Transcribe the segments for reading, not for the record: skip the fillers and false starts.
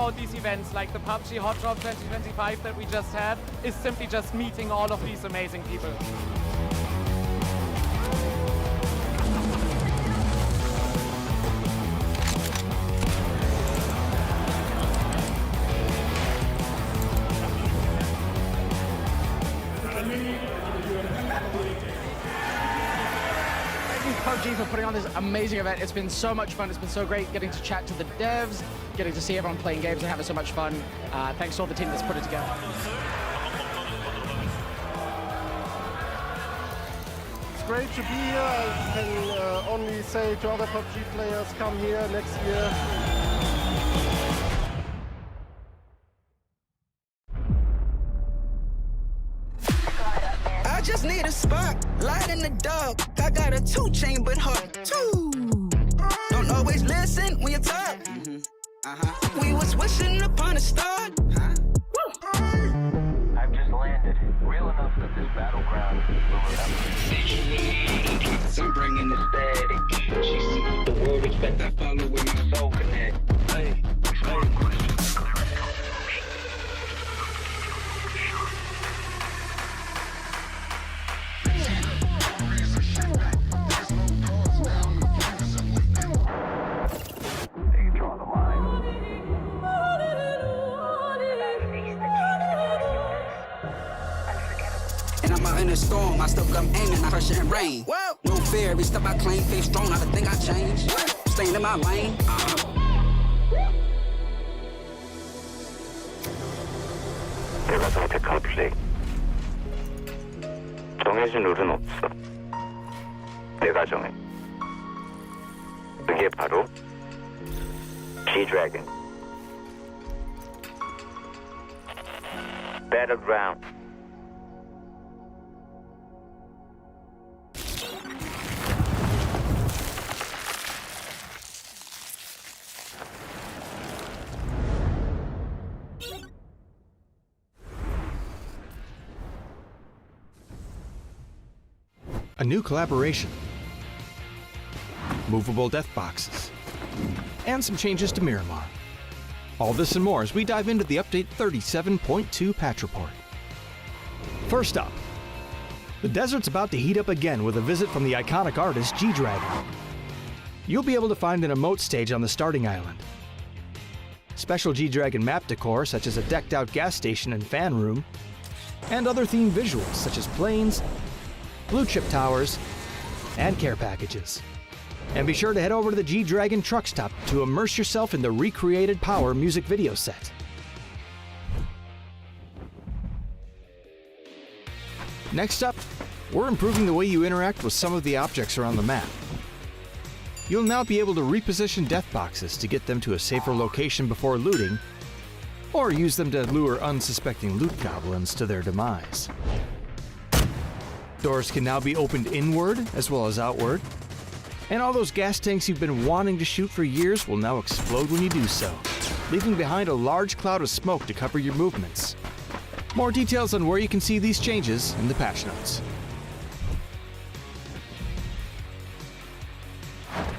about these events like the PUBG Hot Drop 2025 that we just had is simply just meeting all of these amazing people. PUBG for putting on this amazing event. It's been so much fun. It's been so great getting to chat to the devs, getting to see everyone playing games and having so much fun. Thanks to all the team that's put it together. It's great to be here. I can only say to other PUBG players, come here next year. I just need a spot, light in the dark. I got a 2-chain but hard too. Don't always listen when you talk. We was wishing upon a star. I've just landed. Real enough that this battleground will remember. I'm bringing the static. She sees the world expect I follow with my soul connect. Hey, in a storm, I still come aiming, I crush it in rain. Whoa. No fear, every step I claim, face strong, I think I change. Staying in my lane. 내가 선택한 플레이. 정해진 룰은 없어. 내가 정해. 그게 바로 G-Dragon. Battleground. A new collaboration, movable death boxes, and some changes to Miramar. All this and more as we dive into the update 37.2 patch report. First up, the desert's about to heat up again with a visit from the iconic artist G-Dragon. You'll be able to find an emote stage on the starting island. Special G-Dragon map decor such as a decked out gas station and fan room, and other themed visuals such as planes, blue chip towers, and care packages. And be sure to head over to the G-Dragon truck stop to immerse yourself in the recreated Power music video set. Next up, we're improving the way you interact with some of the objects around the map. You'll now be able to reposition death boxes to get them to a safer location before looting, or use them to lure unsuspecting loot goblins to their demise. Doors can now be opened inward as well as outward, and all those gas tanks you've been wanting to shoot for years will now explode when you do so, leaving behind a large cloud of smoke to cover your movements. More details on where you can see these changes in the patch notes.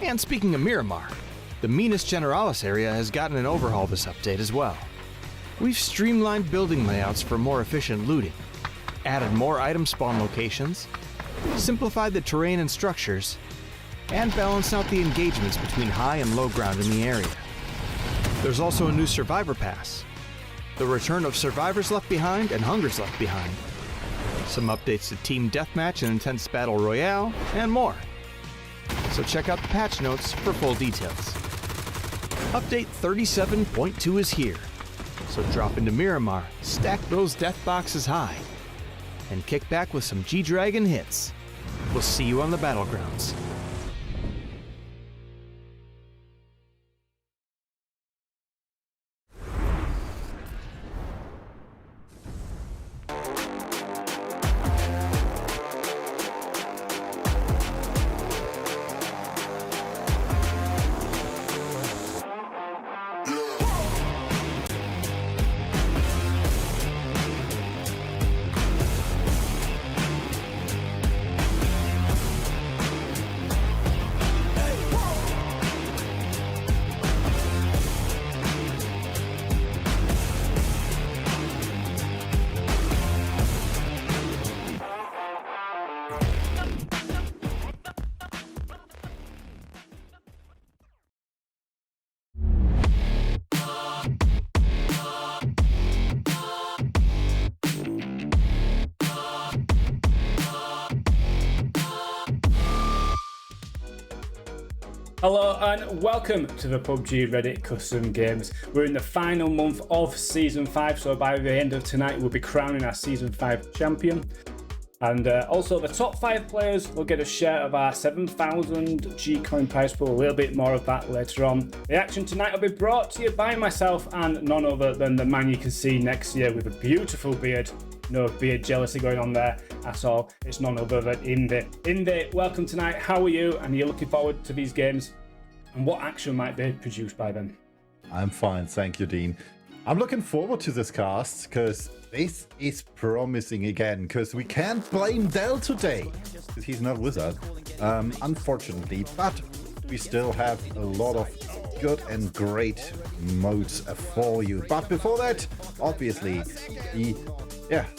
And speaking of Miramar, the Minas Generalis area has gotten an overhaul this update as well. We've streamlined building layouts for more efficient looting, added more item spawn locations, simplified the terrain and structures, and balanced out the engagements between high and low ground in the area. There's also a new Survivor Pass, the return of Survivors Left Behind and Hungers Left Behind, some updates to Team Deathmatch and Intense Battle Royale, and more. So check out the patch notes for full details. Update 37.2 is here, so drop into Miramar, stack those death boxes high, and kick back with some G-Dragon hits. We'll see you on the battlegrounds. Hello and welcome to the PUBG Reddit Custom Games. We're in the final month of Season 5, so by the end of tonight we'll be crowning our Season 5 champion. And also the top 5 players will get a share of our 7,000 G-Coin prize pool. A little bit more of that later on. The action tonight will be brought to you by myself and none other than the man you can see next year with a beautiful beard. No beard jealousy going on there at all. It's none other than Indy. Indy, welcome tonight. How are you? And are you looking forward to these games? And what action might be produced by them? I'm fine, thank you, Dean. I'm looking forward to this cast because this is promising again. Because we can't blame Dell today because he's not with us, unfortunately. But we still have a lot of good and great modes for you. But before that, obviously, the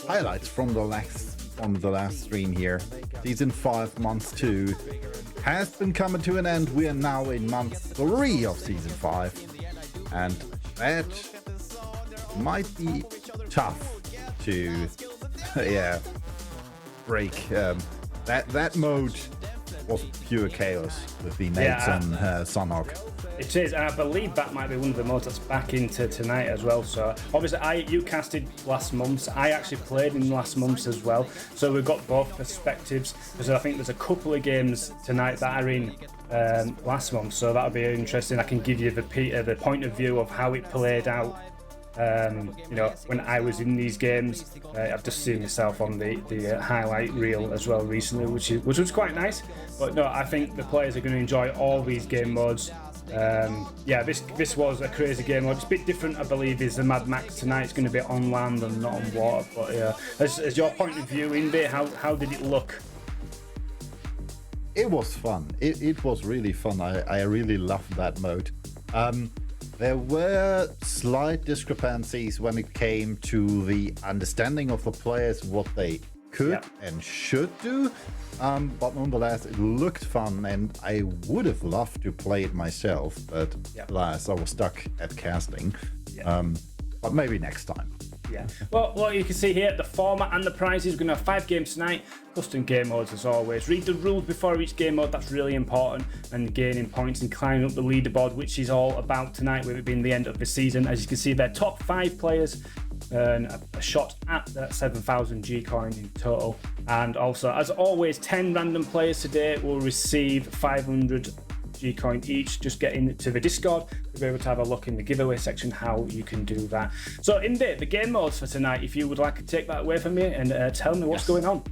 highlights from the last stream here. Season 5, month 2 has been coming to an end. We are now in month 3 of Season 5, and that might be tough to break. That mode was pure chaos with the nades on Sunhawk. It is, and I believe that might be one of the modes that's back into tonight as well. So obviously you casted last month, I actually played in last month as well, so we've got both perspectives, because I think there's a couple of games tonight that are in last month, so that'll be interesting. I can give you the point of view of how it played out. When I was in these games, I've just seen myself on the highlight reel as well recently, which was quite nice. But no, I think the players are going to enjoy all these game modes. This was a crazy game mode. It's a bit different, I believe, is the Mad Max tonight. It's going to be on land and not on water. But yeah, as your point of view, Indy, how did it look? It was fun. It was really fun. I really loved that mode. There were slight discrepancies when it came to the understanding of the players, what they could and should do. But nonetheless, it looked fun, and I would have loved to play it myself, but alas, I was stuck at casting. But maybe next time. Yeah. Well, you can see here the format and the prizes. We're going to have 5 games tonight, custom game modes as always. Read the rules before each game mode, that's really important, and gaining points and climbing up the leaderboard, which is all about tonight, with it being the end of the season. As you can see, their top 5 players earn a shot at that 7,000 G-Coin in total. And also, as always, 10 random players today will receive 500 G-Coin each. Just get into the Discord to be able to have a look in the giveaway section how you can do that. So Indy, the game modes for tonight, if you would like to take that away from me and tell me what's going on.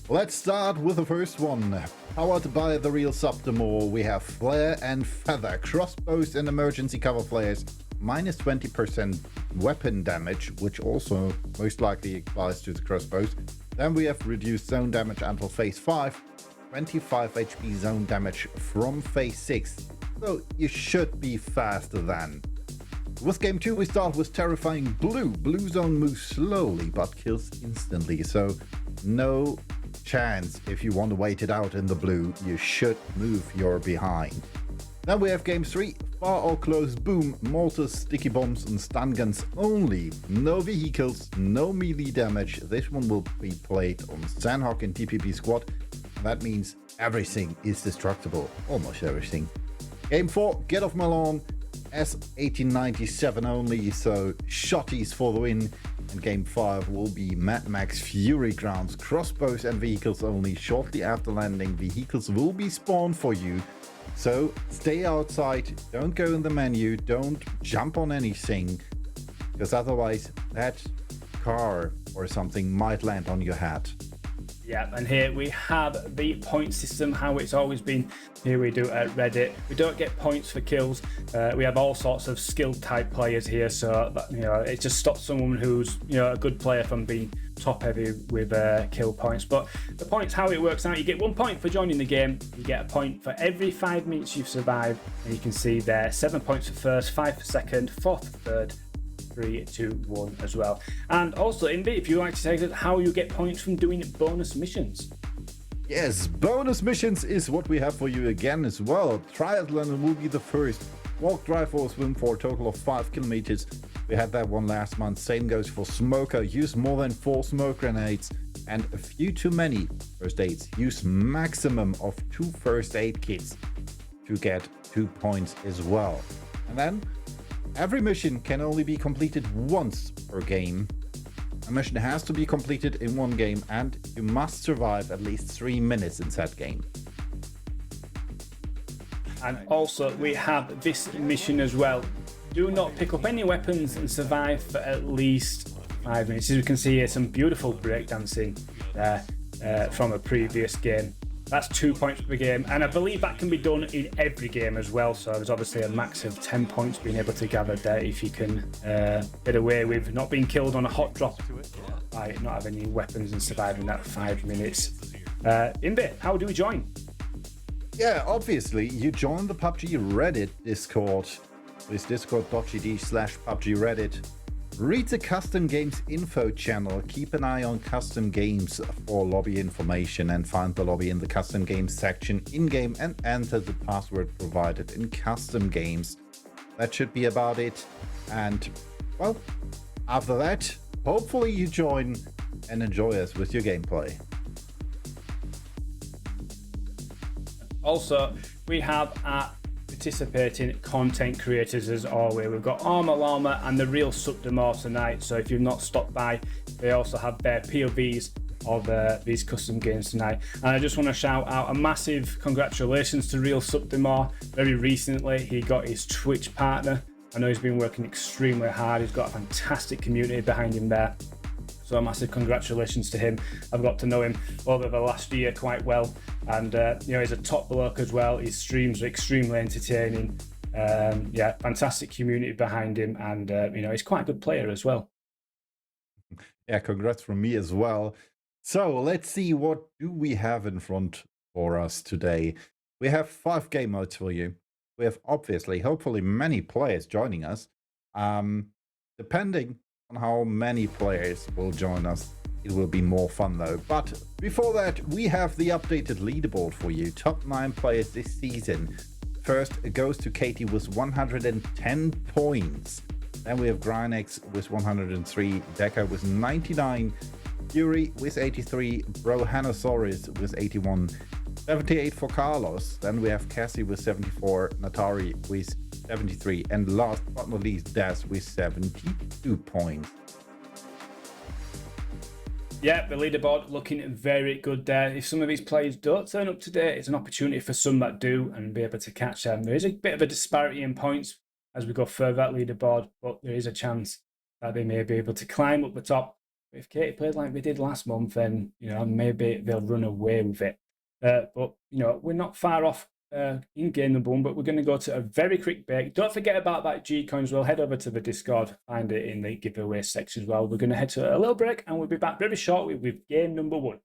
Let's start with the first one. Powered by the real Subdemore, we have Flare and Feather, crossbows and emergency cover flares, minus 20% weapon damage, which also most likely applies to the crossbows. Then we have reduced zone damage until phase 5, 25 HP zone damage from phase 6, so you should be faster than. With game 2 we start with terrifying Blue. Blue zone moves slowly but kills instantly, so no chance if you want to wait it out in the blue, you should move your behind. Then we have game 3, Far or Close Boom, mortars, sticky bombs and stun guns only. No vehicles, no melee damage. This one will be played on Sandhawk and TPP squad. That means everything is destructible, almost everything. Game 4, Get Off My Lawn, S1897 only, so shotties for the win. And game 5 will be Mad Max Fury Grounds, crossbows and vehicles only. Shortly after landing, vehicles will be spawned for you, so stay outside, don't go in the menu, don't jump on anything, because otherwise that car or something might land on your head. Yeah, and here we have the point system, how it's always been. Here we do at Reddit. We don't get points for kills. We have all sorts of skilled type players here, so that, it just stops someone who's a good player from being top heavy with kill points. But the points, how it works out, you get 1 point for joining the game. You get a point for every 5 minutes you've survived, and you can see there 7 points for first, 5 for second, 4 for third, 3, 2, 1 as well. And also, Indy, if you like to say how you get points from doing bonus missions. Yes, bonus missions is what we have for you again as well. Triathlon will be the first. Walk, drive or swim for a total of 5 kilometers. We had that one last month. Same goes for Smoker. Use more than 4 smoke grenades and a few too many first aids. Use maximum of 2 first aid kits. to get 2 points as well. And then every mission can only be completed once per game. A mission has to be completed in one game, and you must survive at least 3 minutes in that game. And also, we have this mission as well. Do not pick up any weapons and survive for at least 5 minutes. As we can see here, some beautiful breakdancing there from a previous game. That's 2 points per game, and I believe that can be done in every game as well. So there's obviously a max of 10 points being able to gather there if you can get away with not being killed on a hot drop by not having any weapons and surviving that 5 minutes. Imbe, how do we join? Yeah, obviously, you join the PUBG Reddit Discord. It's discord.gg/PUBG Reddit. Read the custom games info channel. Keep an eye on custom games for lobby information, and find the lobby in the custom games section in-game and enter the password provided in custom games. That should be about it. And, well, after that, hopefully you join and enjoy us with your gameplay. Also, we have our participating content creators as always. We've got Armour Llama and the Real Subdemore tonight. So if you've not stopped by, they also have their POVs of these custom games tonight. And I just want to shout out a massive congratulations to Real Subdemore. Very recently, he got his Twitch partner. I know he's been working extremely hard. He's got a fantastic community behind him there. So a massive congratulations to him. I've got to know him over the last year quite well. And, he's a top bloke as well. His streams are extremely entertaining. Fantastic community behind him. And, he's quite a good player as well. Yeah, congrats from me as well. So let's see, what do we have in front for us today? We have 5 game modes for you. We have obviously, hopefully, many players joining us. Depending on how many players will join us, it will be more fun though. But before that, we have the updated leaderboard for you. Top 9 players this season. First, it goes to Katie with 110 points. Then we have Grinex with 103, Decker with 99, Yuri with 83, Brohanosaurus with 81, 78 for Carlos. Then we have Cassie with 74, Natari with 73, and last but not least, Daz with 72 points. Yeah, the leaderboard looking very good there. If some of these players don't turn up today, it's an opportunity for some that do and be able to catch them. There is a bit of a disparity in points as we go further that leaderboard, but there is a chance that they may be able to climb up the top. If Katie played like we did last month, then maybe they'll run away with it. But we're not far off in game number 1, but we're going to go to a very quick break. Don't forget about that G-Coin as well. Head over to the Discord, find it in the giveaway section as well. We're going to head to a little break, and we'll be back very shortly with game number 1.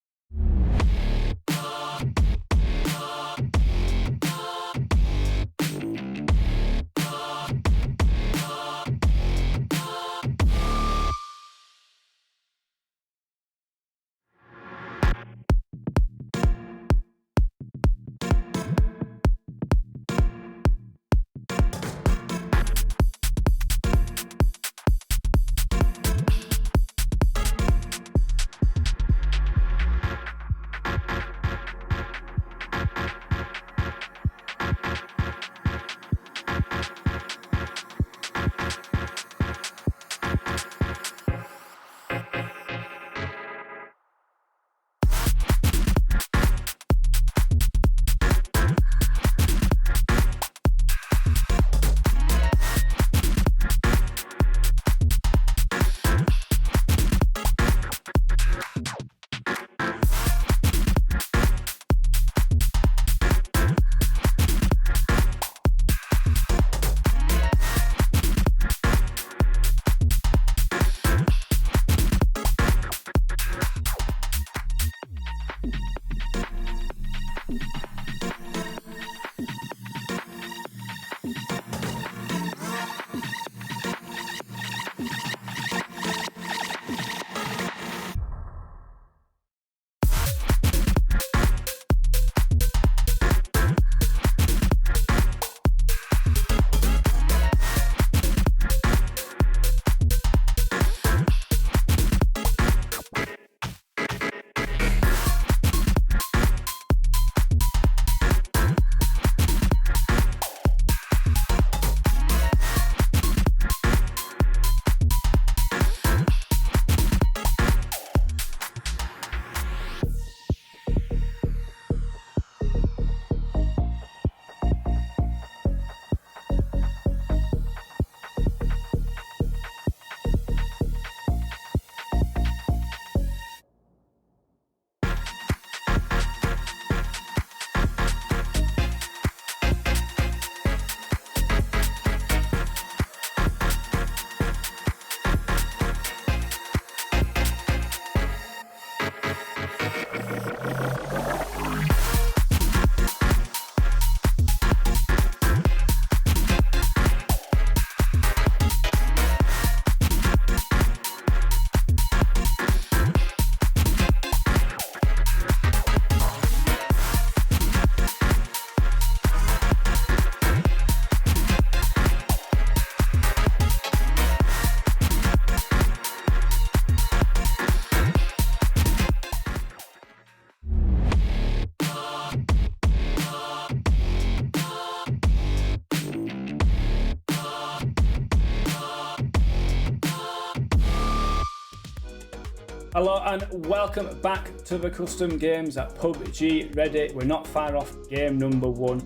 Hello and welcome back to the custom games at PUBG Reddit. We're not far off game number 1.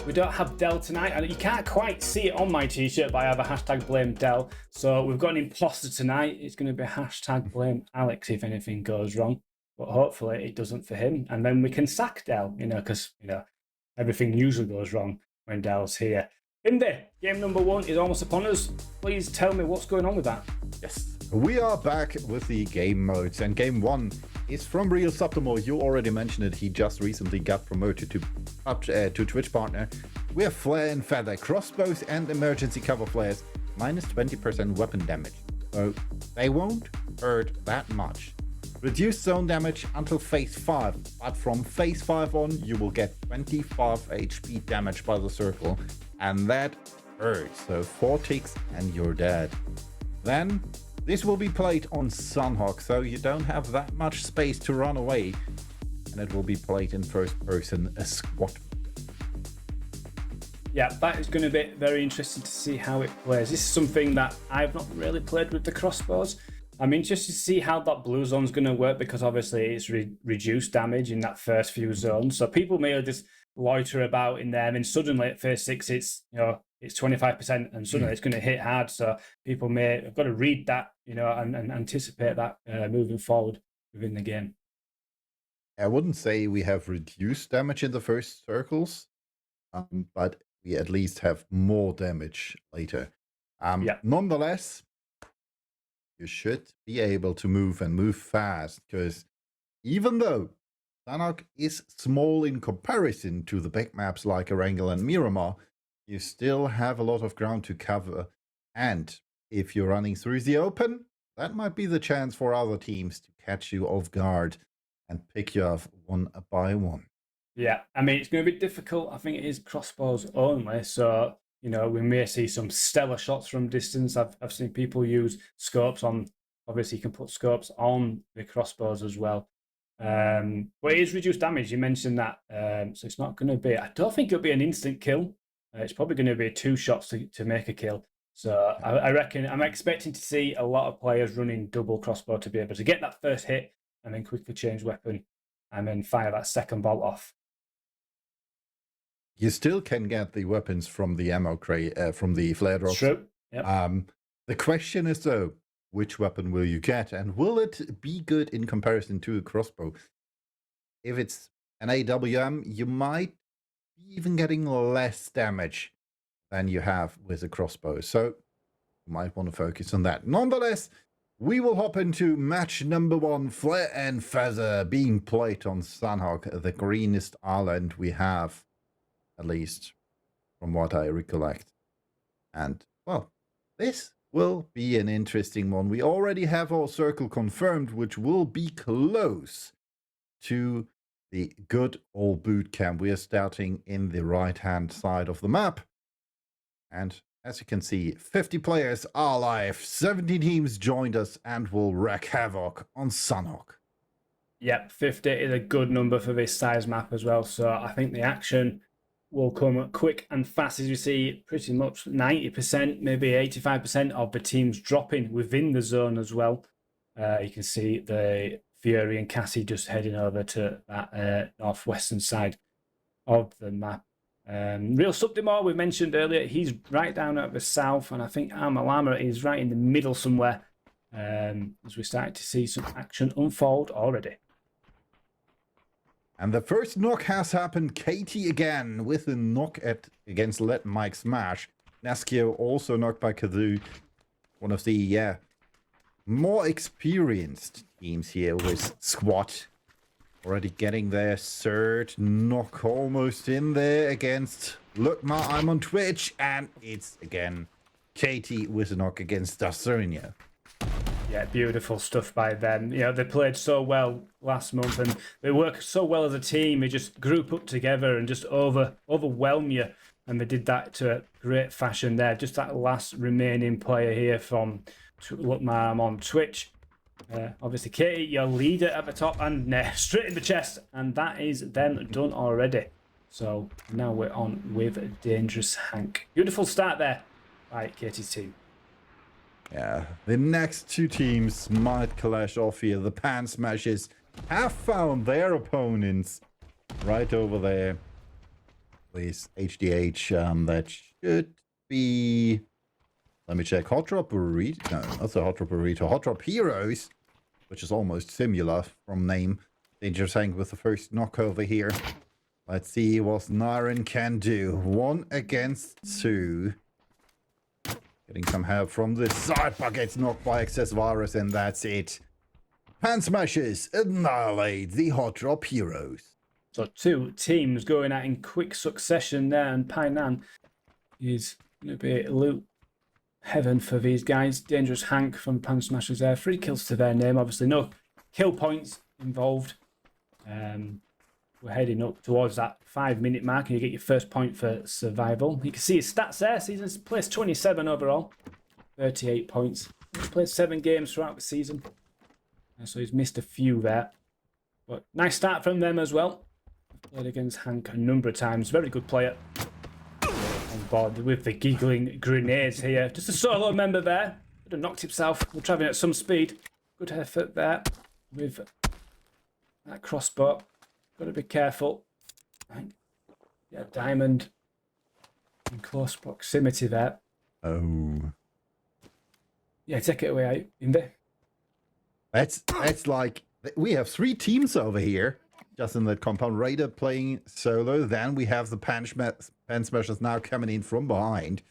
We don't have Dell tonight, and you can't quite see it on my t-shirt, but I have a hashtag blame Dell. So we've got an imposter tonight. It's going to be hashtag blame Alex if anything goes wrong, but hopefully it doesn't for him, and then we can sack Dell, you know, because everything usually goes wrong when Dell's here. Indy, game number 1 is almost upon us. Please tell me what's going on with that. Yes, we are back with the game modes, and game 1 is from Real Subtimore. You already mentioned it. He just recently got promoted to Twitch partner. We have Flare and Feather, crossbows and emergency cover flares, minus 20% weapon damage. So they won't hurt that much. Reduced zone damage until phase 5, but from phase 5 on, you will get 25 HP damage by the circle, and that hurts. So 4 ticks and you're dead. Then this will be played on Sunhawk, so you don't have that much space to run away, and it will be played in first person, a squad. Yeah, that is going to be very interesting to see how it plays. This is something that I've not really played with the crossbows. I'm interested to see how that blue zone is going to work, because obviously it's reduced damage in that first few zones. So people may just loiter about in there, and suddenly at phase 6 it's it's 25%, and suddenly it's going to hit hard. So people may have got to read that, and anticipate that moving forward within the game. I wouldn't say we have reduced damage in the first circles, but we at least have more damage later. Nonetheless, you should be able to move and move fast, because even though Sanhok is small in comparison to the big maps like Erangel and Miramar, you still have a lot of ground to cover, and if you're running through the open, that might be the chance for other teams to catch you off guard and pick you off one by one. Yeah, I mean, it's going to be difficult. I think it is crossbows only, so we may see some stellar shots from distance. I've seen people use scopes on. Obviously, you can put scopes on the crossbows as well. But it is reduced damage. You mentioned that, so it's not going to be. I don't think it'll be an instant kill. It's probably going to be 2 shots to make a kill. So I reckon I'm expecting to see a lot of players running double crossbow to be able to get that first hit and then quickly change weapon and then fire that second bolt off. You still can get the weapons from the ammo crate, from the flare drops. True. Yep. The question is, though, which weapon will you get, and will it be good in comparison to a crossbow? If it's an AWM, you might be even getting less damage than you have with a crossbow, so you might want to focus on that. Nonetheless, we will hop into match number 1, Flare and Feather, being played on Sunhawk, the greenest island we have, at least from what I recollect. And, well, this will be an interesting one. We already have our circle confirmed, which will be close to the good old boot camp. We are starting in the right-hand side of the map. And as you can see, 50 players are live. 70 teams joined us and will wreak havoc on Sunhawk. Yep, 50 is a good number for this size map as well. So I think the action will come quick and fast, as you see pretty much 90%, maybe 85% of the teams dropping within the zone as well. You can see the Fury and Cassie just heading over to that northwestern side of the map. Real Subtimore, we mentioned earlier, he's right down at the south, and I think Amalama is right in the middle somewhere, as we start to see some action unfold already. And the first knock has happened. Katie again with a knock against Let Mike Smash. Naskio also knocked by Kazoo. One of the more experienced teams here with Squad. Already getting their third knock almost in there against Lukma. I'm on Twitch, and it's again Katie with a knock against Dacernia. Yeah, beautiful stuff by them. They played so well last month, and they work so well as a team. They just group up together and just overwhelm you. And they did that to a great fashion there. Just that last remaining player here from Lukma, I'm on Twitch. Obviously, Katie, your leader at the top, and straight in the chest. And that is then done already. So now we're on with Dangerous Hank. Beautiful start there by Katie's team. Yeah, the next two teams might clash off here. The Pan Smashers have found their opponents right over there. Please, HDH, that should be... Let me check. Hot Drop Burrito? No, not the Hot Drop Burrito. Hot Drop Heroes, which is almost similar from name. Dangerous Hank with the first knock over here. Let's see what Naren can do. 1 against 2. Getting some help from the side, but gets knocked by Excess Virus, and that's it. Pan Smashers annihilate the Hot Drop Heroes. So 2 teams going at in quick succession there, and Painan is going to be loot heaven for these guys. Dangerous Hank from Pan Smashers there. 3 kills to their name, obviously no kill points involved. We're heading up towards that 5-minute mark, and you get your first point for survival. You can see his stats there. Season's placed 27 overall, 38 points. He's played 7 games throughout the season, so he's missed a few there. But nice start from them as well. Played against Hank a number of times. Very good player. On board with the giggling grenades here. Just a solo member there. Could have knocked himself. We're traveling at some speed. Good effort there with that crossbow. Got to be careful. Yeah, Diamond in close proximity there. Oh. Yeah, take it away, Inve. That's like... We have 3 teams over here. Just in that compound. Raider playing solo. Then we have the Pan Smashers now coming in from behind.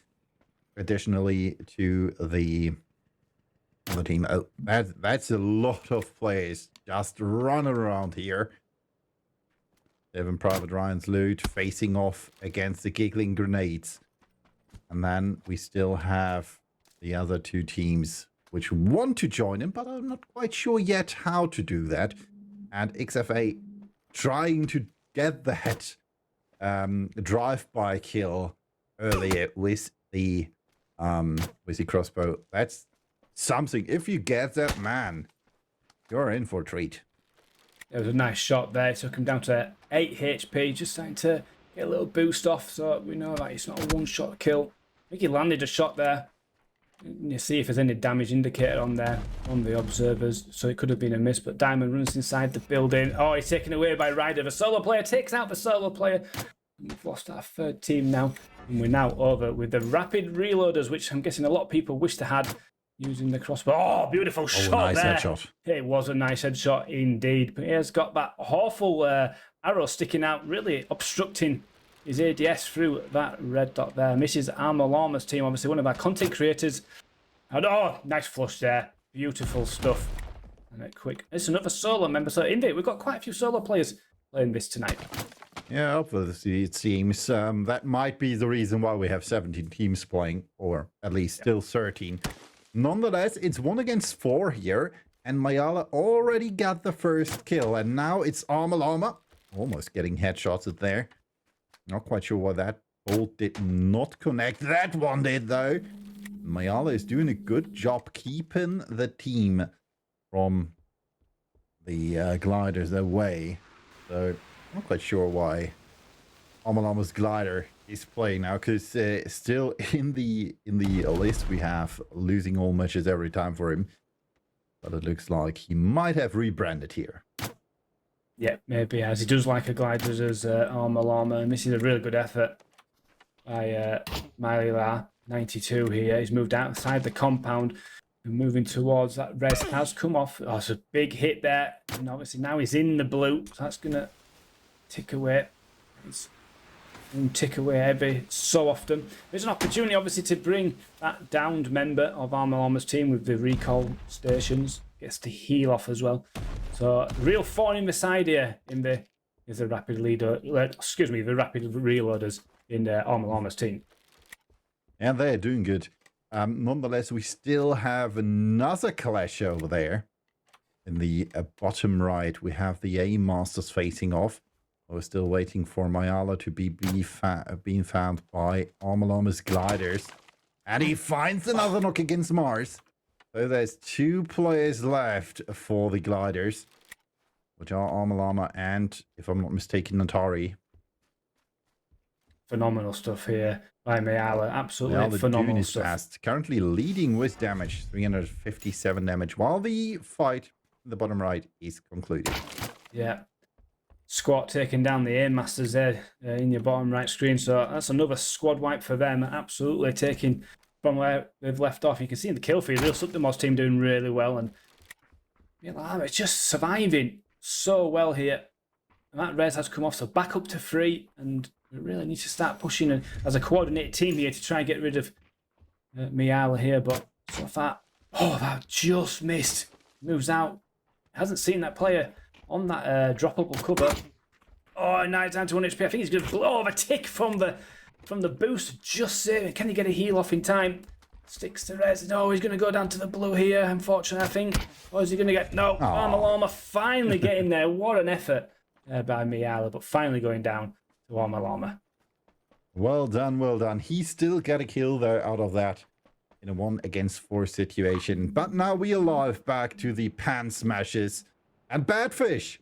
Additionally to the other team. Oh, that's a lot of players just running around here. Devin Private Ryan's loot facing off against the giggling grenades. And then we still have the other 2 teams which want to join him, but I'm not quite sure yet how to do that. And XFA trying to get that drive-by kill earlier with the crossbow. That's something. If you get that, man, you're in for a treat. It was a nice shot there. It took him down to 8 HP, just starting to get a little boost off, so we know that it's not a one-shot kill. I think he landed a shot there. You see if there's any damage indicator on there on the observers, so it could have been a miss. But Diamond runs inside the building. Oh, he's taken away by Ryder. The solo player takes out the solo player. We've lost our 3rd team now, and we're now over with the rapid reloaders, which I'm guessing a lot of people wish to had using the crossbow. Oh, beautiful shot nice there. Headshot. It was a nice headshot indeed. But he has got that awful arrow sticking out, really obstructing his ADS through that red dot there. Misses Armor Llama's team, obviously one of our content creators. And oh, nice flush there. Beautiful stuff. And a quick. It's another solo member. So indeed, we've got quite a few solo players playing this tonight. Yeah, obviously it seems that might be the reason why we have 17 teams playing, or at least still 13. Nonetheless, it's 1 against 4 here, and Mayala already got the first kill, and now it's Armor Llama almost getting headshots at there. Not quite sure why that bolt did not connect. That one did, though. Mayala is doing a good job keeping the team from the gliders away. So, I'm not quite sure why Armor Llama's glider is playing now, because still in the list we have losing all matches every time for him. But it looks like he might have rebranded here. Yeah, maybe as he does like a glider as Armor Llama, and this is a really good effort by Myla 92 here. He's moved outside the compound and moving towards that res has come off. Oh, it's a big hit there, and obviously now he's in the blue, so that's gonna tick away. It's tick away every so often. There's an opportunity obviously to bring that downed member of Armor Llama's team with the recall stations. Gets to heal off as well. So real thorn in the side here is the rapid leader. Excuse me, the rapid reloaders in Armor Llama's team. And they're doing good. Nonetheless, we still have another clash over there. In the bottom right, we have the aim masters facing off. We're still waiting for Mayala to be being found by Armor Llama's gliders. And he finds another knock against Mars. So there's 2 players left for the gliders, which are Armor Llama and, if I'm not mistaken, Natari. phenomenal stuff here by Mayala. Absolutely Well, the phenomenal Dune is stuff. fast. Currently leading with damage, 357 damage, while the fight in the bottom right is concluded. Yeah. Squat taking down the Aim Masters there in your bottom right screen. So that's another squad wipe for them. Absolutely taking from where they've left off. You can see in the kill feed, Real Subdemos team doing really well. And it's just surviving so well here. And that res has come off, so back up to 3. And we really need to start pushing as a coordinated team here to try and get rid of Miala here. But so far, that just missed. Moves out. Hasn't seen that player on that droppable cover. Oh, now it's down to 1 HP. I think he's going to blow over a tick from the boost. Just saving. Can he get a heal off in time? Sticks to res. No, he's going to go down to the blue here, unfortunately, I think. Or is he going to get... No, Armalama finally getting there. What an effort by Miala, but finally going down to Armalama. Well done, well done. He still got a kill there out of that in a 1 against 4 situation. But now we are live back to the Pan Smashes. And Badfish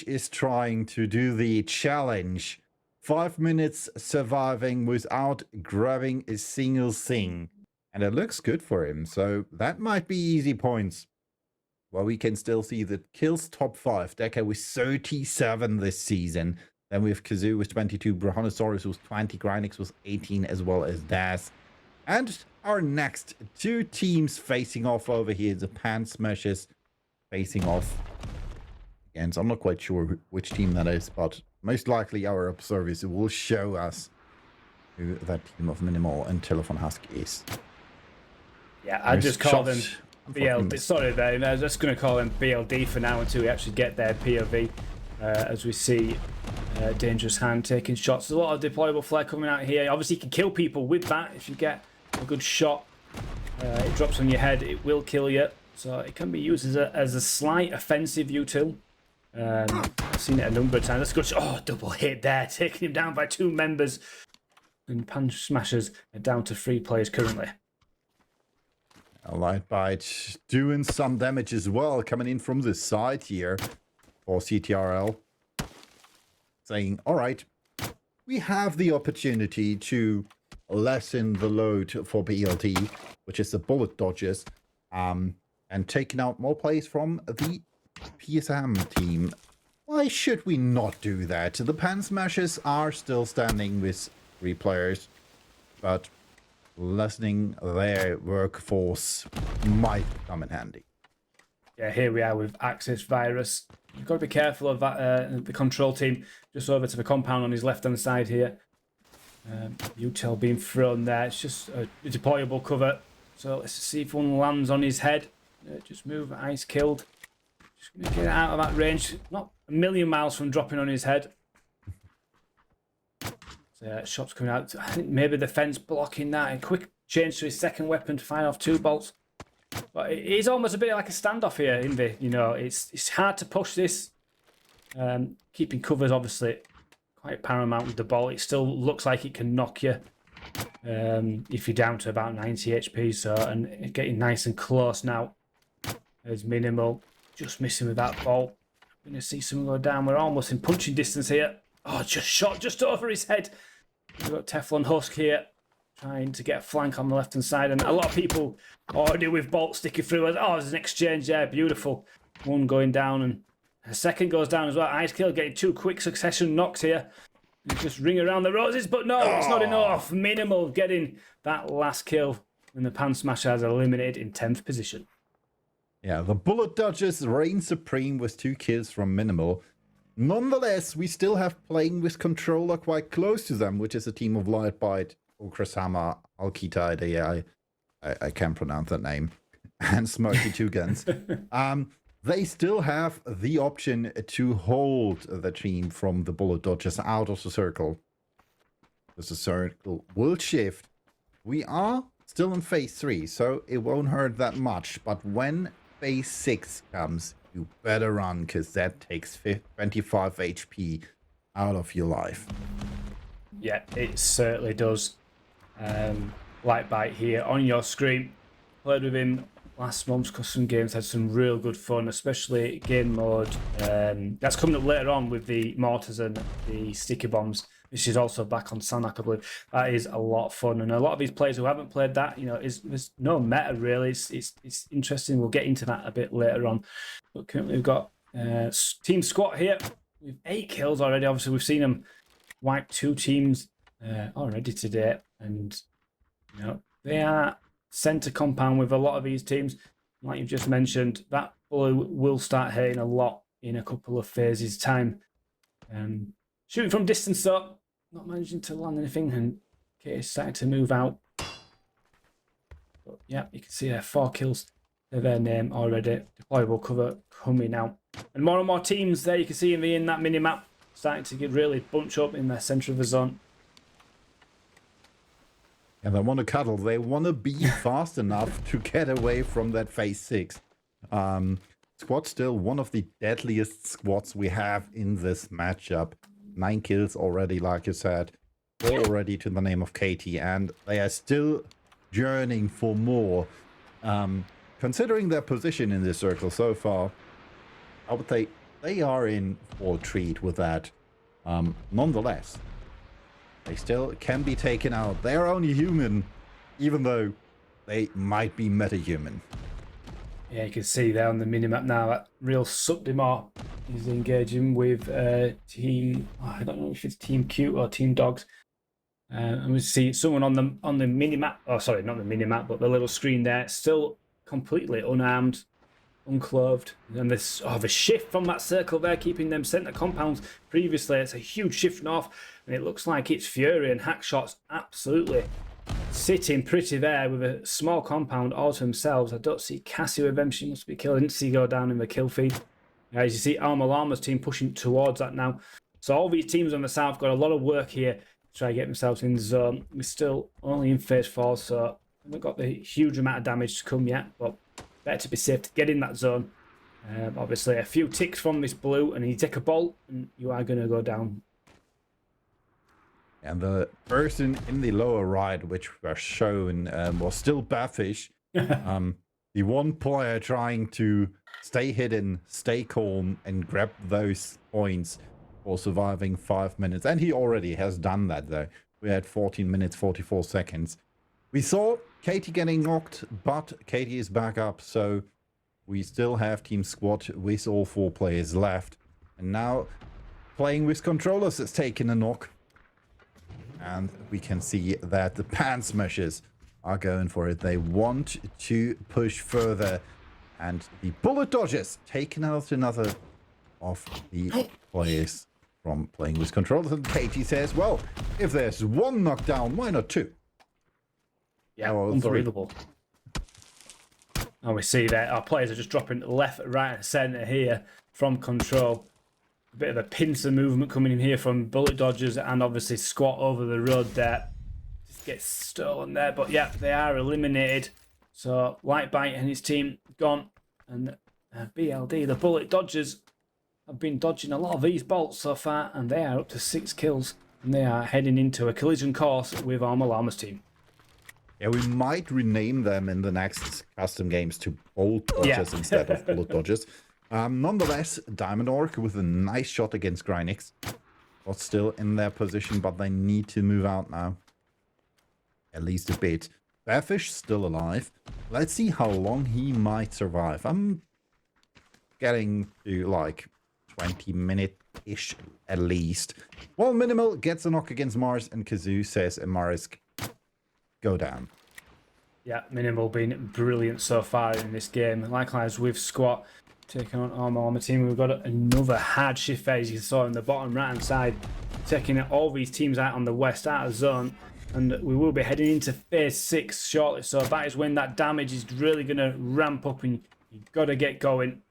is trying to do the challenge. 5 minutes surviving without grabbing a single thing. And it looks good for him. So that might be easy points. Well, we can still see the kills top 5. Deka with 37 this season. Then we have Kazoo with 22, Brontosaurus with 20, Grynix with 18, as well as Daz. And our next 2 teams facing off over here, the Pan Smashers facing off against, I'm not quite sure which team that is, but most likely our observers will show us who that team of Minimal and Telephone Husk is. Yeah, I just call them BLD. Sorry, babe. I was just going to call them BLD for now until we actually get their POV. As we see Dangerous Hand taking shots. There's a lot of deployable flare coming out here. Obviously, you can kill people with that if you get a good shot. It drops on your head. It will kill you. So it can be used as a slight offensive util. I've seen it a number of times. That's a good shot. Oh, double hit there. Taking him down by 2 members. And Pan Smashers are down to 3 players currently. A light bite doing some damage as well, coming in from the side here for CTRL. Saying, all right, we have the opportunity to lessen the load for BLT, which is the bullet dodges, and taking out more plays from the PSM team. Why should we not do that? The Pan Smashers are still standing with 3 players, but lessening their workforce might come in handy. Yeah, here we are with Access Virus. You've got to be careful of that. The control team just over to the compound on his left-hand side here. Util being thrown there. It's just a deployable cover. So let's see if one lands on his head. Just move. Ice killed. Just going to get out of that range. Not a million miles from dropping on his head. So, shots coming out. I think maybe the fence blocking that. A quick change to his second weapon to fire off 2 bolts. But it is almost a bit like a standoff here, Invi. You know, it's hard to push this. Keeping covers obviously quite paramount with the bolt. It still looks like it can knock you if you're down to about 90 HP. So, and getting nice and close now. There's Minimal, just missing with that bolt. I'm going to see someone go down. We're almost in punching distance here. Oh, just shot just over his head. We've got Teflon Husk here, trying to get a flank on the left-hand side. And a lot of people already with bolts sticking through. Oh, there's an exchange there. Beautiful. One going down and a second goes down as well. Ice Kill getting 2 quick succession knocks here. You just ring around the roses, but no, it's not enough. Minimal getting that last kill. And the Pan Smashers are eliminated in 10th position. Yeah, the bullet dodgers reign supreme with 2 kills from Minimal. Nonetheless, we still have playing with controller quite close to them, which is a team of Lightbite, Okrasama, Alkita, I can't pronounce that name, and Smoky 2 Guns. They still have the option to hold the team from the bullet dodgers out of the circle. Because the circle will shift. We are still in phase 3, so it won't hurt that much, but when phase 6 comes, you better run, because that takes 25 HP out of your life. Yeah, it certainly does. Lightbite here on your screen. Played with him last month's custom games had some real good fun, especially game mode. That's coming up later on with the mortars and the sticky bombs, which is also back on Sanak, I believe. That is a lot of fun, and a lot of these players who haven't played that, you know, there's no meta really. It's interesting. We'll get into that a bit later on. But currently we've got Team Squat here with 8 kills already. Obviously, we've seen them wipe 2 teams already today, and you know they are center compound with a lot of these teams. Like you've just mentioned, that blue will start hitting a lot in a couple of phases time. Shooting from distance though, not managing to land anything, and Kate's starting to move out. But yeah, you can see there 4 kills to their name already. Deployable cover coming out, and more teams there you can see in that mini map starting to get really bunch up in the center of the zone. And they want to cuddle. They want to be fast enough to get away from that phase 6. Squad still one of the deadliest squads we have in this matchup. 9 kills already, like you said. Already to the name of Katie, and they are still yearning for more. Considering their position in this circle so far, I would say they are in for a treat with that. Nonetheless, they still can be taken out. They are only human, even though they might be meta-human. Yeah, you can see there on the minimap now that real Subdimar is engaging with team. I don't know if it's Team Cute or Team Dogs. And we see someone on the minimap. Oh, sorry, not the minimap, but the little screen there, still completely unarmed, unclothed. And this the shift from that circle there, keeping them center compounds previously. It's a huge shift north, and it looks like it's Fury and Hackshot's absolutely sitting pretty there with a small compound all to themselves. I don't see Cassie with them. She must be killed. I didn't see go down in the kill feed. As you see, Armor Llama's team pushing towards that now. So all these teams on the south got a lot of work here to try to get themselves in the zone. We're still only in phase 4, so we haven't got the huge amount of damage to come yet, but better to be safe to get in that zone. Obviously, a few ticks from this blue, and you take a bolt, and you are going to go down. And the person in the lower right, which was shown, was still Baffish. The one player trying to stay hidden, stay calm, and grab those points for surviving 5 minutes. And he already has done that, though. We had 14 minutes, 44 seconds. We saw Katie getting knocked, but Katie is back up, so we still have Team Squad with all 4 players left. And now, playing with controllers has taken a knock. And we can see that the Pan Smashers are going for it. They want to push further. And the Bullet Dodgers taking out another of the players from playing with controllers. And Katie says, well, if there's 1 knockdown, why not 2? Yeah, unbelievable. And we see that our players are just dropping left, right, and centre here from control. A bit of a pincer movement coming in here from Bullet Dodgers, and obviously Squat over the road there. Just gets stolen there, but yeah, they are eliminated. So Lightbite and his team gone, and BLD, the Bullet Dodgers, have been dodging a lot of these bolts so far, and they are up to 6 kills, and they are heading into a collision course with Armor Llama's team. Yeah, we might rename them in the next custom games to Bolt Dodgers instead of Bullet Dodgers. Nonetheless, Diamond Orc with a nice shot against Grynix. Was still in their position, but they need to move out now. At least a bit. Bearfish still alive. Let's see how long he might survive. I'm getting to like 20 minute-ish at least. Well, Minimal gets a knock against Mars, and Kazoo says Marisk, go down. Yeah, Minimal been brilliant so far in this game. Likewise with Squat taking on Armor team. We've got another hard shift phase you saw in the bottom right hand side, taking all these teams out on the west out of zone, and we will be heading into phase 6 shortly. So that is when that damage is really going to ramp up, and you've got to get going.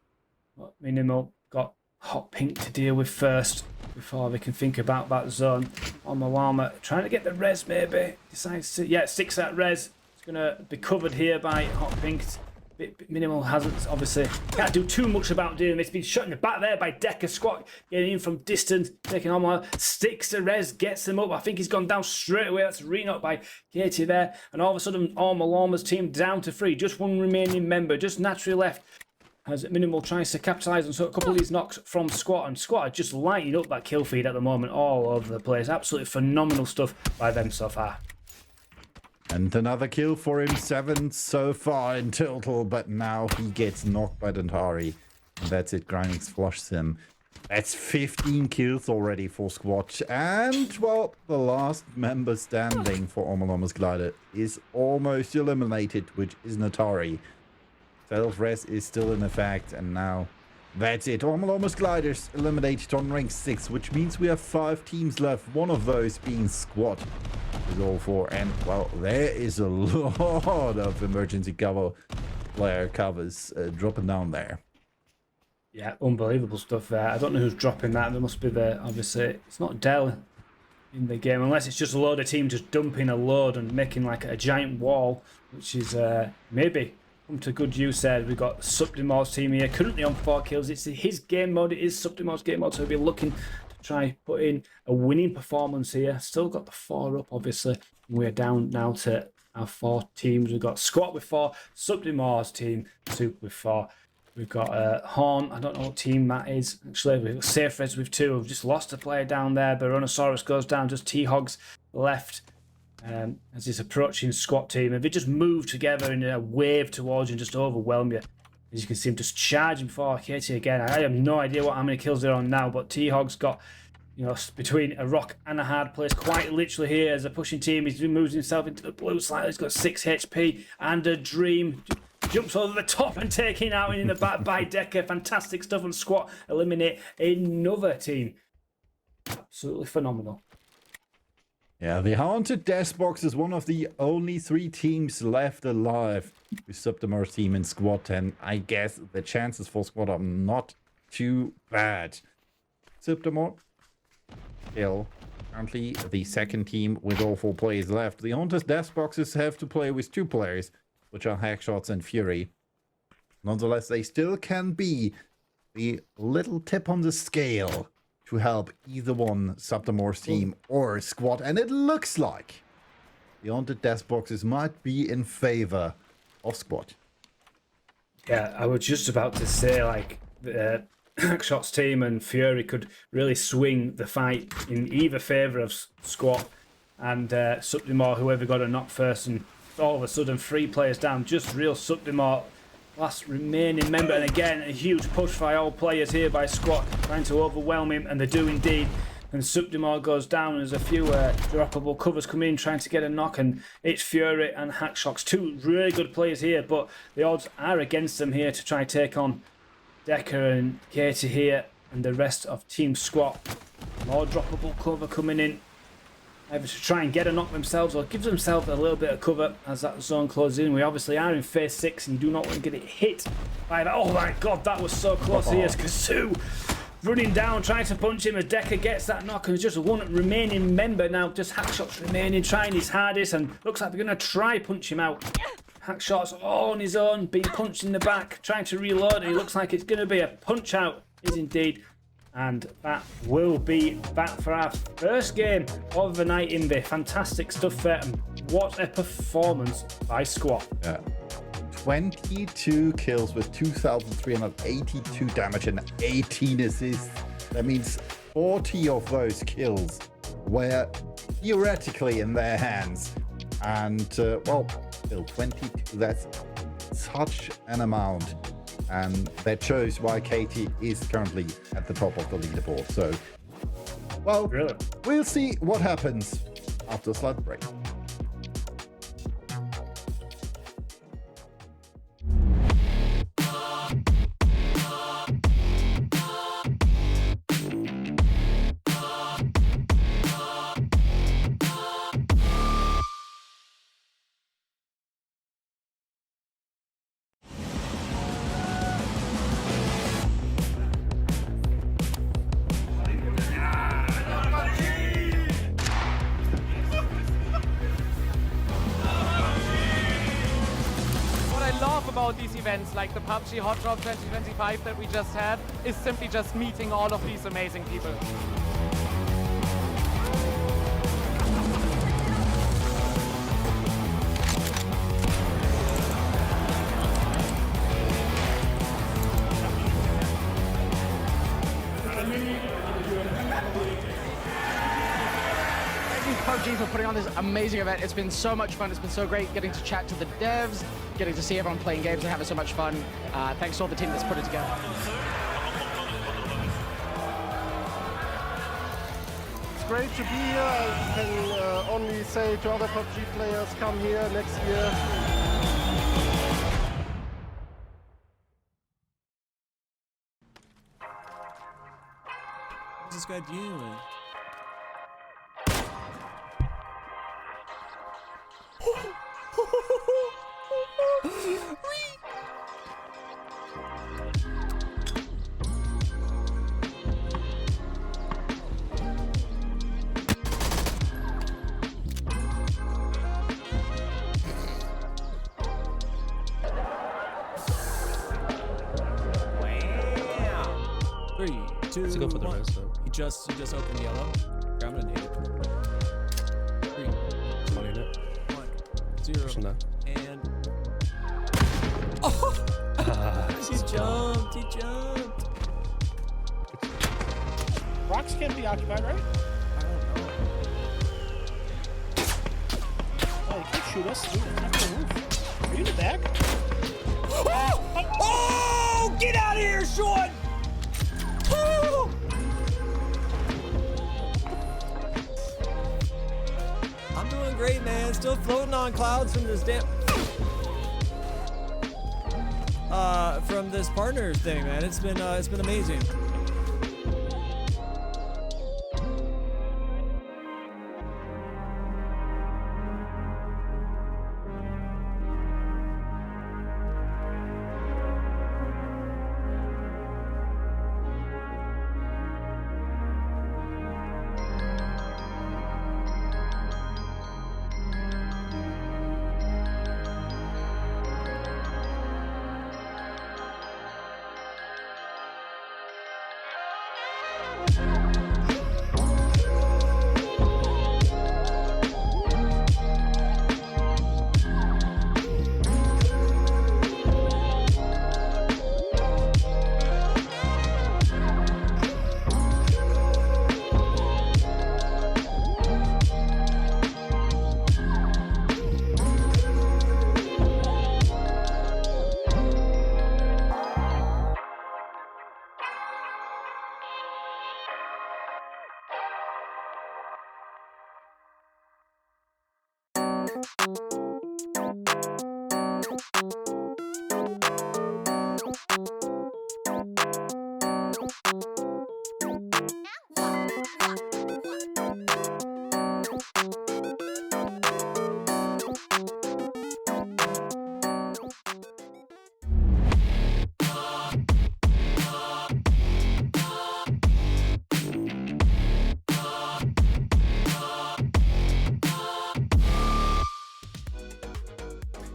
But Minimal got Hot Pink to deal with first before they can think about that zone. Armor trying to get the res maybe. Decides to, yeah, 6 that res. It's going to be covered here by Hot Pink. bit minimal. Hasn't obviously can't do too much about doing this. Been shot in the back there by Decker. Squat getting in from distance, taking on one. Sticks to res, gets them up. I think he's gone down straight away. That's re-knocked by Katie there. And all of a sudden, Malama's team down to 3. Just one remaining member, just naturally left. As Minimal tries to capitalise on a couple of these knocks from Squat, and Squat are just lighting up that kill feed at the moment all over the place. Absolutely phenomenal stuff by them so far. And another kill for him, 7 so far in total, but now he gets knocked by Dantari. And that's it, Grindings flushes him. That's 15 kills already for Squat. And, well, the last member standing for Omalama's Glider is almost eliminated, which is Natari. Self-res is still in effect, and now that's it. Omalama's Gliders eliminated on rank 6, which means we have 5 teams left, one of those being Squad. Is all 4, and well, there is a lot of emergency cover player covers dropping down there. Yeah, unbelievable stuff there. I don't know who's dropping that. There must be obviously, it's not Dell in the game, unless it's just a load of team just dumping a load and making like a giant wall, which is maybe come to good use there. We've got Subdimor's team here, currently on 4 kills. It's his game mode, it is Subdimor's game mode, so we'll be looking to try put in a winning performance here. Still got the 4 up, obviously. We're down now to our 4 teams. We've got Squat with 4, Subdimor's team, Soup with 4. We've got Horn, I don't know what team that is, actually. We've got Safres with 2. We've just lost a player down there. Baronosaurus goes down, just T-Hogs left. As he's approaching Squat team, if they just move together in a wave towards you and just overwhelm you, as you can see him just charging for Katie again. I have no idea how many kills they're on now, but T-Hog's got, you know, between a rock and a hard place quite literally here as a pushing team. He's moves himself into the blue slightly. He's got 6 HP and a dream. Jumps over the top and taking out in the back by Decker. Fantastic stuff on Squat. Eliminate another team. Absolutely phenomenal. Yeah, the Haunted Death Box is one of the only 3 teams left alive with Subdimor's team and Squad, and I guess the chances for Squad are not too bad. Subdimor still currently the second team with all 4 players left. The Haunted Death Boxes have to play with 2 players, which are Hackshots and Fury. Nonetheless, they still can be the little tip on the scale to help either one, Subdimor's team or Squad, and it looks like the Haunted Death Boxes might be in favor of Squad. Yeah, I was just about to say, like, Hackshot's team and Fury could really swing the fight in either favour of Squad and Subdimor, whoever got a knock first, and all of a sudden 3 players down, just real Subdimor. Last remaining member, and again a huge push by all players here by Squat, trying to overwhelm him, and they do indeed. And Subdimor goes down. There's a few droppable covers coming in, trying to get a knock, and it's Fury and Hackshots, 2 really good players here, but the odds are against them here to try take on Decker and Katie here, and the rest of Team Squat. More droppable cover coming in, either to try and get a knock themselves or give themselves a little bit of cover as that zone closes in. We obviously are in phase 6 and you do not want to get it hit by that. Oh my god, that was so close here. Kazoo running down, trying to punch him as Decker gets that knock, and there's just 1 remaining member now. Just Hackshots remaining, trying his hardest, and looks like they're going to try punch him out. Hackshots all on his own, being punched in the back, trying to reload, and it looks like it's going to be a punch out. It is indeed. And that will be that for our first game of the night in the fantastic stuff there. And what a performance by Squat. Yeah. 22 kills with 2,382 damage and 18 assists. That means 40 of those kills were theoretically in their hands. And, well, still 22, that's such an amount. And that shows why Katie is currently at the top of the leaderboard. So, well, really? We'll see what happens after a slight break. all these events like the PUBG Hot Drop 2025 that we just had is simply just meeting all of these amazing people. PUBG for putting on this amazing event. It's been so much fun. It's been so great getting to chat to the devs, getting to see everyone playing games and having so much fun. Thanks to all the team that's put it together. It's great to be here. I can only say to other PUBG players, come here next year. What's this guy doing? Three, two, Let's go for the one. rest, though. He just opened yellow. Okay, I'm gonna nade it. 3, 2, Money in it. 1, 0, Pushing that. and oh! He jumped. He jumped. Rocks can't be occupied, right? I don't know. Oh, you can't shoot us. Dude, it's not gonna move. Are you in the back? Oh! Get out of here, Sean! Oh! I'm doing great, man. Still floating on clouds from this from this partners thing, man. It's been amazing.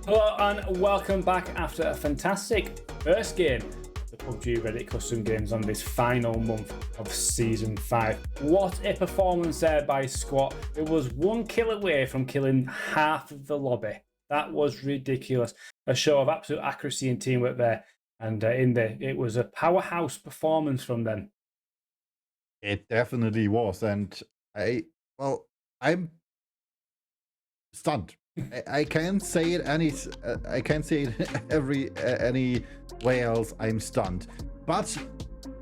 Hello and welcome back after a fantastic first game, the PUBG Reddit Custom Games on this final month of Season 5. What a performance there by Squat. It was one kill away from killing half of the lobby. That was ridiculous. A show of absolute accuracy and teamwork there. And it was a powerhouse performance from them. It definitely was, and I'm stunned. I can't say it I can't say it any way else. I'm stunned, but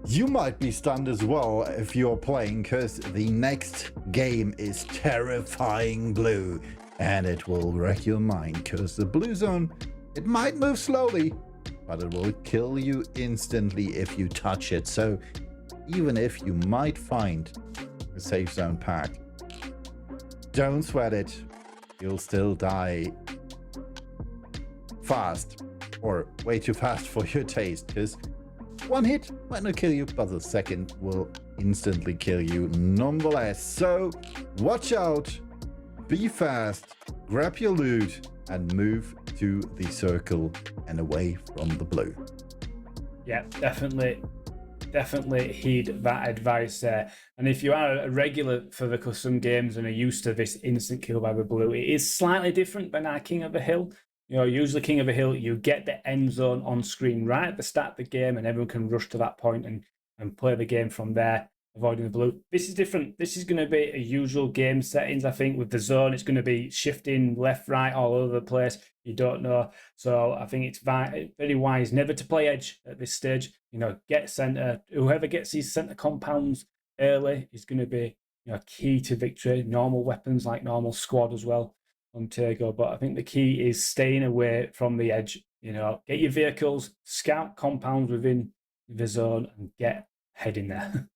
you might be stunned as well if you're playing, because the next game is terrifying blue, and it will wreck your mind. Because the blue zone, it might move slowly, but it will kill you instantly if you touch it. So even if you might find a safe zone pack, don't sweat it. You'll still die fast, or way too fast for your taste, because one hit might not kill you, but the second will instantly kill you nonetheless. So watch out, be fast, grab your loot, and move to the circle and away from the blue. Yeah, definitely heed that advice there. And if you are a regular for the custom games and are used to this instant kill by the blue, it is slightly different than our King of the Hill. You know, usually King of the Hill, you get the end zone on screen right at the start of the game, and everyone can rush to that point and play the game from there, avoiding the blue. This is different. This is going to be a usual game settings, I think. With the zone, it's going to be shifting left, right, all over the place. You don't know. So I think it's very wise never to play edge at this stage. You know, get center. Whoever gets these center compounds early is going to be, you know, key to victory. Normal weapons like normal squad as well on Tego. But I think the key is staying away from the edge. You know, get your vehicles, scout compounds within the zone, and get head in there.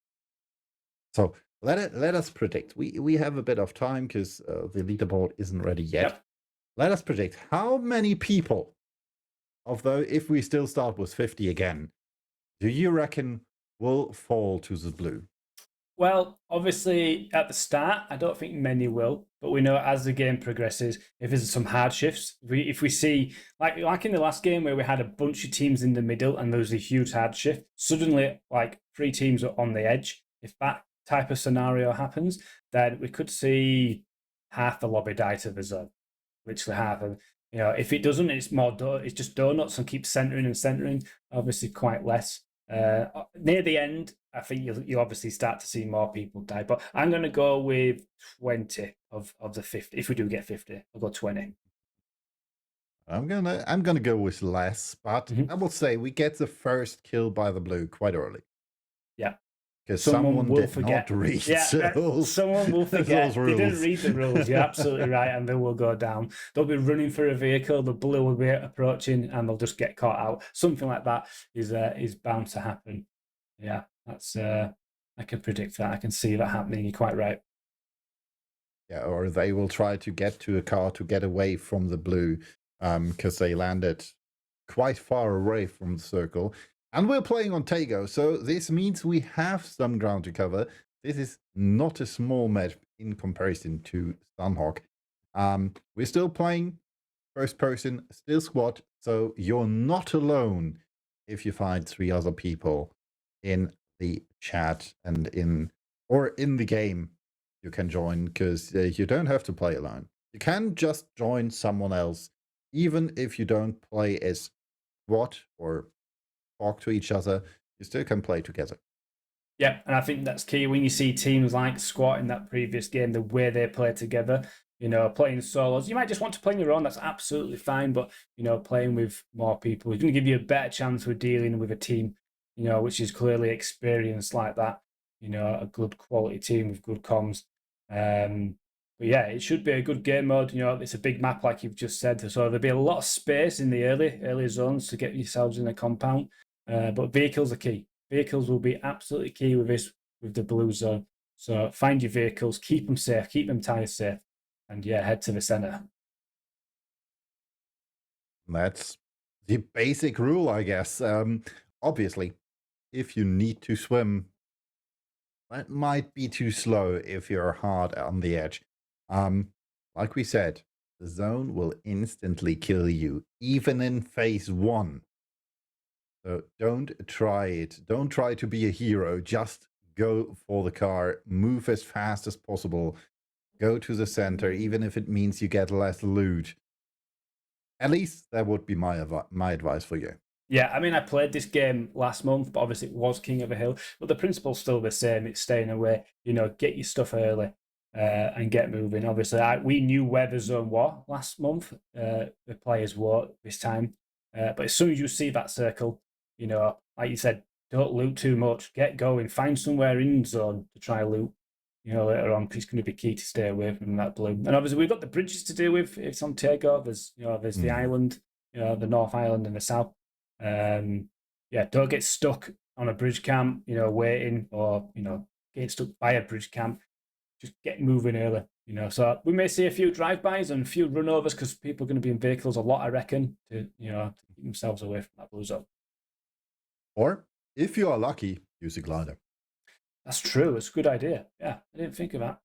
So let us predict. We have a bit of time because the leaderboard isn't ready yet. Yep. Let us predict how many people, although if we still start with 50 again, do you reckon will fall to the blue? Well, obviously at the start, I don't think many will, but we know as the game progresses, if there's some hard shifts, if we see like in the last game where we had a bunch of teams in the middle and there was a huge hard shift, suddenly like 3 teams are on the edge. If that type of scenario happens, then we could see half the lobby die to the zone, literally half. And you know, if it doesn't, it's more it's just donuts and keep centering and centering. Obviously, quite less. Near the end, I think you obviously start to see more people die. But I'm going to go with 20 of the 50. If we do get 50, I'll go 20. I'm gonna go with less, but I will say we get the first kill by the blue quite early. Yeah. Because someone will did forget. not read Yeah, rules. someone will forget. those They didn't rules. read the rules. You're absolutely right, and they will go down. They'll be running for a vehicle. The blue will be approaching, and they'll just get caught out. Something like that is bound to happen. Yeah, that's I can predict that. I can see that happening. You're quite right. Yeah, or they will try to get to a car to get away from the blue, because they landed quite far away from the circle. And we're playing on Tego, so this means we have some ground to cover. This is not a small map in comparison to Stunhawk. We're still playing first person, still squad, so you're not alone if you find 3 other people in the chat and in the game. You can join, because you don't have to play alone. You can just join someone else, even if you don't play as squad or talk to each other, you still can play together. Yeah, and I think that's key. When you see teams like Squat in that previous game, the way they play together, you know, playing solos, you might just want to play on your own. That's absolutely fine. But, you know, playing with more people is going to give you a better chance with dealing with a team, you know, which is clearly experienced like that. You know, a good quality team with good comms. But yeah, it should be a good game mode. You know, it's a big map, like you've just said. So there'll be a lot of space in the early zones to get yourselves in a compound. But vehicles are key. Vehicles will be absolutely key with the blue zone. So find your vehicles, keep them safe, keep them tires safe, and yeah, head to the center. That's the basic rule, I guess. Obviously, if you need to swim, that might be too slow if you're hard on the edge. Like we said, the zone will instantly kill you, even in phase 1. So don't try it. Don't try to be a hero. Just go for the car. Move as fast as possible. Go to the center, even if it means you get less loot. At least that would be my advice for you. Yeah, I mean, I played this game last month, but obviously it was King of the Hill. But the principle's still the same. It's staying away. You know, get your stuff early and get moving. Obviously, we knew where the zone was last month. The players were this time. But as soon as you see that circle, you know, like you said, don't loot too much. Get going. Find somewhere in zone to try loot. You know, later on, it's going to be key to stay away from that blue. And obviously, we've got the bridges to deal with. It's on Tego. There's the island, you know, the North Island and the South. Yeah, don't get stuck on a bridge camp, you know, waiting, or, you know, getting stuck by a bridge camp. Just get moving early, you know. So we may see a few drive-bys and a few run-overs because people are going to be in vehicles a lot, I reckon, to, you know, to keep themselves away from that blue zone. Or, if you are lucky, use a glider. That's true. It's a good idea. Yeah, I didn't think of that.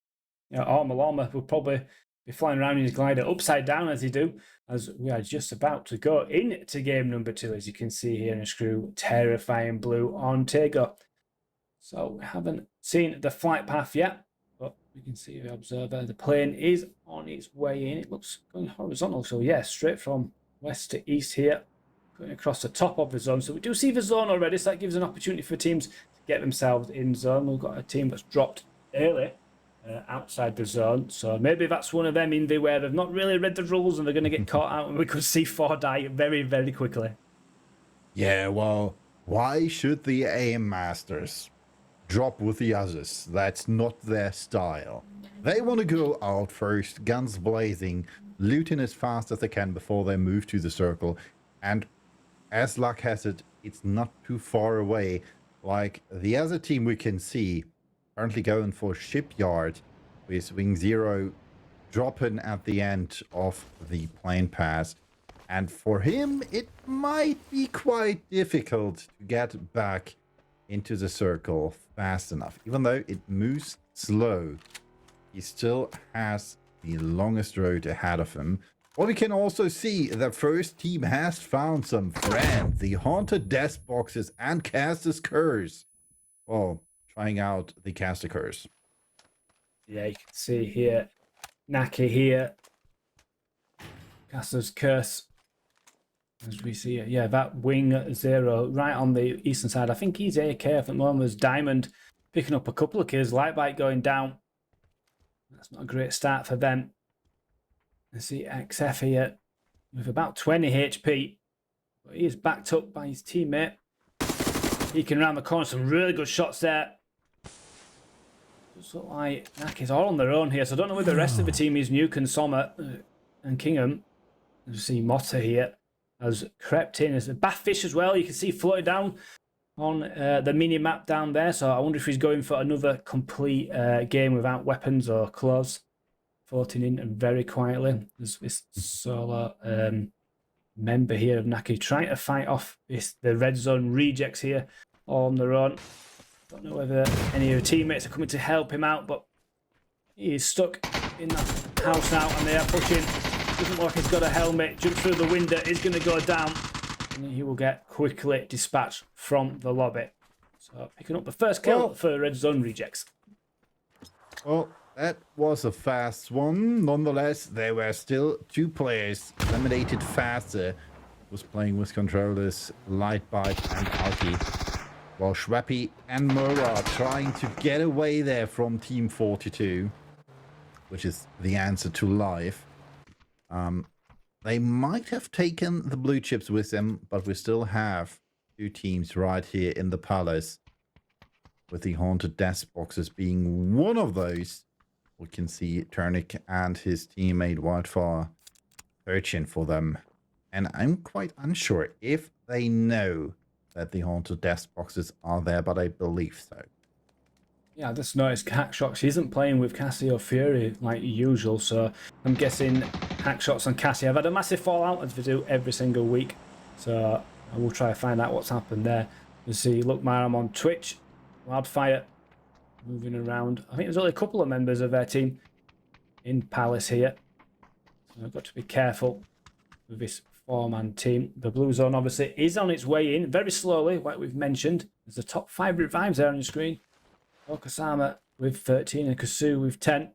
You know, Armor would probably be flying around in his glider upside down as he do, as we are just about to go into game number 2, as you can see here in the screw. Terrifying blue on Tego. So we haven't seen the flight path yet, but we can see the observer. The plane is on its way in. It looks going horizontal, so yeah, straight from west to east here, going across the top of the zone. So we do see the zone already, so that gives an opportunity for teams to get themselves in zone. We've got a team that's dropped early outside the zone, so maybe that's one of them in there where they've not really read the rules and they're going to get caught out, and we could see 4 die very, very quickly. Yeah, well, why should the aim masters drop with the others? That's not their style. They want to go out first, guns blazing, looting as fast as they can before they move to the circle, and as luck has it, it's not too far away. Like the other team we can see currently going for Shipyard with Wing Zero dropping at the end of the plane pass. And for him, it might be quite difficult to get back into the circle fast enough. Even though it moves slow, he still has the longest road ahead of him. Well, we can also see the first team has found some friends. The Haunted Death Boxes and Caster's Curse. Well, trying out the Caster Curse. Yeah, you can see here, Naki here, Caster's Curse. As we see it, yeah, that Wing Zero right on the eastern side. I think he's AK at the moment. There's Diamond picking up a couple of kills. Lightbite going down. That's not a great start for them. Let's see XF here with about 20 HP. But he is backed up by his teammate. He can round the corner. Some really good shots there. Looks like Naki's all on their own here. So I don't know where the rest of the team is. Nuke and Sommer and Kingham. You see Motta here has crept in. There's a Bathfish as well. You can see floated down on the mini map down there. So I wonder if he's going for another complete game without weapons or clothes. Floating in very quietly. There's this solo member here of Naki trying to fight off the red zone rejects here all on their own. Don't know whether any of the teammates are coming to help him out, but he is stuck in that house now and they are pushing. Doesn't look like he's got a helmet. Jumps through the window, is going to go down, and he will get quickly dispatched from the lobby. So picking up the first kill for red zone rejects. Well, that was a fast one. Nonetheless, there were still 2 players eliminated faster. Was playing with controllers, Lightbite and Alki. While Schweppy and Mora trying to get away there from Team 42, which is the answer to life. They might have taken the blue chips with them, but we still have 2 teams right here in the palace, with the Haunted Death Boxes being one of those. We can see Turnic and his teammate Wildfire searching for them. And I'm quite unsure if they know that the Haunted Death Boxes are there, but I believe so. Yeah, I just noticed Hackshots. He isn't playing with Cassie or Fury like usual, so I'm guessing Hackshots and Cassie have had a massive fallout, as they do every single week. So I will try to find out what's happened there. You see, look, I'm on Twitch. Wildfire moving around. I think there's only a couple of members of their team in Palace here. So I've got to be careful with this 4-man team. The blue zone obviously is on its way in very slowly, like we've mentioned. There's the top 5 revives there on the screen. Okasama with 13 and Kasu with 10.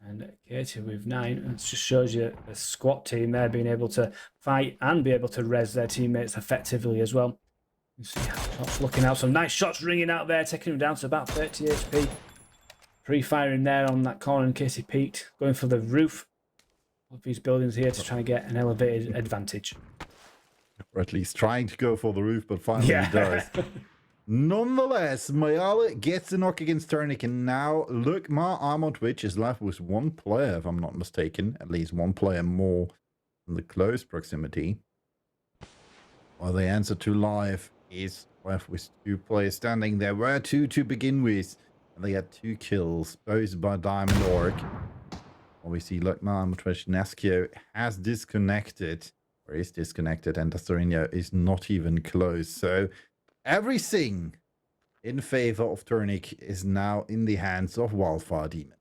And Katie with 9. And it just shows you the squad team there being able to fight and be able to res their teammates effectively as well. You see Shots looking out. Some nice shots ringing out there, taking him down to about 30 HP. Pre-firing there on that corner in case he peeked. Going for the roof of these buildings here to try and get an elevated advantage. Or at least trying to go for the roof, but finally he does. Nonetheless, Mayala gets the knock against Turnic, and now look, I'm on Twitch is left with 1 player, if I'm not mistaken. At least 1 player more in the close proximity. While the answer to live is left with 2 players standing. There were 2 to begin with, and they had 2 kills, both by Diamond Orc. We see Lukma on Twitch. Neskio has disconnected, or is disconnected, and Dastorino is not even close. So everything in favor of Turnic is now in the hands of Wildfire Demon.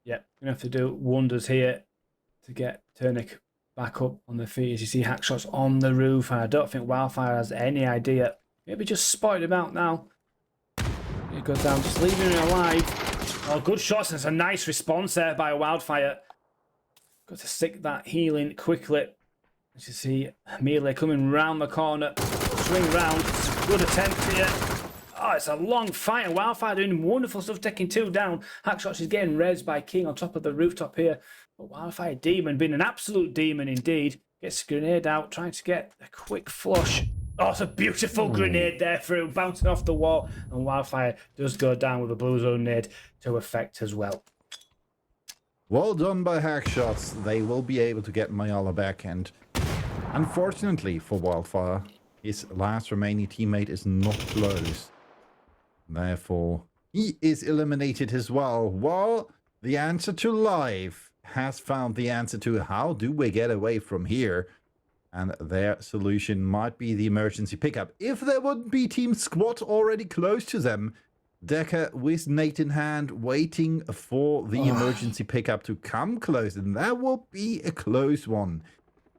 Yep, gonna have to do wonders here to get Turnick back up on the feet. As you see, Hackshot's on the roof, and I don't think Wildfire has any idea. Maybe just spotted him out now. He goes down, just leaving him alive. Oh, good shots, and it's a nice response there by Wildfire. Got to stick that healing quickly. As you see, Melee coming round the corner. Swing round. Good attempt here. Oh, it's a long fight, and Wildfire doing wonderful stuff, taking 2 down. Hackshot is getting rezzed by King on top of the rooftop here. But Wildfire Demon, being an absolute demon indeed, gets a grenade out, trying to get a quick flush. Oh, it's a beautiful grenade there through, bouncing off the wall, and Wildfire does go down with a blue zone nade to effect as well. Well done by Hackshots. They will be able to get Mayala back, and unfortunately for Wildfire, his last remaining teammate is not close. Therefore, he is eliminated as well. Well, the answer to life has found the answer to how do we get away from here. And their solution might be the emergency pickup. If there wouldn't be Team Squad already close to them, Decker with Nate in hand waiting for the emergency pickup to come close. And that will be a close one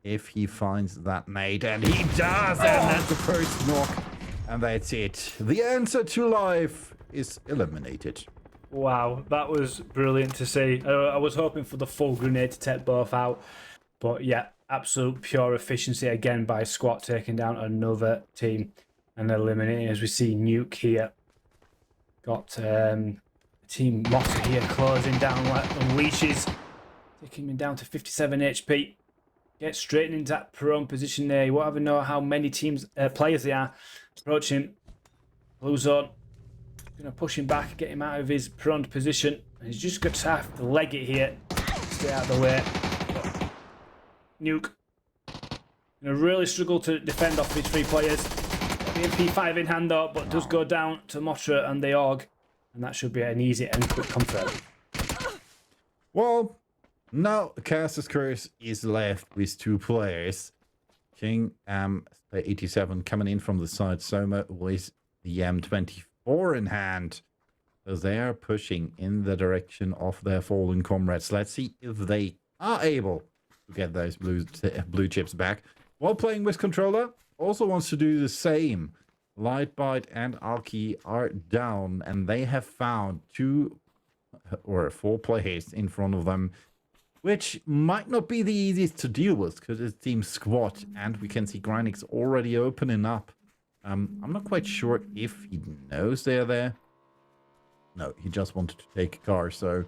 if he finds that Nate. And he does! And that's the first knock. And that's it. The answer to life is eliminated. Wow, that was brilliant to see. I was hoping for the full grenade to take both out. But yeah, absolute pure efficiency again by Squat, taking down another team and eliminating. As we see Nuke here. Got Team Motter here closing down, unleashes. Taking him down to 57 HP. Get straight into that prone position there. You won't ever know how many players they are. Approach him. Blue zone. Going to push him back, get him out of his prone position. And he's just going to have to leg it here. Stay out of the way. Nuke. Going to really struggle to defend off these 3 players. Got the MP5 in hand though, but does go down to Motra and the AUG. And that should be an easy and quick confirm. Well, now Caster's Curse is left with 2 players. King 87 coming in from the side, Soma with the M24 in hand. So they are pushing in the direction of their fallen comrades. Let's see if they are able to get those blue chips back. While playing with controller, also wants to do the same. Lightbite and Alki are down, and they have found 2 or 4 players in front of them, which might not be the easiest to deal with because it's Team Squad, and we can see Grindix already opening up. I'm not quite sure if he knows they're there. No, he just wanted to take a car, so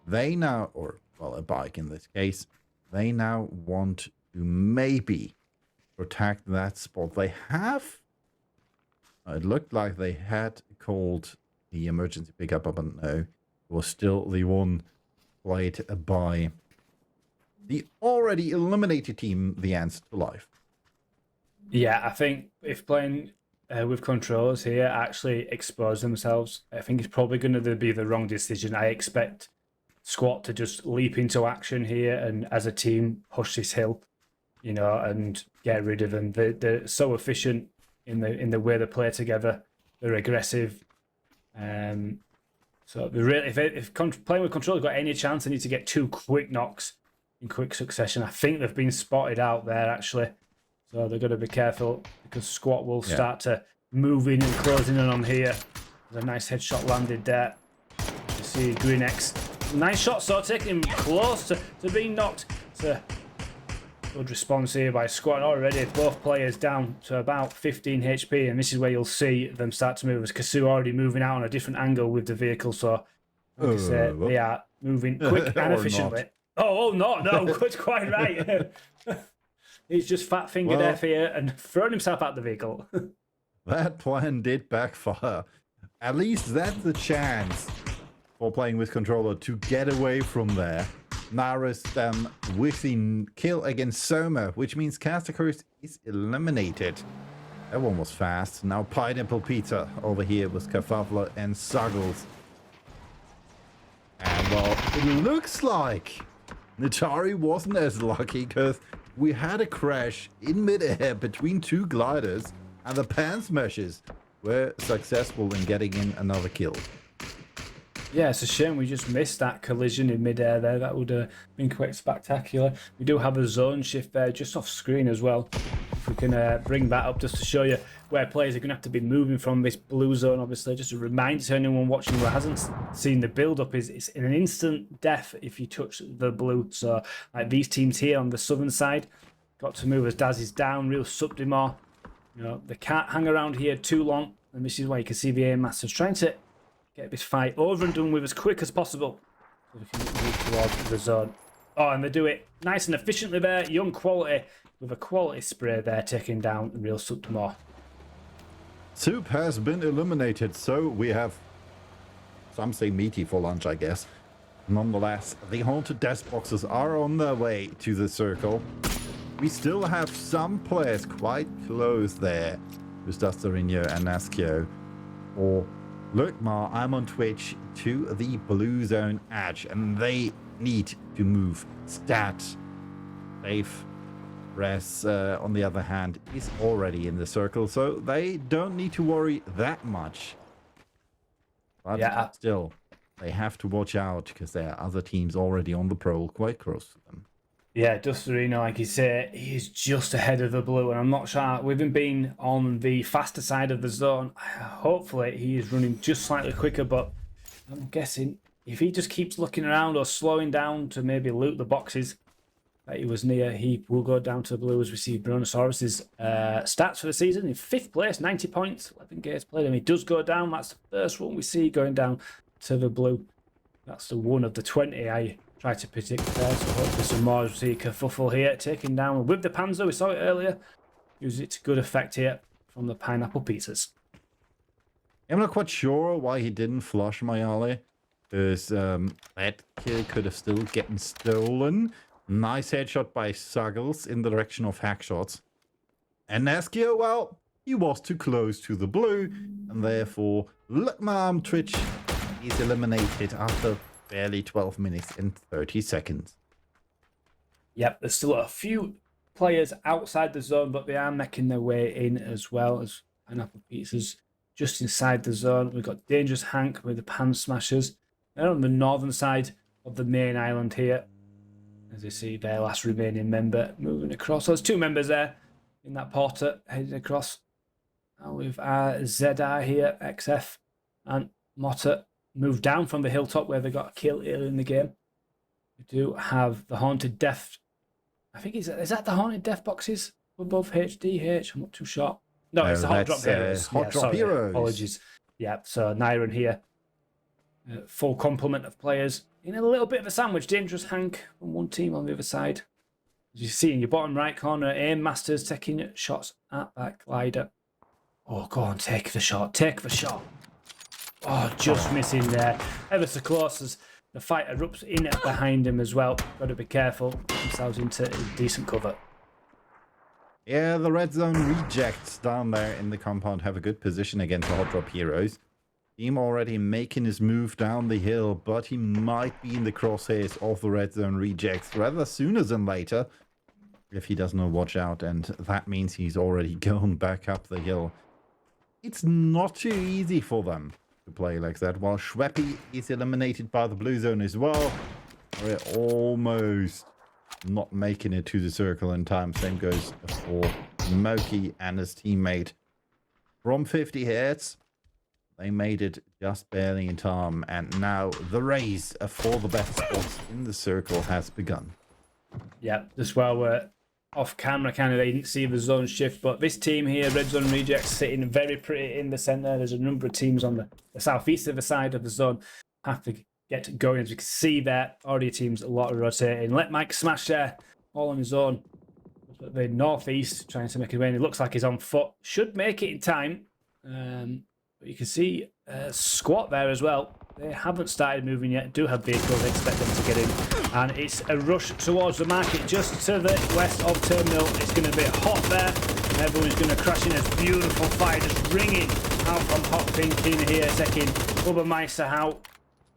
they now, or well, a bike in this case, they now want to maybe protect that spot. They have, it looked like they had called the emergency pickup up, but no, it was still the one played by the already eliminated team, the answer to life. Yeah, I think if playing with controllers here actually expose themselves, I think it's probably going to be the wrong decision. I expect Squat to just leap into action here and as a team push this hill, you know, and get rid of them. They're so efficient in the way they play together. They're aggressive. So they really, if playing with controllers got any chance, they need to get 2 quick knocks in quick succession. I think they've been spotted out there actually, so they've got to be careful because Squat will start to move in and closing in on here. There's a nice headshot landed there. You see Greenex, nice shot, so taking him close to being knocked. It's a good response here by Squat. Already both players down to about 15 HP, and this is where you'll see them start to move as Kasu already moving out on a different angle with the vehicle. So like I said, they are moving quick and efficiently. No, good, quite right. He's just fat fingered F here and thrown himself out the vehicle. That plan did backfire. At least that's the chance for playing with controller to get away from there. Naris with the kill against Soma, which means Caster Curse is eliminated. That one was fast. Now Pineapple Pizza over here with Kafafla and Suggles. And well, it looks like Natari wasn't as lucky because we had a crash in midair between 2 gliders and the pan smashers were successful in getting in another kill. Yeah, it's a shame we just missed that collision in midair there. That would have been quite spectacular. We do have a zone shift there just off screen as well. If we can bring that up just to show you where players are going to have to be moving from this blue zone, obviously. Just a reminder to anyone watching who hasn't seen the build-up is it's an instant death if you touch the blue. So like these teams here on the southern side got to move as Daz is down, real subdemar. You know, they can't hang around here too long. And this is why you can see the aim masters trying to get this fight over and done with as quick as possible so we can move towards the zone. Oh, and they do it nice and efficiently there. Young quality with a quality spray there, taking down the real Subdemar. Soup has been eliminated, so we have some say meaty for lunch, I guess. Nonetheless, the haunted death boxes are on their way to the circle. We still have some players quite close there with Dastarinho and Naskio. Or Lurkmar, I'm on Twitch, to the blue zone edge, and they need to move stat. Safe Res, on the other hand, is already in the circle, so they don't need to worry that much. But yeah, still, they have to watch out because there are other teams already on the pole quite close to them. Yeah, Dustarino, like you say, he's just ahead of the blue, and I'm not sure, with him being on the faster side of the zone, hopefully he is running just slightly quicker, but I'm guessing if he just keeps looking around or slowing down to maybe loot the boxes that he was near, he will go down to the blue as we see Brontosaurus's stats for the season. In 5th place, 90 points, 11 games played, and he does go down. That's the first one we see going down to the blue. That's the one of the 20 I tried to predict there, so hopefully some more. We see Kerfuffle here, taking down with the Panzer. We saw it earlier. Use it to good effect here from the pineapple pizzas. I'm not quite sure why he didn't flush my alley, because that kill could have still gotten stolen. Nice headshot by Suggles in the direction of Hackshots. And Naskio, well, he was too close to the blue, and therefore Lurkmar Twitch is eliminated after barely 12 minutes and 30 seconds. Yep, there's still a few players outside the zone, but they are making their way in as well as pineapple pizzas just inside the zone. We've got Dangerous Hank with the Pan Smashers. They're on the northern side of the main island here, as you see their last remaining member moving across. So there's 2 members there in that porter heading across. And with ZR here, XF and Motta moved down from the hilltop where they got a kill earlier in the game. We do have the Haunted Death. I think is that the Haunted Death boxes above HDH? I'm not too sure. No, it's the Hot Drop Heroes. Hot Drop Heroes. Apologies. Yeah, so Nyron here. Full complement of players. In a little bit of a sandwich. Dangerous Hank from one team on the other side. As you see in your bottom right corner, Aim Masters taking shots at that glider. Oh, go on, take the shot. Take the shot. Oh, just missing there. Ever so close as the fight erupts in behind him as well. Got to be careful. Get themselves into decent cover. Yeah, the red zone rejects down there in the compound have a good position against the Hot Drop Heroes. Team already making his move down the hill, but he might be in the crosshairs of the red zone rejects rather sooner than later if he does not watch out, and that means he's already gone back up the hill. It's not too easy for them to play like that, while Schweppy is eliminated by the blue zone as well. We're almost not making it to the circle in time. Same goes for Moki and his teammate. From 50 heads, they made it just barely in time, and now the race for the best spots in the circle has begun. Yeah, just while we're off camera, kind of, they didn't see the zone shift, but this team here, Red Zone Rejects, sitting very pretty in the centre. There's a number of teams on the southeast of the side of the zone have to get going. As we can see there, already teams a lot of rotating. Let Mike smash there, all on his own. The northeast trying to make his way in. It looks like he's on foot. Should make it in time. But you can see Squat there as well. They haven't started moving yet. Do have vehicles. They expect them to get in. And it's a rush towards the market just to the west of Terminal. It's going to be hot there. And everyone's going to crash in. This beautiful fire just ringing out from Hot Pink in here. Taking Bubbermeister out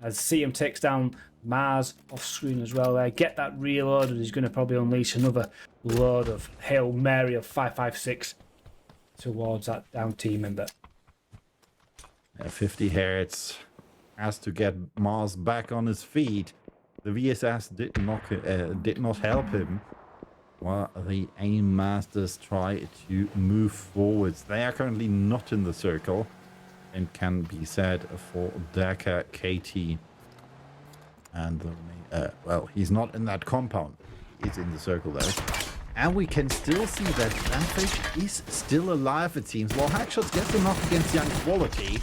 as CM takes down Mars off screen as well there. Get that reload, and he's going to probably unleash another load of Hail Mary of 5.56 towards that down team member. 50 hertz has to get Mars back on his feet. The VSS did not help him, while the Aim Masters try to move forwards. They are currently not in the circle, and can be said for Daka, KT, and well, he's not in that compound. He's in the circle though. And we can still see that Vanfish is still alive, it seems. Well, Hackshots gets a knock against Young Quality.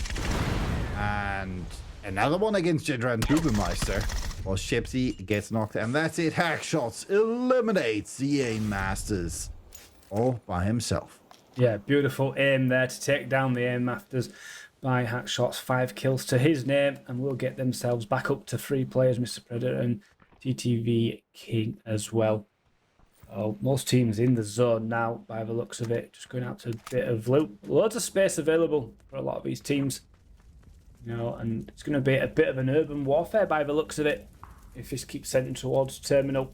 And another one against Jedra and Dubemeister. Well, Shipsy gets knocked, and that's it. Hackshots eliminates the Aim Masters all by himself. Yeah, beautiful aim there to take down the Aim Masters by Hackshots. 5 kills to his name, and will get themselves back up to 3 players, Mr. Predator and TTV King as well. Oh, most teams in the zone now, by the looks of it. Just going out to a bit of loot. Loads of space available for a lot of these teams. You know, and it's going to be a bit of an urban warfare by the looks of it, if this keeps sending towards terminal.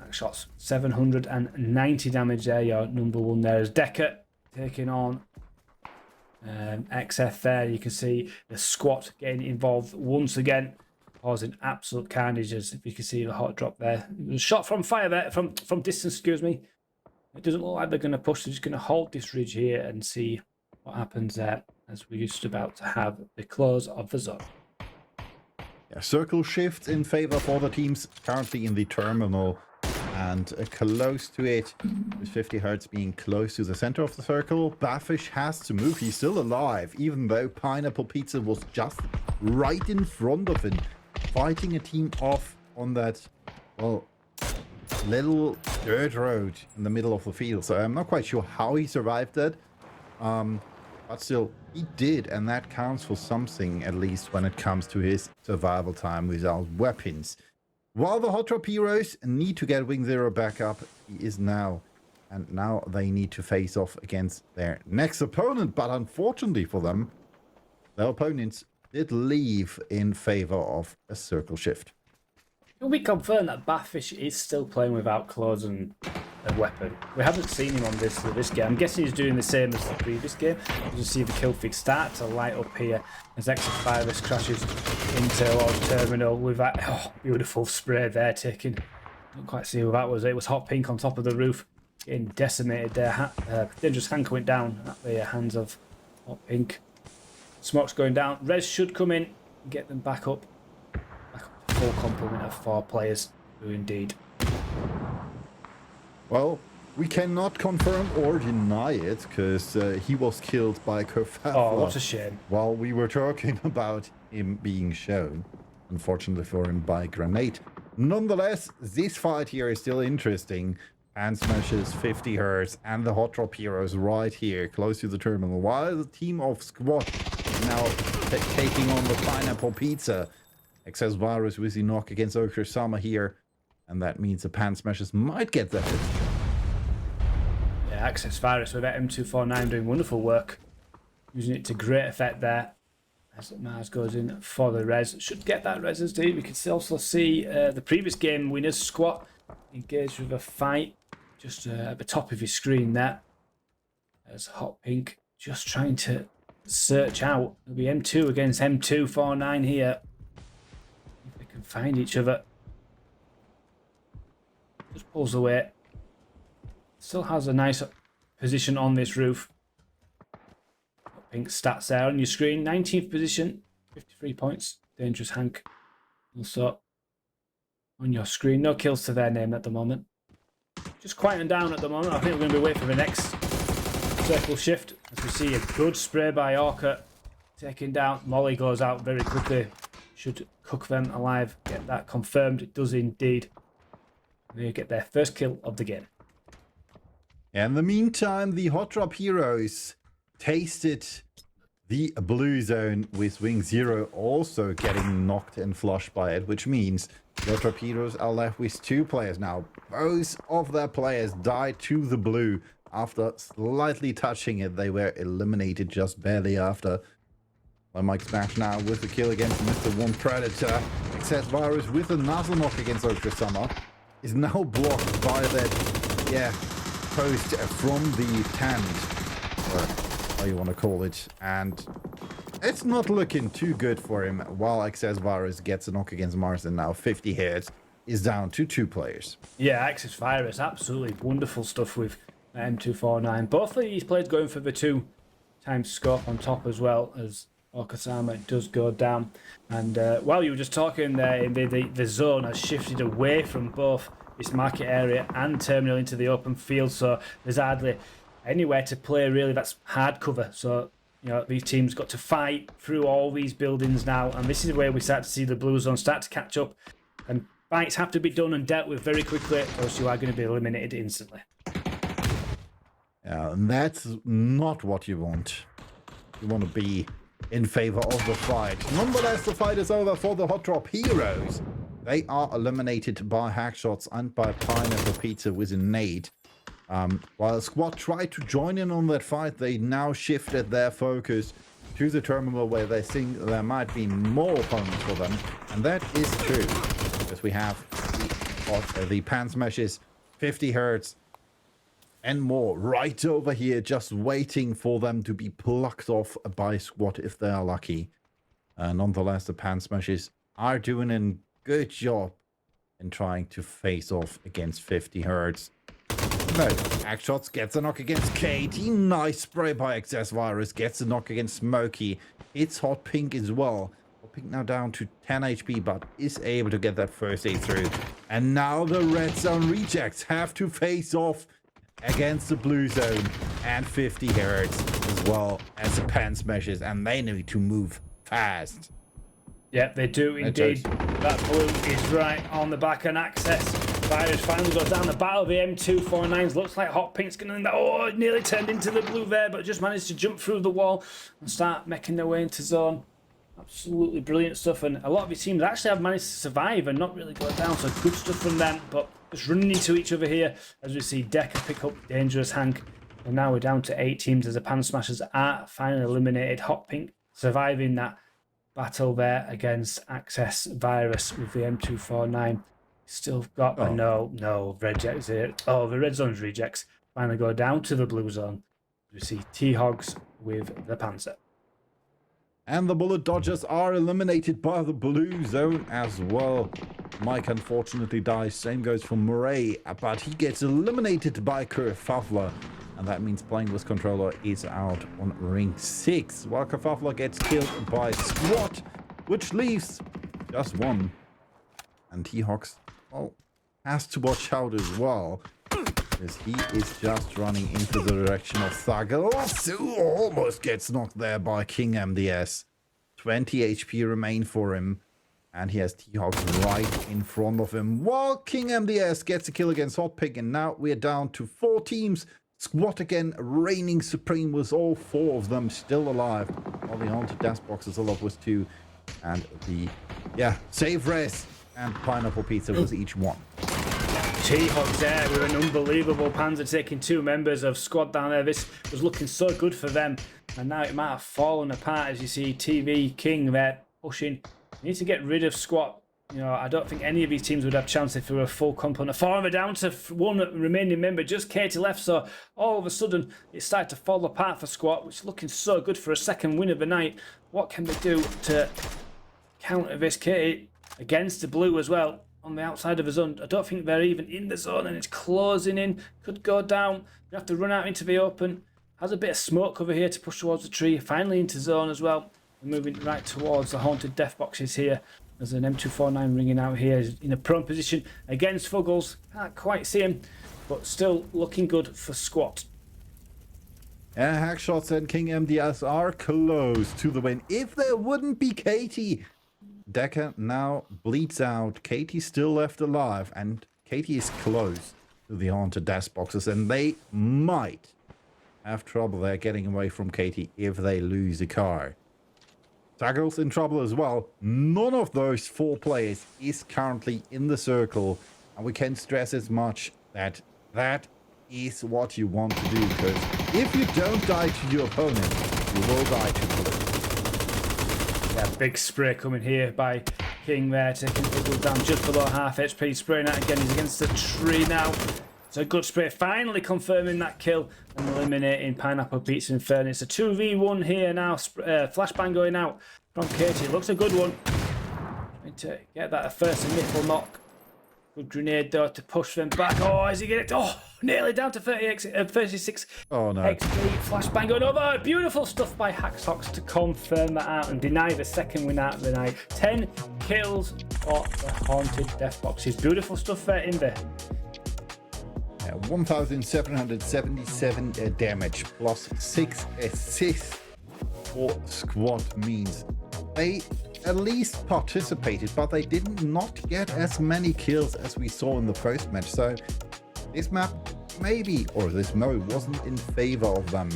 Shots 790 damage there. Your number one there is Decker taking on XF there. You can see the squad getting involved once again, causing absolute carnage. As if you can see the hot drop there. It was a shot from fire there, from distance, excuse me. It doesn't look like they're going to push. They're just going to hold this ridge here and see what happens there, as we're just about to have the close of the zone. Yeah, circle shifts in favor for the teams currently in the terminal, and close to it, with 50 Hertz being close to the center of the circle. Batfish has to move. He's still alive, even though Pineapple Pizza was just right in front of him, fighting a team off on that, well, little dirt road in the middle of the field. So I'm not quite sure how he survived that. But still, he did, and that counts for something, at least when it comes to his survival time without weapons. While the Hot Drop Heroes need to get Wing Zero back up, he is now. And now they need to face off against their next opponent. But unfortunately for them, their opponents did leave in favor of a circle shift. Can we confirm that Batfish is still playing without clothes and a weapon? We haven't seen him on this game. I'm guessing he's doing the same as the previous game. You can see the kill feed start to light up here as Exovirus crashes into our terminal with that beautiful spray there taken. Don't quite see who that was. It was Hot Pink on top of the roof, getting decimated there. Dangerous Hank went down at the hands of Hot Pink. Smoke's going down. Rez should come in and get them back up. Full complement of 4 players, who indeed. Well, we cannot confirm or deny it, because he was killed by Kerfuffle. Oh, what a shame. While we were talking about him being shown, unfortunately for him, by grenade. Nonetheless, this fight here is still interesting. And smashes 50 Hertz and the Hot Drop Heroes right here, close to the terminal, while the team of Squad is now taking on the Pineapple Pizza. Excess Virus with the knock against Okra Summer here, and that means the Pan Smashers might get the hit. Yeah, Access Virus with that M249 doing wonderful work, using it to great effect there. As Mars goes in for the res, should get that res indeed. We can also see the previous game winners Squat engaged with a fight just at the top of your screen there. As Hot Pink just trying to search out. It'll be M2 against M249 here. If they can find each other. Just pulls away. Still has a nice position on this roof. Hot Pink stats there on your screen. 19th position, 53 points. Dangerous Hank also on your screen. No kills to their name at the moment. Just quieting down at the moment. I think we're going to be waiting for the next circle shift. As we see a good spray by Orca. Taking down. Molly goes out very quickly. Should cook them alive. Get that confirmed. It does indeed. They get their first kill of the game. In the meantime, the Hot Drop Heroes tasted the blue zone with Wing Zero also getting knocked and flushed by it, which means the Hot Drop Heroes are left with 2 players now. Both of their players died to the blue after slightly touching it. They were eliminated just barely after. By Mike Smash now with the kill against Mr. One Predator. Excess Virus with a nozzle knock against Okra Summer is now blocked by that, post from the tent, or how you want to call it, and It's not looking too good for him, while Access Virus gets a knock against Mars, and now 50 hits is down to 2 players. Yeah, Access Virus, absolutely wonderful stuff with M249. Both of these players going for the 2 times scope on top as well as Okasama does go down. And while you were just talking there, the zone has shifted away from both this market area and terminal into the open field, so there's hardly anywhere to play really that's hard cover. So, you know, these teams got to fight through all these buildings now, and this is where we start to see the blue zone start to catch up, and fights have to be done and dealt with very quickly, or else you are going to be eliminated instantly. Yeah, and that's not what you want. You want to be in favor of the fight. Nonetheless, the fight is over for the Hot Drop Heroes. They are eliminated by Hackshots and by Pineapple Pizza with a nade. While Squad tried to join in on that fight, they now shifted their focus to the terminal where they think there might be more opponents for them. And that is true, because we have the Pan Smashes, 50 Hertz, and more right over here, just waiting for them to be plucked off by Squad if they are lucky. Nonetheless, the Pan Smashes are doing a good job in trying to face off against 50 Hertz. No, Hackshots gets a knock against Katie. Nice spray by Access Virus. Gets a knock against Smokey. It's Hot Pink as well. Hot Pink now down to 10 HP, but is able to get that first aid through. And now the Red Zone rejects have to face off against the Blue Zone and 50 Hertz as well as the Pan Smashes, and they need to move fast. Yep, they do indeed. That blue is right on the back, and Access Virus finally goes down. The battle of the M249s looks like Hot Pink's going to... Oh, it nearly turned into the blue there, but just managed to jump through the wall and start making their way into zone. Absolutely brilliant stuff, and a lot of his teams actually have managed to survive and not really go down, so good stuff from them, but just running into each other here as we see Decker pick up Dangerous Hank, and now we're down to 8 teams as the Pan Smashers are finally eliminated. Hot Pink surviving that battle there against Access Virus with the M249. Still got a no rejects here. Oh, the Red Zone's rejects finally go down to the Blue Zone. We see T-Hogs with the Panzer. And the Bullet Dodgers are eliminated by the Blue Zone as well. Mike unfortunately dies. Same goes for Murray, but he gets eliminated by Kerfuffler. And that means Playing with Controller is out on ring 6. While Kerfuffler gets killed by Squat, which leaves just 1. And T-Hogs, well, has to watch out as well, because he is just running into the direction of Thuggles, who almost gets knocked there by King MDS. 20 HP remain for him, and he has T-Hogs right in front of him, while King MDS gets a kill against Hot Pig, and now we're down to 4 teams. Squat again, reigning supreme with all 4 of them still alive, while the Haunted Death Box is alive with 2, and the, Save Res and Pineapple Pizza was each 1. T-Hogs there with an unbelievable Panzer taking 2 members of Squad down there. This was looking so good for them, and now it might have fallen apart as you see TV King there pushing. You need to get rid of Squad. You know, I don't think any of these teams would have a chance if they were a full complement. 4 down to 1 remaining member, just Katie left, so all of a sudden it started to fall apart for Squad, which is looking so good for a second win of the night. What can they do to counter this? Katie against the blue as well on the outside of the zone. I don't think they're even in the zone, and it's closing in. Could go down. You have to run out into the open. Has a bit of smoke over here to push towards the tree. Finally into zone as well. We're moving right towards the Haunted Death Boxes here. There's an M249 ringing out here. He's in a prone position against Fuggles. Can't quite see him, but still looking good for Squat. Hackshots and King MDS are close to the win. If there wouldn't be Katie, Decker now bleeds out. Katie's still left alive, and Katie is close to the Haunted Death Boxes, and they might have trouble there getting away from Katie if they lose a car. Taggles in trouble as well. None of those 4 players is currently in the circle, and we can stress as much that that is what you want to do, because if you don't die to your opponent, you will die to blue. Yeah, big spray coming here by King there, taking people down just below half HP, spraying out again. He's against the tree now. So good spray, finally confirming that kill and eliminating Pineapple Pizza Inferno. It's a 2v1 here now. Flashbang going out from Katie. Looks a good one. Trying to get that first initial knock. Good grenade though to push them back. Oh, is he getting it? Oh, nearly down to 36 Oh no. XP. Flashbang going over. Beautiful stuff by Hacksox to confirm that out and deny the second win out of the night. 10 kills for the Haunted Death Boxes. Beautiful stuff there in there. 1,777 damage plus 6 assists for squad means they at least participated, but they did not get as many kills as we saw in the first match. So this map maybe, or this mode wasn't in favor of them.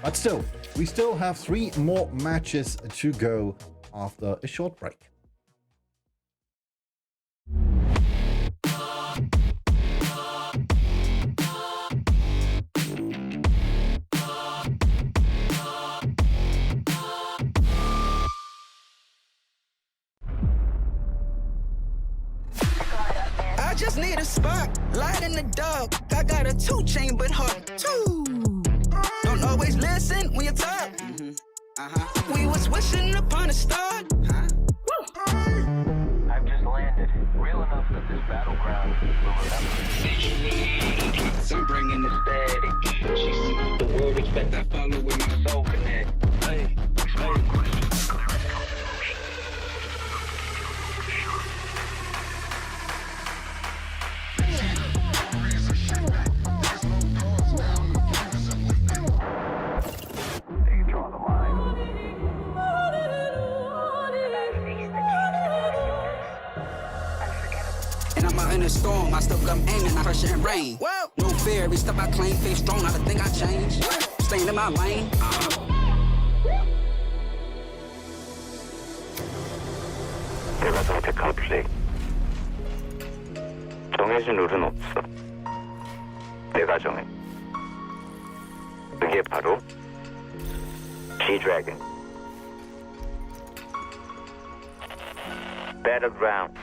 But still, we still have 3 more matches to go after a short break. I just need a spot, light in the dark. I got a 2-chain, but hard too. Don't always listen when you talk. We was wishing upon a star. I've just landed. Real enough that this battleground will remember. I'm bringing the static. She sees the world, expect I follow with my soul connect. Hey, They draw the line. and I'm out in a storm. I still come aiming, I heard shit and rain. Whoa. No fear, every step I claim, face strong. I don't think I change. Staying in my lane. 내가 선택한 플레이. 정해진 룰은 없어. 내가 정해. 그게 바로 G-Dragon. Battleground.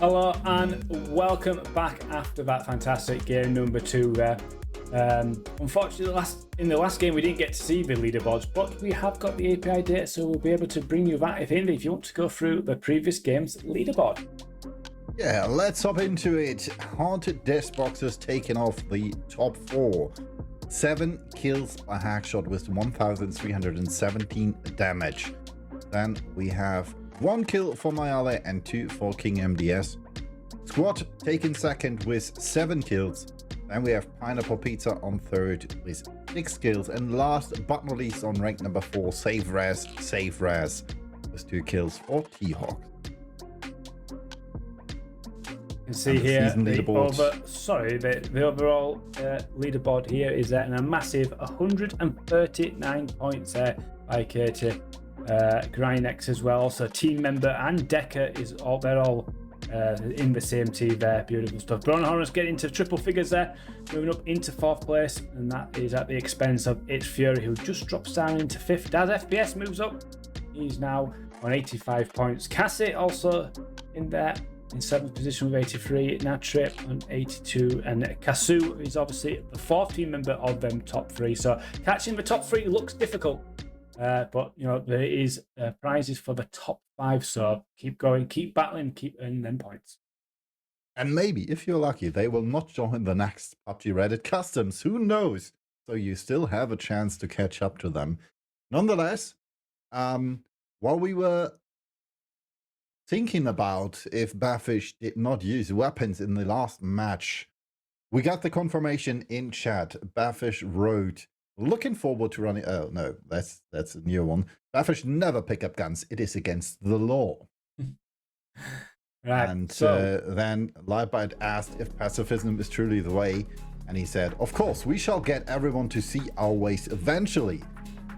Hello and welcome back after that fantastic game number 2 there. Unfortunately, in the last game we didn't get to see the leaderboards, but we have got the API data, so we'll be able to bring you that if you want to go through the previous game's leaderboard. Yeah, let's hop into it. Haunted Death Boxers taking off the top 4. 7 kills by Hackshot with 1,317 damage. Then we have 1 kill for Mayale and 2 for King MDS. Squad taking second with 7 kills. Then we have Pineapple Pizza on third with 6 kills. And last but not least on rank number 4, Save Raz with 2 kills for T-Hawk. You can see here the overall leaderboard here is at a massive 139 points there by Katie. Grinex as well, so team member and Decker they're all in the same team there. Beautiful stuff. Brown Hornets getting into triple figures there, moving up into 4th place, and that is at the expense of It's Fury, who just drops down into 5th. As FPS moves up, he's now on 85 points. Cassie also in there in 7th position with 83, Natrip on 82, and Kasu is obviously the 4th team member of them top 3. So catching the top 3 looks difficult. But you know, there is prizes for the top 5, so keep going, keep battling, keep earning them points. And maybe, if you're lucky, they will not join the next PUBG Reddit Customs. Who knows? So you still have a chance to catch up to them. Nonetheless, while we were thinking about if Bafish did not use weapons in the last match, we got the confirmation in chat. Bafish wrote, looking forward to running... Oh, no, that's a new one. Bafish never pick up guns. It is against the law. Right. And then Lightbite asked if pacifism is truly the way. And he said, of course, we shall get everyone to see our ways eventually.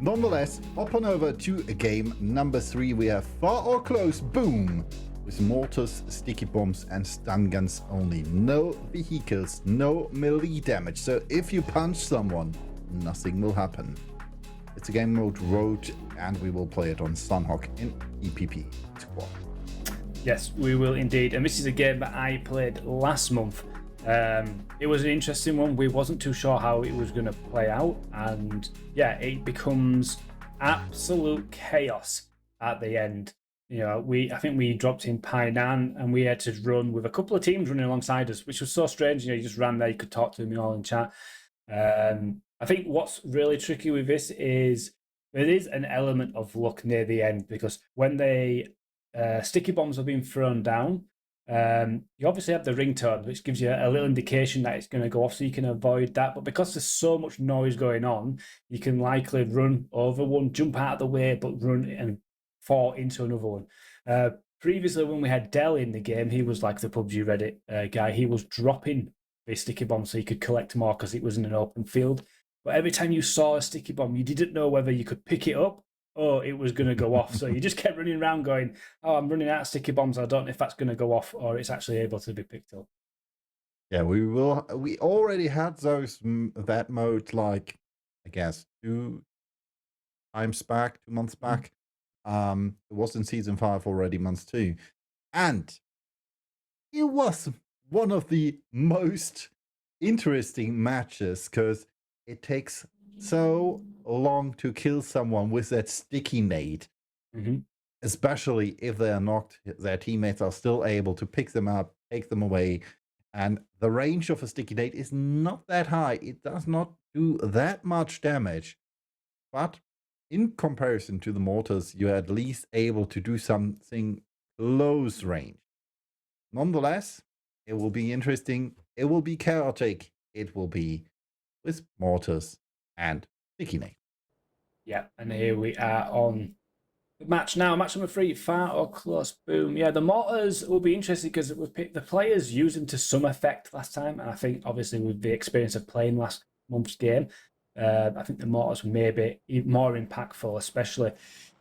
Nonetheless, hop on over to game number 3. We have Far or Close, boom, with mortars, sticky bombs, and stun guns only. No vehicles, no melee damage. So if you punch someone, nothing will happen. It's a game mode road, and we will play it on Sunhawk in EPP squad. Yes, we will indeed. And this is a game that I played last month. It was an interesting one. We wasn't too sure how it was going to play out, and yeah, it becomes absolute chaos at the end. You know, I think we dropped in Painan, and we had to run with a couple of teams running alongside us, which was so strange. You know, you just ran there, you could talk to them all in chat. I think what's really tricky with this is there is an element of luck near the end, because when they sticky bombs are being thrown down, you obviously have the ringtone, which gives you a little indication that it's going to go off, so you can avoid that. But because there's so much noise going on, you can likely run over one, jump out of the way, but run and fall into another one. Previously, when we had Dell in the game, he was like the PUBG Reddit guy. He was dropping the sticky bomb so you could collect more because it was in an open field. But every time you saw a sticky bomb, you didn't know whether you could pick it up or it was going to go off. So you just kept running around going, oh, I'm running out of sticky bombs. I don't know if that's going to go off or it's actually able to be picked up. Yeah, we already had that mode, like, I guess, 2 months back. It was in season 5 already, months 2. And it was one of the most interesting matches because it takes so long to kill someone with that sticky nade, especially if they are knocked. Their teammates are still able to pick them up, take them away, and the range of a sticky nade is not that high. It does not do that much damage, but in comparison to the mortars, you're at least able to do something close range. Nonetheless, it will be interesting. It will be chaotic. It will be with mortars and sticky nade. Yeah, and here we are on the match now. Match number 3, Far or Close, boom. Yeah, the mortars will be interesting because we picked the players used them to some effect last time, and I think obviously with the experience of playing last month's game, I think the mortars may be more impactful, especially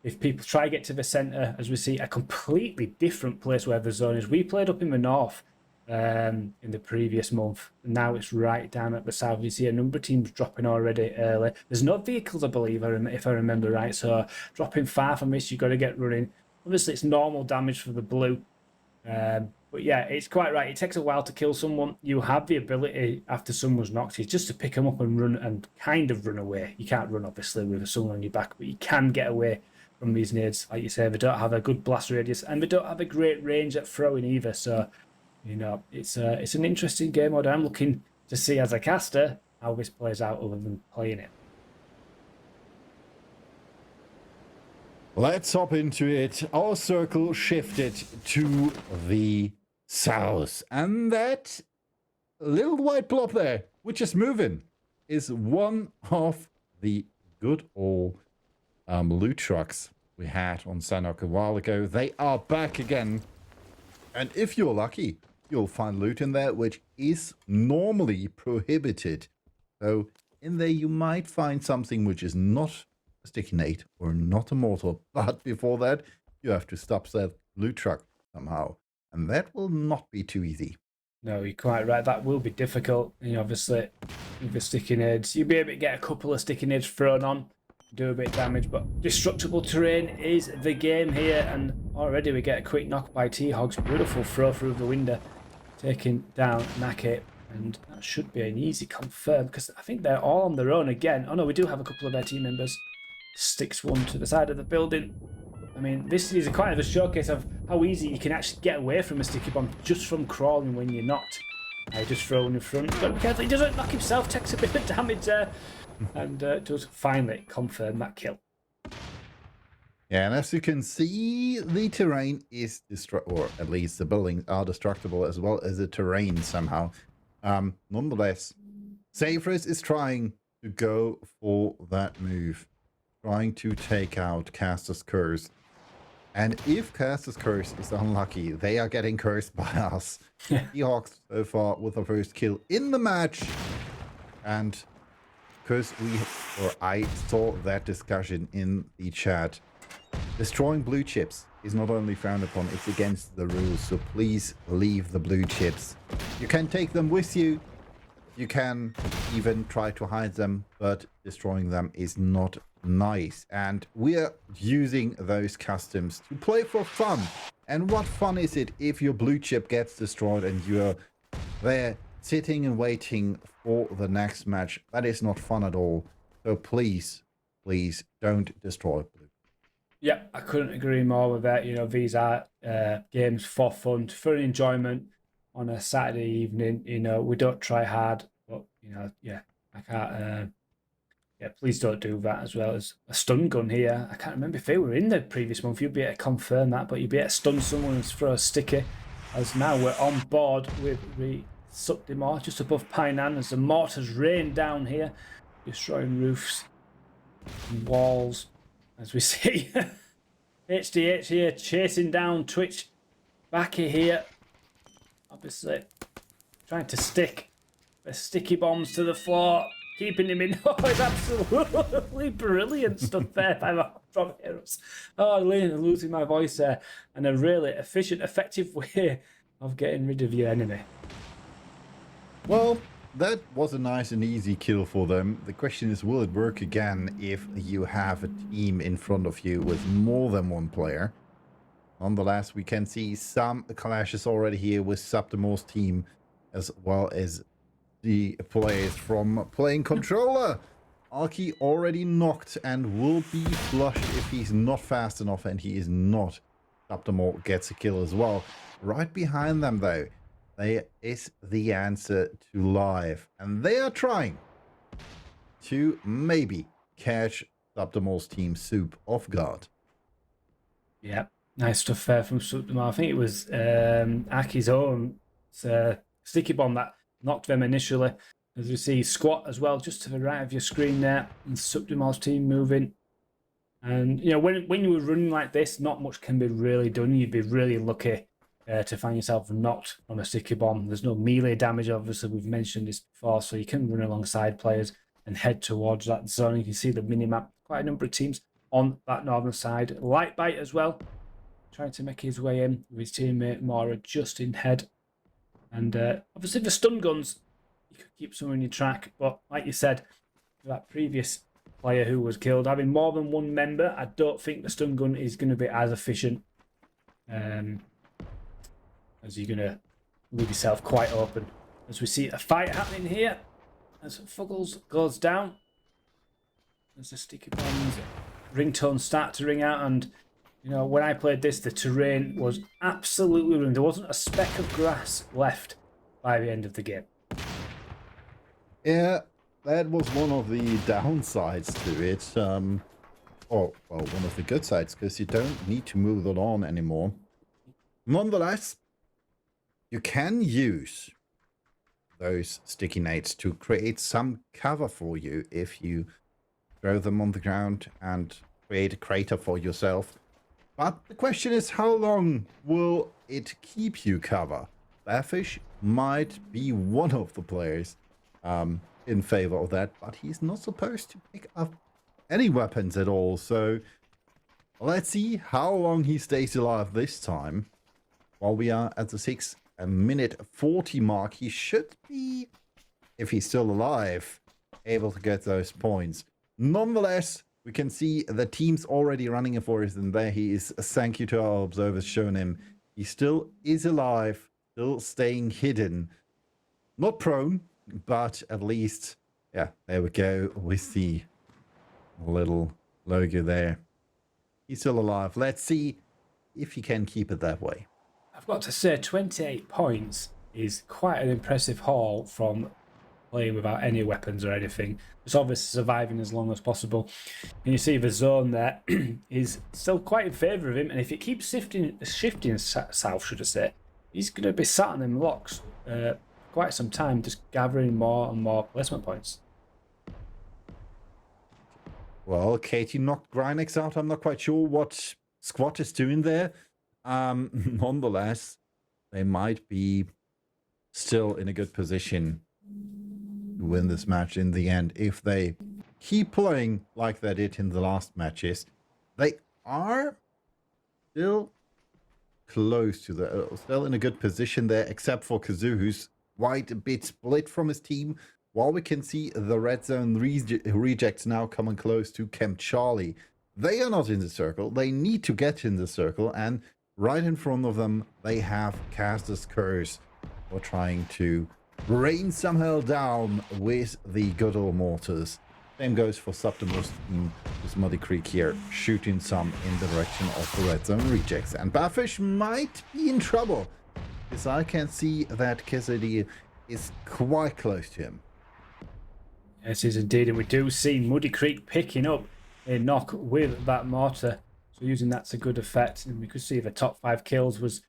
if people try to get to the centre, as we see a completely different place where the zone is. We played up in the north in the previous month, and now it's right down at the south. You see a number of teams dropping already early. There's no vehicles, I believe, if I remember right, so dropping far from this, you've got to get running. Obviously, it's normal damage for the blue, but But yeah, it's quite right. It takes a while to kill someone. You have the ability after someone's knocked, is just to pick them up and run and kind of run away. You can't run obviously with someone on your back, but you can get away from these nades. Like you say, they don't have a good blast radius and they don't have a great range at throwing either. So, you know, it's an interesting game mode. I'm looking to see as a caster how this plays out other than playing it. Let's hop into it. Our circle shifted to the south. And that little white blob there, which is moving, is one of the good old loot trucks we had on Sanok a while ago. They are back again. And if you're lucky, you'll find loot in there, which is normally prohibited. So in there you might find something which is not a sticky nade or not a mortar. But before that, you have to stop that loot truck somehow. And that will not be too easy. No, you're quite right. That will be difficult. You know, obviously, with the sticky nades, you'll be able to get a couple of sticky nades thrown on, do a bit of damage. But destructible terrain is the game here. And already we get a quick knock by T-Hogs. Beautiful throw through the window, taking down Nake. And that should be an easy confirm, because I think they're all on their own again. Oh no, we do have a couple of their team members. Sticks one to the side of the building. I mean, this is quite of a showcase of how easy you can actually get away from a sticky bomb just from crawling when you're knocked. I just throw in front. Got to be careful, he doesn't knock himself, takes a bit of damage there. And does finally confirm that kill. Yeah, and as you can see, the terrain is or at least the buildings are destructible as well as the terrain somehow. Nonetheless, Saferis is trying to go for that move. Trying to take out Caster's Curse. And if Caster's Curse is unlucky, they are getting cursed by us. Seahawks so far with the first kill in the match. And because I saw that discussion in the chat, destroying blue chips is not only frowned upon, it's against the rules. So please leave the blue chips. You can take them with you. You can even try to hide them, but destroying them is not nice. And we're using those customs to play for fun. And what fun is it if your blue chip gets destroyed and you're there sitting and waiting for the next match? That is not fun at all. So please, please don't destroy blue. Yeah, I couldn't agree more with that. You know, these are games for fun, for enjoyment on a Saturday evening. You know, we don't try hard, but, you know, yeah, I can't... yeah, please don't do that, as well as a stun gun here. I can't remember if they were in the previous month. You'd be able to confirm that, but you'd be able to stun someone and throw a sticky. As now we're on board with the Subdimor just above Painan as the mortars rain down here, destroying roofs and walls. As we see HDH here chasing down Twitch. Backy here, obviously trying to stick the sticky bombs to the floor. Keeping him in. Oh, it's absolutely brilliant stuff there by my from heroes. Oh, losing my voice there. And a really efficient, effective way of getting rid of your enemy. Well, that was a nice and easy kill for them. The question is, will it work again if you have a team in front of you with more than one player? Nonetheless, we can see some clashes already here with Subdimor's team, as well as the players from playing controller. Alki already knocked and will be flushed if he's not fast enough, and he is not. Subdimor gets a kill as well. Right behind them, though, there is the answer to live, and they are trying to maybe catch Subdimor's team Soup off guard. Yeah, nice stuff there from Subdimor. I think it was Aki's own sticky bomb that knocked them initially. As you see, Squat as well, just to the right of your screen there, and Subdimor's team moving. And, you know, when you were running like this, not much can be really done. You'd be really lucky to find yourself knocked on a sticky bomb. There's no melee damage, obviously, we've mentioned this before, so you can run alongside players and head towards that zone. You can see the mini-map, quite a number of teams on that northern side. Lightbite as well, trying to make his way in with his teammate Mora just in head. And obviously the stun guns, you could keep some in your track, but like you said, that previous player who was killed, having more than one member, I don't think the stun gun is going to be as efficient. as you're going to leave yourself quite open. As we see a fight happening here, as Fuggles goes down, as the sticky bombs ringtones start to ring out, and you know, when I played this, the terrain was absolutely ruined. There wasn't a speck of grass left by the end of the game. Yeah, that was one of the downsides to it. Well, one of the good sides, because you don't need to move the lawn anymore. Nonetheless, you can use those sticky nades to create some cover for you if you throw them on the ground and create a crater for yourself. But the question is, how long will it keep you cover? Bearfish might be one of the players in favor of that, but he's not supposed to pick up any weapons at all. So let's see how long he stays alive this time. While we are at the 6-minute 40 mark, he should be, if he's still alive, able to get those points. Nonetheless, we can see the team's already running for us, and there he is. Thank you to our observers showing him. He still is alive, still staying hidden. Not prone, but at least, yeah, there we go with the little logo there. He's still alive. Let's see if he can keep it that way. I've got to say, 28 points is quite an impressive haul from playing without any weapons or anything. Just obviously surviving as long as possible. And you see the zone there is still quite in favour of him, and if it keeps shifting south, should I say, he's going to be sat on them locks quite some time, just gathering more and more placement points. Well, Katie knocked Grynex out. I'm not quite sure what Squat is doing there. Nonetheless, they might be still in a good position to win this match in the end if they keep playing like they did in the last matches. They are still close to the still in a good position there, except for Kazoo, who's quite a bit split from his team. While we can see the red zone rejects now coming close to Camp Charlie. They are not in the circle. They need to get in the circle, and right in front of them, they have Caster's Curse. We're trying to rain some hell down with the good old mortars. Same goes for Subdemo's team, with Muddy Creek here, shooting some in the direction of the red zone rejects. And Barfish might be in trouble, because I can see that Cassidy is quite close to him. Yes, it is indeed, and we do see Muddy Creek picking up a knock with that mortar. So using that to good effect, and we could see the top 5 kills was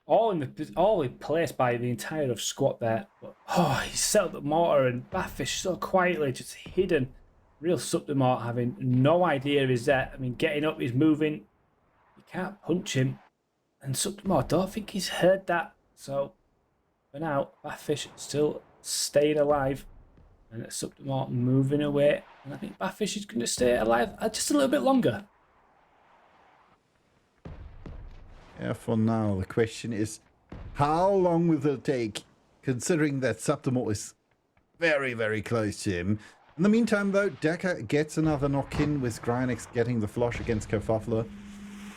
all in place by the entire of Squat there. But he set up the mortar, and Batfish so quietly just hidden. Real Subdemort having no idea he's there. I mean, getting up, he's moving. You can't punch him, and Subdemort don't think he's heard that. So for now, Batfish still staying alive, and Subdemort moving away. And I think Batfish is going to stay alive just a little bit longer. Yeah, for now, the question is, how long will it take, considering that Subdemort is very, very close to him. In the meantime, though, Decker gets another knock-in with Grynex getting the flush against Kerfuffler.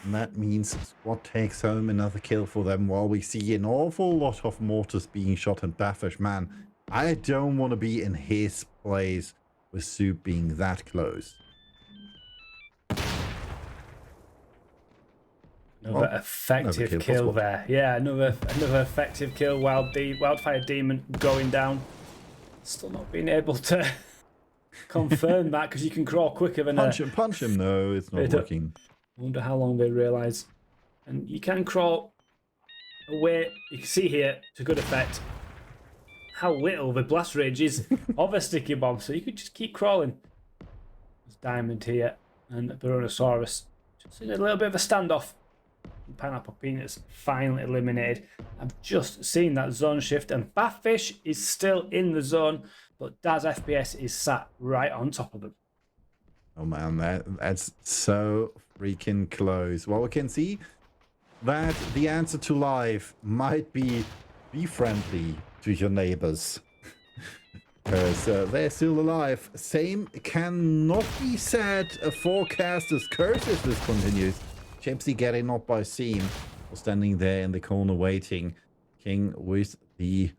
And that means Squad takes home another kill for them, while we see an awful lot of mortars being shot at Baffish. Man, I don't want to be in his place with Soup being that close. Another effective kill there. Yeah, another effective kill. Wildfire Demon going down. Still not being able to confirm that, because you can crawl quicker than punch him. No, it's not working. I wonder how long they realise. And you can crawl away. You can see here, to good effect, how little the blast range is of a sticky bomb. So you could just keep crawling. There's Diamond here, and Baronosaurus just in a little bit of a standoff. Pineapple Peanuts finally eliminated. I've just seen that zone shift, and Batfish is still in the zone, but Daz FPS is sat right on top of them. Oh man, that's so freaking close. Well, we can see that the answer to life might be friendly to your neighbors. Because they're still alive. Same cannot be said for Caster's Curse if this continues. Chipsy getting knocked by Seam, standing there in the corner waiting. King with the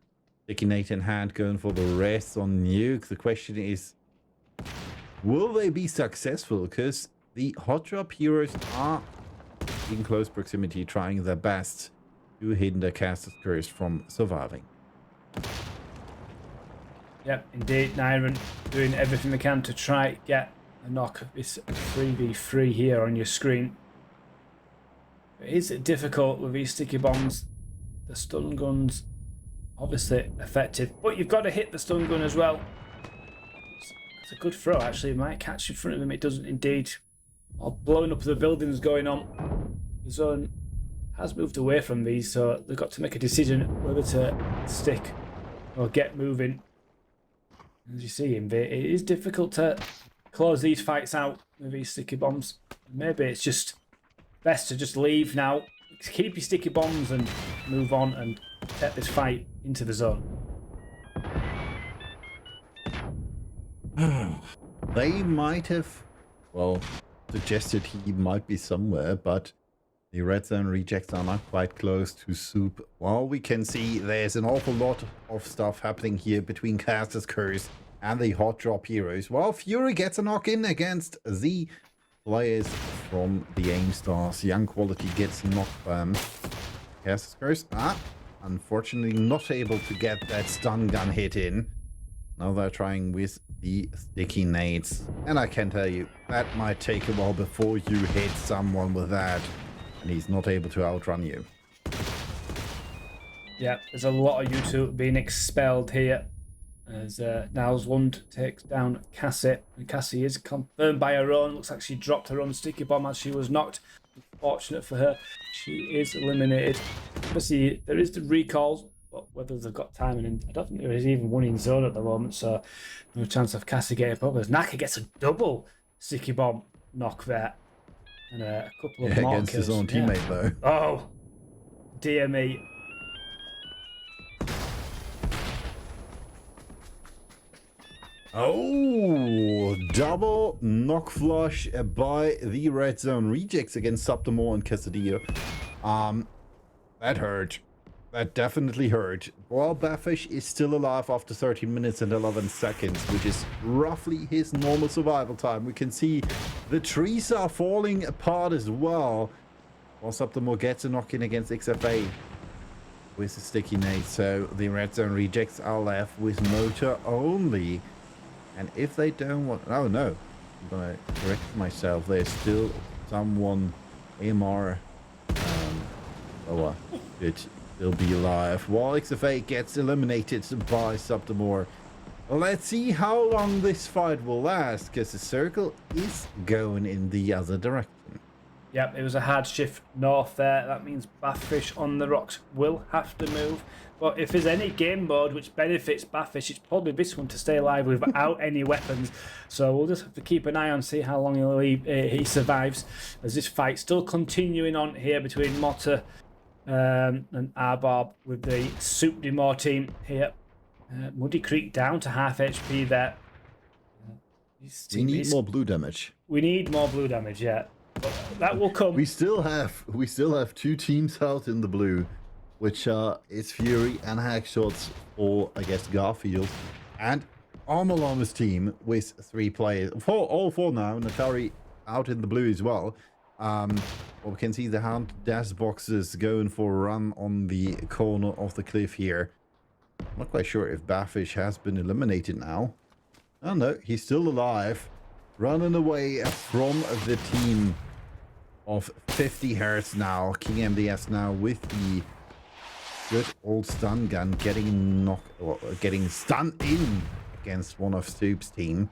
sticky nade in hand, going for the rest on nuke. The question is, will they be successful? Because the hot drop heroes are in close proximity, trying their best to hinder the caster's curse from surviving. Yep, indeed, Nyron doing everything they can to try get a knock. It's 3v3 here on your screen. It is difficult with these sticky bombs. The stun guns, obviously effective, but you've got to hit the stun gun as well. It's a good throw, actually. It might catch in front of him. It doesn't indeed. All blowing up the buildings going on. The zone has moved away from these, so they've got to make a decision whether to stick or get moving. As you see, it is difficult to close these fights out with these sticky bombs. Maybe it's just best to just leave now. Keep your sticky bombs and move on and take this fight into the zone. They might have, well, suggested he might be somewhere, but the red zone rejects are not quite close to Soup. Well, we can see there's an awful lot of stuff happening here between Caster's Curse and the hot drop heroes. Well, Fury gets a knock in against the players from the Aim Stars. Young Quality gets knocked down. Caster's Curse, unfortunately not able to get that stun gun hit in. Now they're trying with the sticky nades. And I can tell you, that might take a while before you hit someone with that. And he's not able to outrun you. Yeah, there's a lot of you two being expelled here. As Nowslund takes down Cassie. And Cassie is confirmed by her own. Looks like she dropped her own sticky bomb as she was knocked. Fortunate for her, she is eliminated. Obviously, there is the recalls, but whether they've got timing, and I don't think there is even one in zone at the moment, so no chance of Cassie getting up. As Naka gets a double sticky bomb knock there. And a couple of more against kills. his own teammate, though. Oh, dear me. Oh, double knock flush by the red zone rejects against Subdemore and Quesadillo. That hurt. That definitely hurt. While Bafish is still alive after 13 minutes and 11 seconds, which is roughly his normal survival time. We can see the trees are falling apart as well. While Subdemore gets a knock in against XFA with a sticky nade. So the red zone rejects are left with motor only. And if they don't want... Oh, no. I'm going to correct myself. There's still someone, AMR, lower. It will be alive. While XFA gets eliminated by Subdemore. Let's see how long this fight will last, because the circle is going in the other direction. Yep, it was a hard shift north there. That means Bathfish on the rocks will have to move. But if there's any game mode which benefits Bathfish, it's probably this one to stay alive without any weapons. So we'll just have to keep an eye on, see how long he survives. As this fight's still continuing on here between Motta and Arbarb with the Subdemore team here. Muddy Creek down to half HP there. We need more blue damage. We need more blue damage, yeah. But that will come. We still have two teams out in the blue, which is Fury and Hackshots for, I guess, Garfield, and Armalama's team with 3 players. All four now. Natari out in the blue as well. Well, we can see the Hound dash boxes going for a run on the corner of the cliff here. I'm not quite sure if Bafish has been eliminated now. Oh no, he's still alive. Running away from the team of 50 Hertz now. King MDS now with the good old stun gun getting stunned in against one of Soup's team.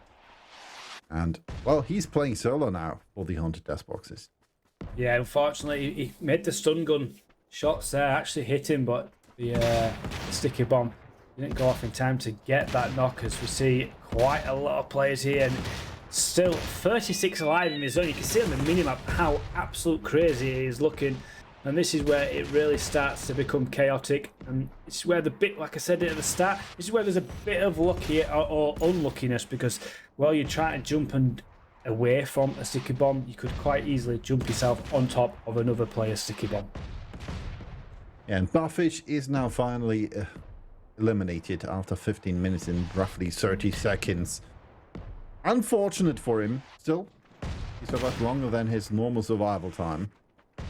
And, well, he's playing solo now for the Haunted Death Boxes. Yeah, unfortunately, he made the stun gun shots there, actually hit him, but the sticky bomb didn't go off in time to get that knock, as we see quite a lot of players here. And still 36 alive in the zone. You can see on the minimap how absolute crazy it is looking. And this is where it really starts to become chaotic. And it's where the bit, like I said at the start, this is where there's a bit of luck here or unluckiness, because while you're trying to jump away from a sticky bomb, you could quite easily jump yourself on top of another player's sticky bomb. And Barfish is now finally eliminated after 15 minutes and roughly 30 seconds. Unfortunate for him. Still, he survived longer than his normal survival time. At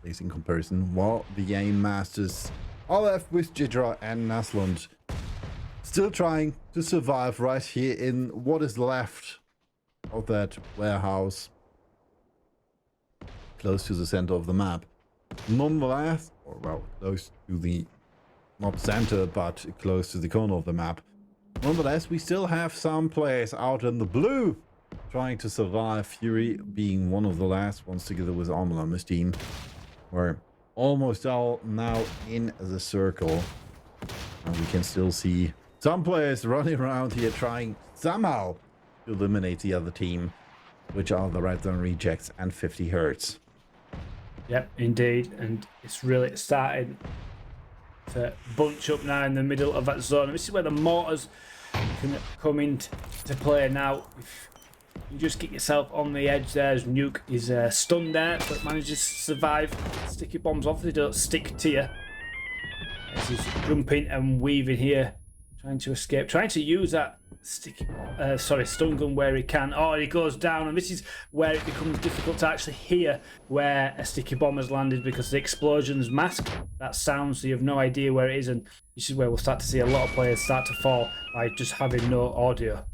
least in comparison. While the Game Masters are left with Jidra and Naslund. Still trying to survive right here in what is left of that warehouse. Close to the center of the map. Nonetheless, or well, close to the, not center, but close to the corner of the map. Nonetheless, we still have some players out in the blue trying to survive. Fury being one of the last ones together with Armala's team. We're almost all now in the circle. And we can still see some players running around here trying somehow to eliminate the other team, which are the Red Zone Rejects and 50 Hertz. Yep, indeed, and it's really starting to bunch up now in the middle of that zone. And this is where the mortars can come into play now. If you just get yourself on the edge there, as Nuke is stunned there, but manages to survive. Sticky bombs off, they don't stick to you. As he's jumping and weaving here, trying to escape, trying to use that stun gun where he can. Oh, he goes down, and this is where it becomes difficult to actually hear where a sticky bomb has landed because the explosions mask that sound, so you have no idea where it is, and this is where we'll start to see a lot of players start to fall by just having no audio.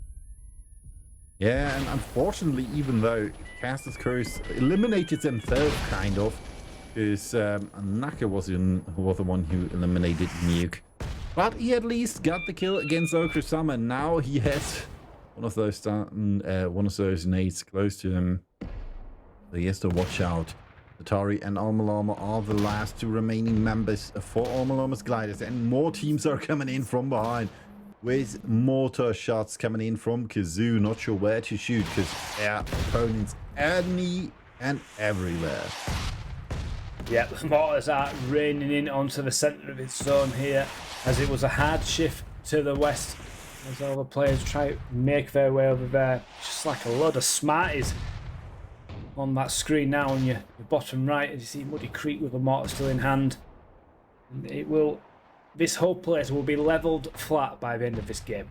Yeah, and unfortunately, even though Caster's Curse eliminated themselves, kind of, because Naka was the one who eliminated Nuke. But he at least got the kill against Okrusama. Now he has one of those nades close to him. So he has to watch out. Atari and Almalama are the last two remaining members for Almalama's gliders, and more teams are coming in from behind with mortar shots coming in from Kazoo. Not sure where to shoot because their opponents any and everywhere. Yeah, the mortars are raining in onto the centre of its zone here, as it was a hard shift to the west as all the players try to make their way over there. Just like a load of Smarties on that screen now on your bottom right, as you see Muddy Creek with a mortar still in hand. And this whole place will be levelled flat by the end of this game.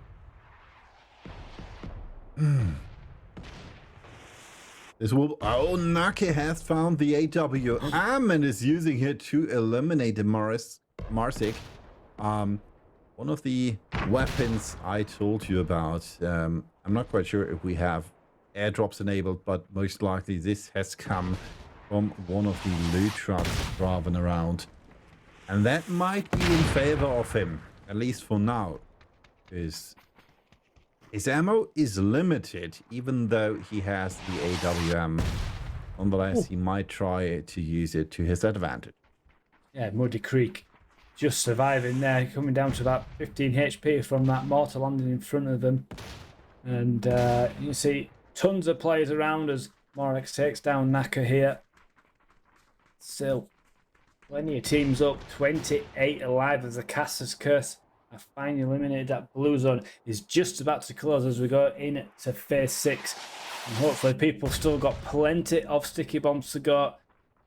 Naki has found the AWM and is using it to eliminate Marsic. One of the weapons I told you about, I'm not quite sure if we have airdrops enabled, but most likely this has come from one of the loot trucks driving around. And that might be in favor of him, at least for now, because his ammo is limited, even though he has the AWM. Nonetheless, he might try to use it to his advantage. Yeah, Muddy Creek just surviving there, coming down to about 15 HP from that mortar landing in front of them. And you see tons of players around as Morex takes down Naka here. Still, plenty of teams up, 28 alive as the Caster's Curse have finally eliminated that blue zone. Is just about to close as we go into phase 6. And hopefully people still got plenty of sticky bombs to go.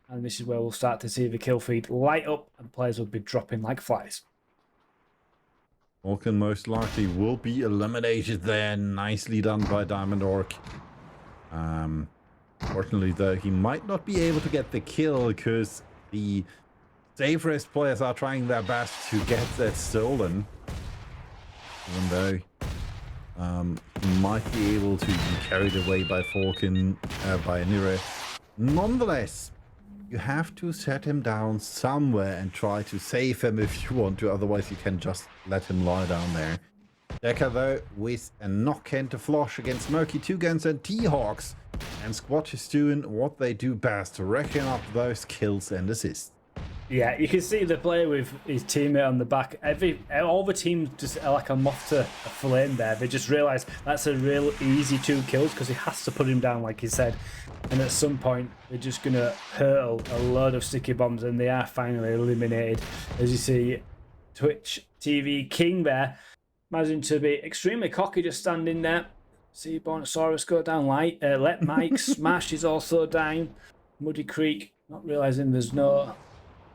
And this is where we'll start to see the kill feed light up and players will be dropping like flies. Vulcan most likely will be eliminated there. Nicely done by Diamond Orc. Fortunately though, he might not be able to get the kill because the safest players are trying their best to get that stolen. Even though he might be able to be carried away by Falcon, by Nira. Nonetheless, you have to set him down somewhere and try to save him if you want to, otherwise you can just let him lie down there. Decker though with a knock into Flosh against Murky 2 Guns and T-Hawks, and Squat is doing what they do best, racking up those kills and assists. Yeah, you can see the player with his teammate on the back. All the teams just are like a moth to a flame there. They just realise that's a real easy 2 kills because he has to put him down, like he said. And at some point, they're just going to hurl a load of sticky bombs, and they are finally eliminated. As you see, Twitch TV King there, managing to be extremely cocky, just standing there. See Bonosaurus go down light. Let Mike Smash is also down. Muddy Creek, not realising there's no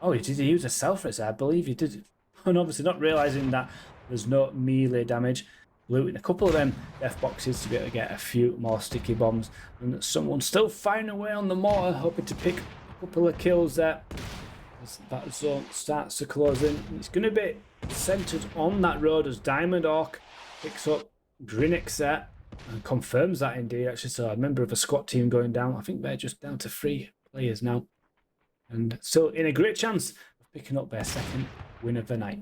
Oh, did he use a self-res? I believe he did. And obviously not realising that there's no melee damage. Looting a couple of them death boxes to be able to get a few more sticky bombs. And someone still firing away on the mortar, hoping to pick a couple of kills there. As that zone starts to close in. It's going to be centred on that road as Diamond Hawk picks up Grinix there and confirms that indeed. Actually, so a member of a squad team going down. I think they're just down to 3 players now. And still in a great chance of picking up their second win of the night.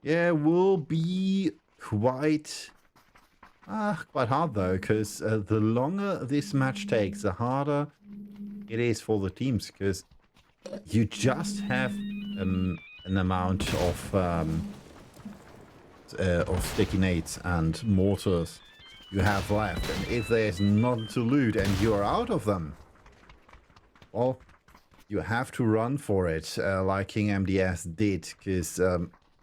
Yeah, will be quite hard though, because the longer this match takes, the harder it is for the teams, because you just have an amount of sticky nades and mortars you have left, and if there's none to loot and you are out of them, well, you have to run for it, like King MDS did, because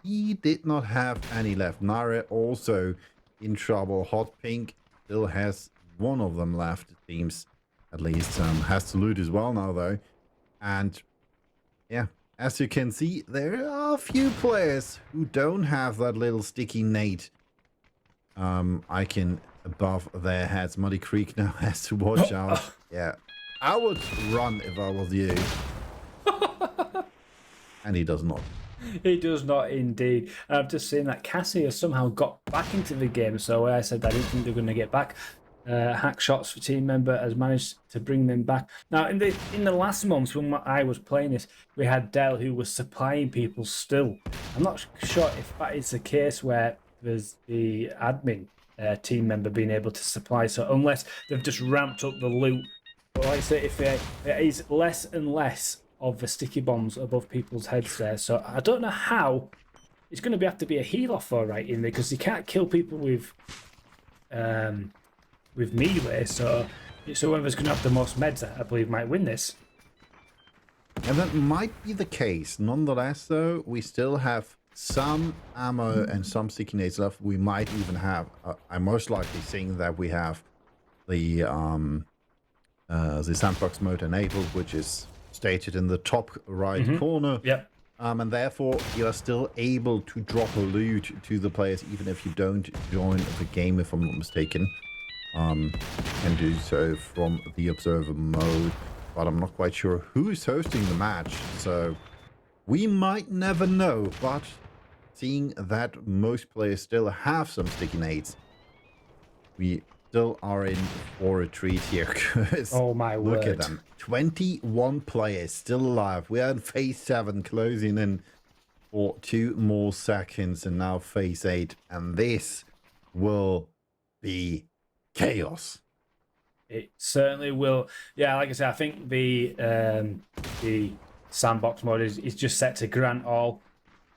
he did not have any left. Nare also in trouble. Hot Pink still has one of them left, it seems, at least. Has to loot as well now, though. And yeah, as you can see, there are a few players who don't have that little sticky nade icon above their heads. Muddy Creek now has to watch out. Yeah, I would run if I was you. And he does not. He does not indeed. I've just seen that Cassie has somehow got back into the game. So I said I didn't think they were going to get back. Hack Shots for team member has managed to bring them back. Now in the last months when I was playing this, we had Dell who was supplying people still. I'm not sure if that is the case where there's the admin team member being able to supply. So unless they've just ramped up the loot. But like I say, if there is less and less of the sticky bombs above people's heads there. So I don't know how it's going to have to be a heal off all right in there, because you can't kill people with melee. So whoever's going to have the most meds, I believe, might win this. And that might be the case. Nonetheless, though, we still have some ammo and some sticky nades left. We might even have, I'm most likely seeing that we have the sandbox mode enabled, which is stated in the top right corner. Yep. And therefore you are still able to drop a loot to the players even if you don't join the game, if I'm not mistaken. Can do so from the observer mode, but I'm not quite sure who's hosting the match, so we might never know. But seeing that most players still have some sticky nades, we still are in for a treat here. Oh my word. Look at them. 21 players still alive. We are in phase 7, closing in for 2 more seconds, and now phase 8. And this will be chaos. It certainly will. Yeah, like I said, I think the sandbox mode is just set to grant all.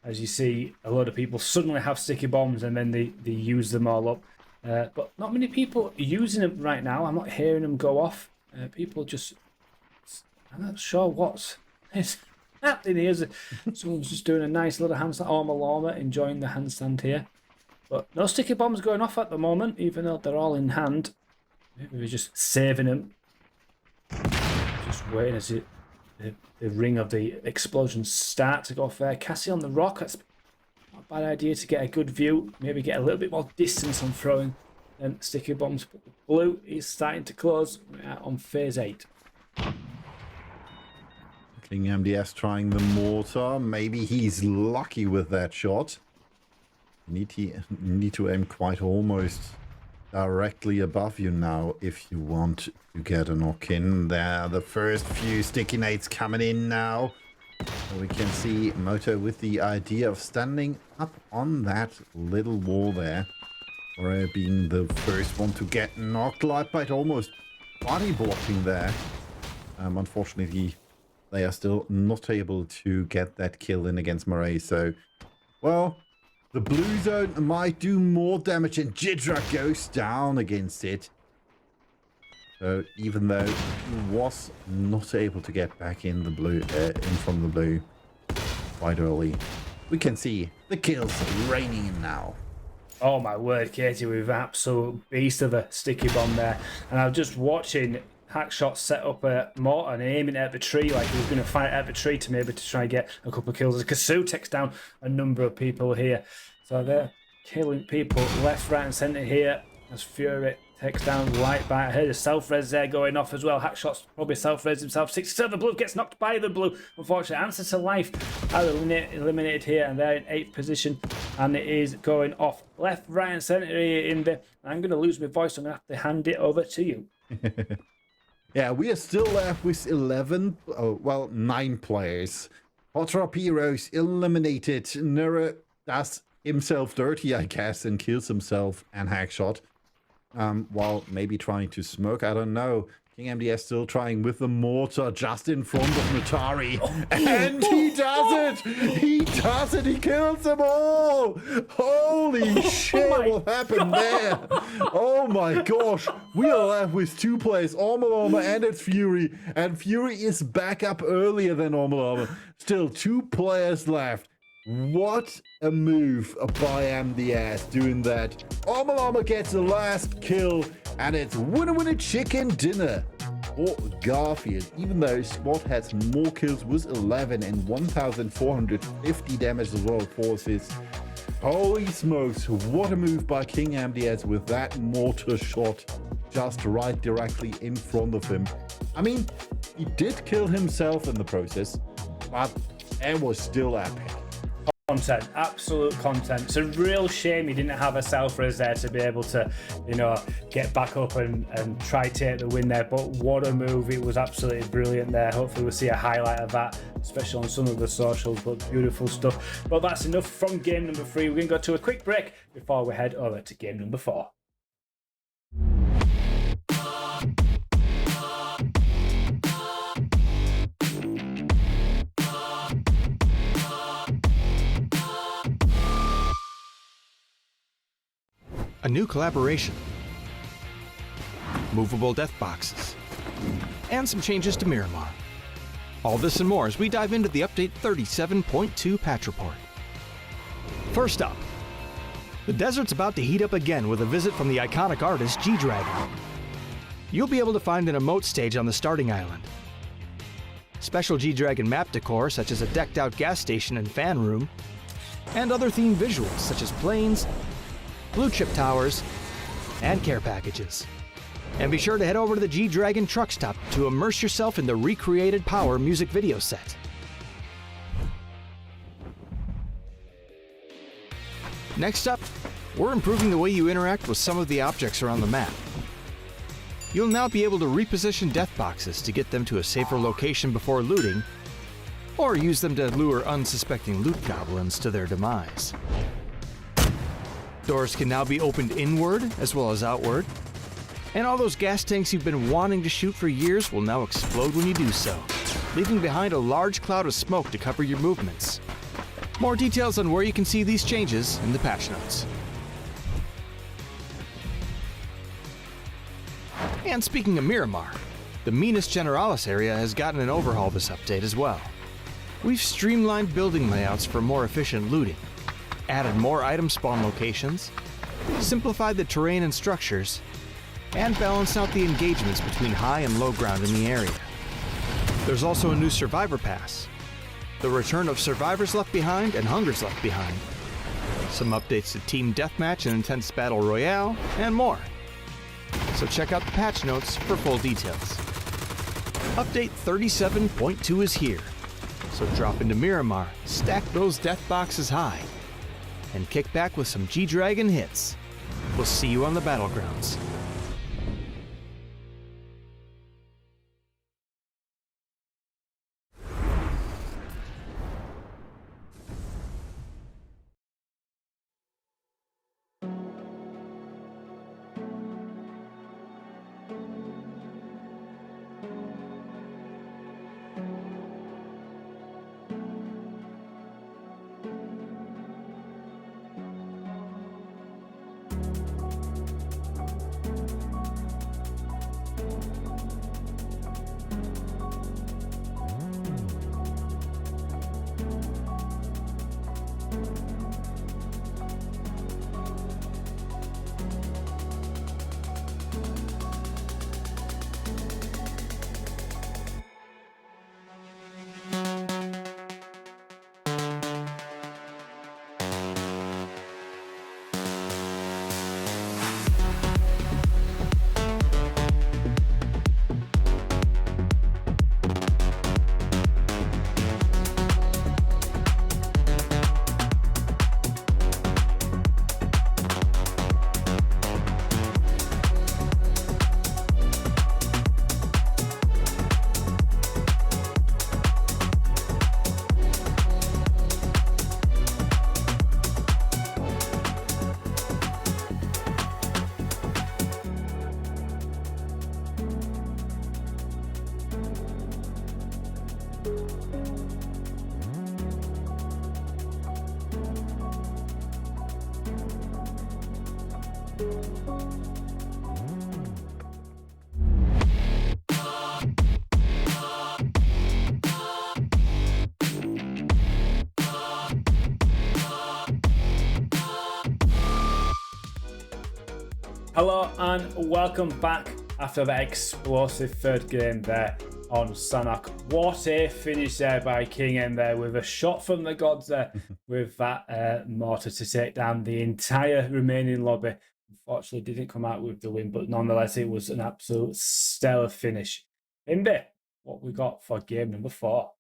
As you see, a lot of people suddenly have sticky bombs and then they use them all up. But not many people are using them right now. I'm not hearing them go off. People just... I'm not sure what's happening here. Someone's just doing a nice little handstand. Lama enjoying the handstand here. But no sticky bombs going off at the moment, even though they're all in hand. Maybe we're just saving them. Just waiting as the ring of the explosions start to go off there. Cassie on the rock. That's not a bad idea to get a good view. Maybe get a little bit more distance on throwing than sticky bombs. But the blue is starting to close. We're on phase 8. King MDS trying the mortar. Maybe he's lucky with that shot. Need to aim quite almost directly above you now if you want to get a knock in. There, the first few sticky nades coming in now. So we can see Moto with the idea of standing up on that little wall there, or being the first one to get knocked. Lightbite almost body blocking there. Unfortunately, they are still not able to get that kill in against Murray. So, well, the blue zone might do more damage, and Jidra goes down against it. So even though he was not able to get back in the blue, in from the blue quite early, we can see the kills raining in now. Oh my word, Katie, with absolute beast of a sticky bomb there. And I was just watching Hackshot set up a mortar and aiming at the tree like he was going to fight at the tree to maybe to try and get a couple of kills. As Kasu takes down a number of people here. So they're killing people left, right and centre here as Fury takes down White Bite. I heard a self-res there going off as well. Hackshot's probably self-res himself. 67 blue gets knocked by the blue. Unfortunately, Answer to Life are eliminated here and they're in 8th position. And it is going off left, right and centre here in the... I'm going to lose my voice, so I'm going to have to hand it over to you. Yeah, we are still left with 9 players. Hot Drop Heroes eliminated. Nura does himself dirty, I guess, and kills himself and Hackshot. While maybe trying to smoke, I don't know. King MDS still trying with the mortar just in front of Notari. And he does it! He does it! He kills them all! Holy shit, what happened there? Oh my gosh. We are left with 2 players, Armor and it's Fury. And Fury is back up earlier than Armor. Still 2 players left. What a move by MDS doing that. Armor gets the last kill, and it's winner chicken dinner for Garfield. Even though Spot has more kills with 11 and 1,450 damage as well for assists. Holy smokes, what a move by King MDS with that mortar shot just right directly in front of him. I mean, he did kill himself in the process, but it was still epic. Content, absolute content. It's a real shame he didn't have a self-res there to be able to, you know, get back up and try to take the win there. But what a move. It was absolutely brilliant there. Hopefully we'll see a highlight of that, especially on some of the socials, but beautiful stuff. But that's enough from game number 3. We're going to go to a quick break before we head over to game number 4. A new collaboration, movable death boxes, and some changes to Miramar. All this and more as we dive into the update 37.2 patch report. First up, the desert's about to heat up again with a visit from the iconic artist G-Dragon. You'll be able to find an emote stage on the starting island. Special G-Dragon map decor such as a decked out gas station and fan room, and other themed visuals such as planes, blue chip towers, and care packages. And be sure to head over to the G-Dragon truck stop to immerse yourself in the recreated Power music video set. Next up, we're improving the way you interact with some of the objects around the map. You'll now be able to reposition death boxes to get them to a safer location before looting, or use them to lure unsuspecting loot goblins to their demise. Doors can now be opened inward as well as outward, and all those gas tanks you've been wanting to shoot for years will now explode when you do so, leaving behind a large cloud of smoke to cover your movements. More details on where you can see these changes in the patch notes. And speaking of Miramar, the Minas Generalis area has gotten an overhaul this update as well. We've streamlined building layouts for more efficient looting, added more item spawn locations, simplified the terrain and structures, and balanced out the engagements between high and low ground in the area. There's also a new Survivor Pass, the return of Survivors Left Behind and Hungers Left Behind, some updates to Team Deathmatch and Intense Battle Royale, and more. So check out the patch notes for full details. Update 37.2 is here, so drop into Miramar, stack those death boxes high, and kick back with some G-Dragon hits. We'll see you on the Battlegrounds. Hello and welcome back after that explosive third game there on Sanhok. What a finish there by King M there with a shot from the gods there with that mortar to take down the entire remaining lobby. Unfortunately didn't come out with the win, but nonetheless it was an absolute stellar finish. Indy, what we got for game number 4?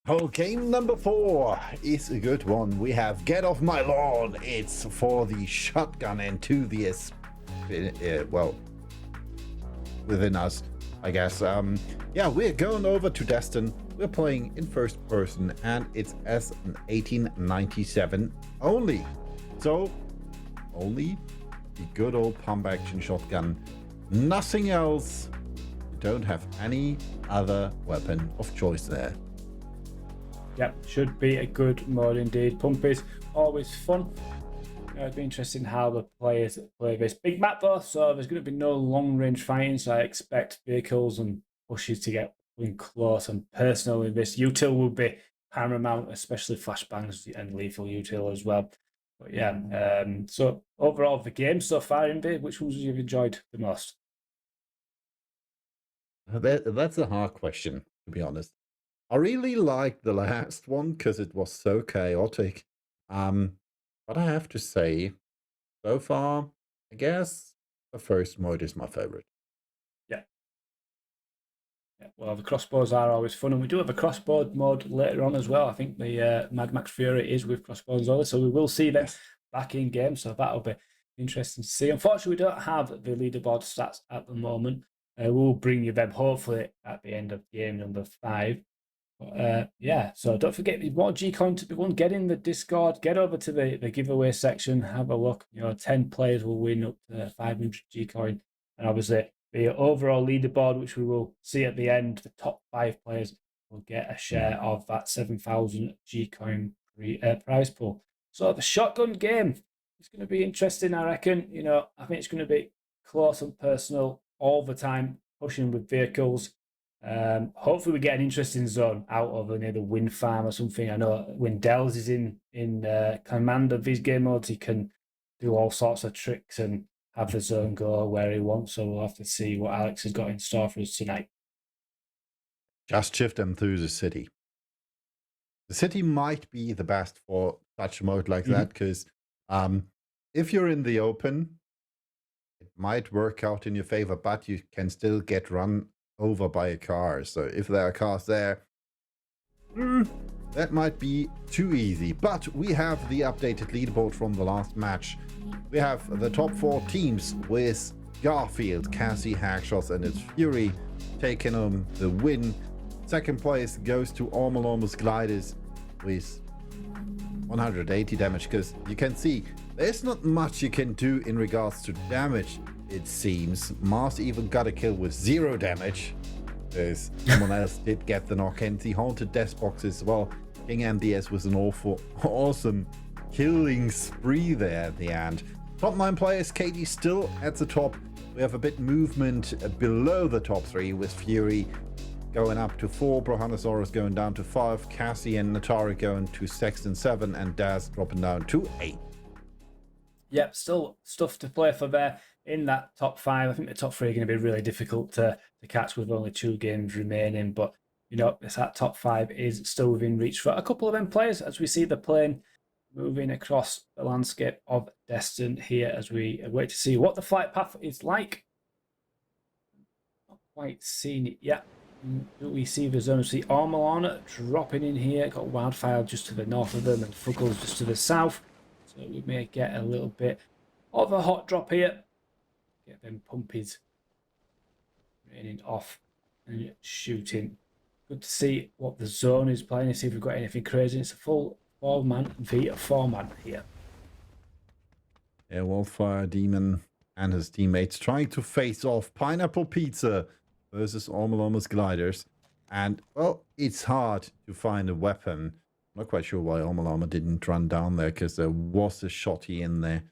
Oh, game number 4 is a good one. We have Get Off My Lawn. It's for the shotgun enthusiasts. Well, within us, I guess. Yeah, we're going over to Destin. We're playing in first person, and it's as an 1897 only. So, only the good old pump action shotgun. Nothing else. You don't have any other weapon of choice there. Yep, should be a good mod indeed. Pump is always fun. It'd be interesting how the players play this. Big map though, so there's going to be no long range fighting, so I expect vehicles and pushes to get in close and personal in this. Util will be paramount, especially flashbangs and lethal util as well. But yeah, so overall the game so far, Indy, which ones have you enjoyed the most? That's a hard question, to be honest. I really liked the last one because it was so chaotic. But I have to say, so far, I guess the first mode is my favorite. Yeah. Well, the crossbows are always fun, and we do have a crossbow mode later on as well. I think the Mad Max Fury is with crossbows only, so we will see them back in game, so that'll be interesting to see. Unfortunately, we don't have the leaderboard stats at the moment. We'll bring you them hopefully at the end of game number 5. Yeah, so don't forget, if you want G-Coin to be won, get in the Discord, get over to the giveaway section, have a look. 10 players will win up to 500 G-Coin, and obviously the overall leaderboard, which we will see at the end, the top 5 players will get a share of that 7,000 G-Coin prize pool. So the shotgun game is going to be interesting, I reckon. I think it's going to be close and personal all the time, pushing with vehicles. Hopefully we get an interesting zone out of near the wind farm or something. I know when Dells is in command of these game modes, he can do all sorts of tricks and have the zone go where he wants. So we'll have to see what Alex has got in store for us tonight. Just shift them through the city. The city might be the best for such a mode like that, because if you're in the open, it might work out in your favor, but you can still get run over by a car. So if there are cars there, that might be too easy. But we have the updated leaderboard from the last match. We have the top 4 teams with Garfield, Cassie, Hackshots, and its Fury taking home the win. Second place goes to Ormalormus Gliders with 180 damage, because you can see there's not much you can do in regards to damage. It seems Mars even got a kill with 0 damage, because someone else did get the knock, and the haunted death box as well. King MDS was an awesome killing spree there at the end. Top 9 players, Katie still at the top. We have a bit movement below the top 3 with Fury going up to 4, Brohanosaurus going down to 5, Cassie and Natari going to 6 and 7, and Daz dropping down to 8. Yep, still stuff to play for there in that top 5. I think the top 3 are going to be really difficult to catch with only 2 games remaining. But, that top 5 is still within reach for a couple of them players, as we see the plane moving across the landscape of Destin here as we wait to see what the flight path is like. Not quite seen it yet. We see the zone. We see Ormalon dropping in here. Got Wildfire just to the north of them and Fuggles just to the south. So we may get a little bit of a hot drop here. Get them pumpies raining off and shooting. Good to see what the zone is playing and see if we've got anything crazy. It's a full 4-man v 4-man here. Yeah, Wildfire Demon and his teammates trying to face off Pineapple Pizza versus Ormalormus Gliders. And, well, it's hard to find a weapon. I'm not quite sure why Ormalormus didn't run down there, because there was a shotty in there.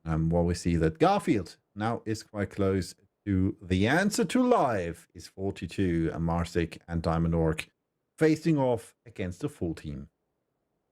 Well, we see that Garfield now is quite close to the answer to live is 42, and Marsic and Diamond Orc facing off against a full team.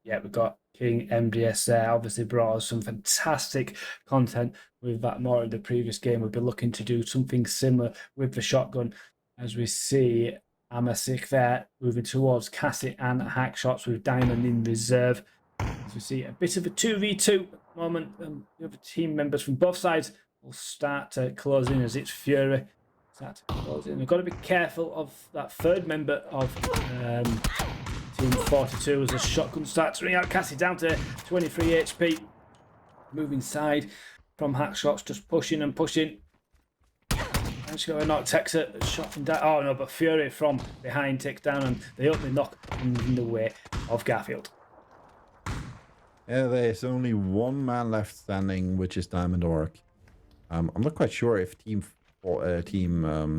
Yeah, we've got King MDS there obviously brought us some fantastic content with that more in the previous game. We'll be looking to do something similar with the shotgun, as we see Amasik there moving towards Cassie and Hack Shots with Diamond in reserve. As we see a bit of a 2v2 at the moment, the other team members from both sides will start to close in as it's Fury. Start to close in. We've got to be careful of that third member of Team 42 as the shotgun starts to ring out. Cassie down to 23 HP. Moving side from Hack Shots, just pushing and pushing. And she's got a knock, takes a shot and down. Oh no, but Fury from behind takes down, and they open knock in the way of Garfield. Yeah, there's only one man left standing, which is Diamond Orc. I'm not quite sure if Team 42,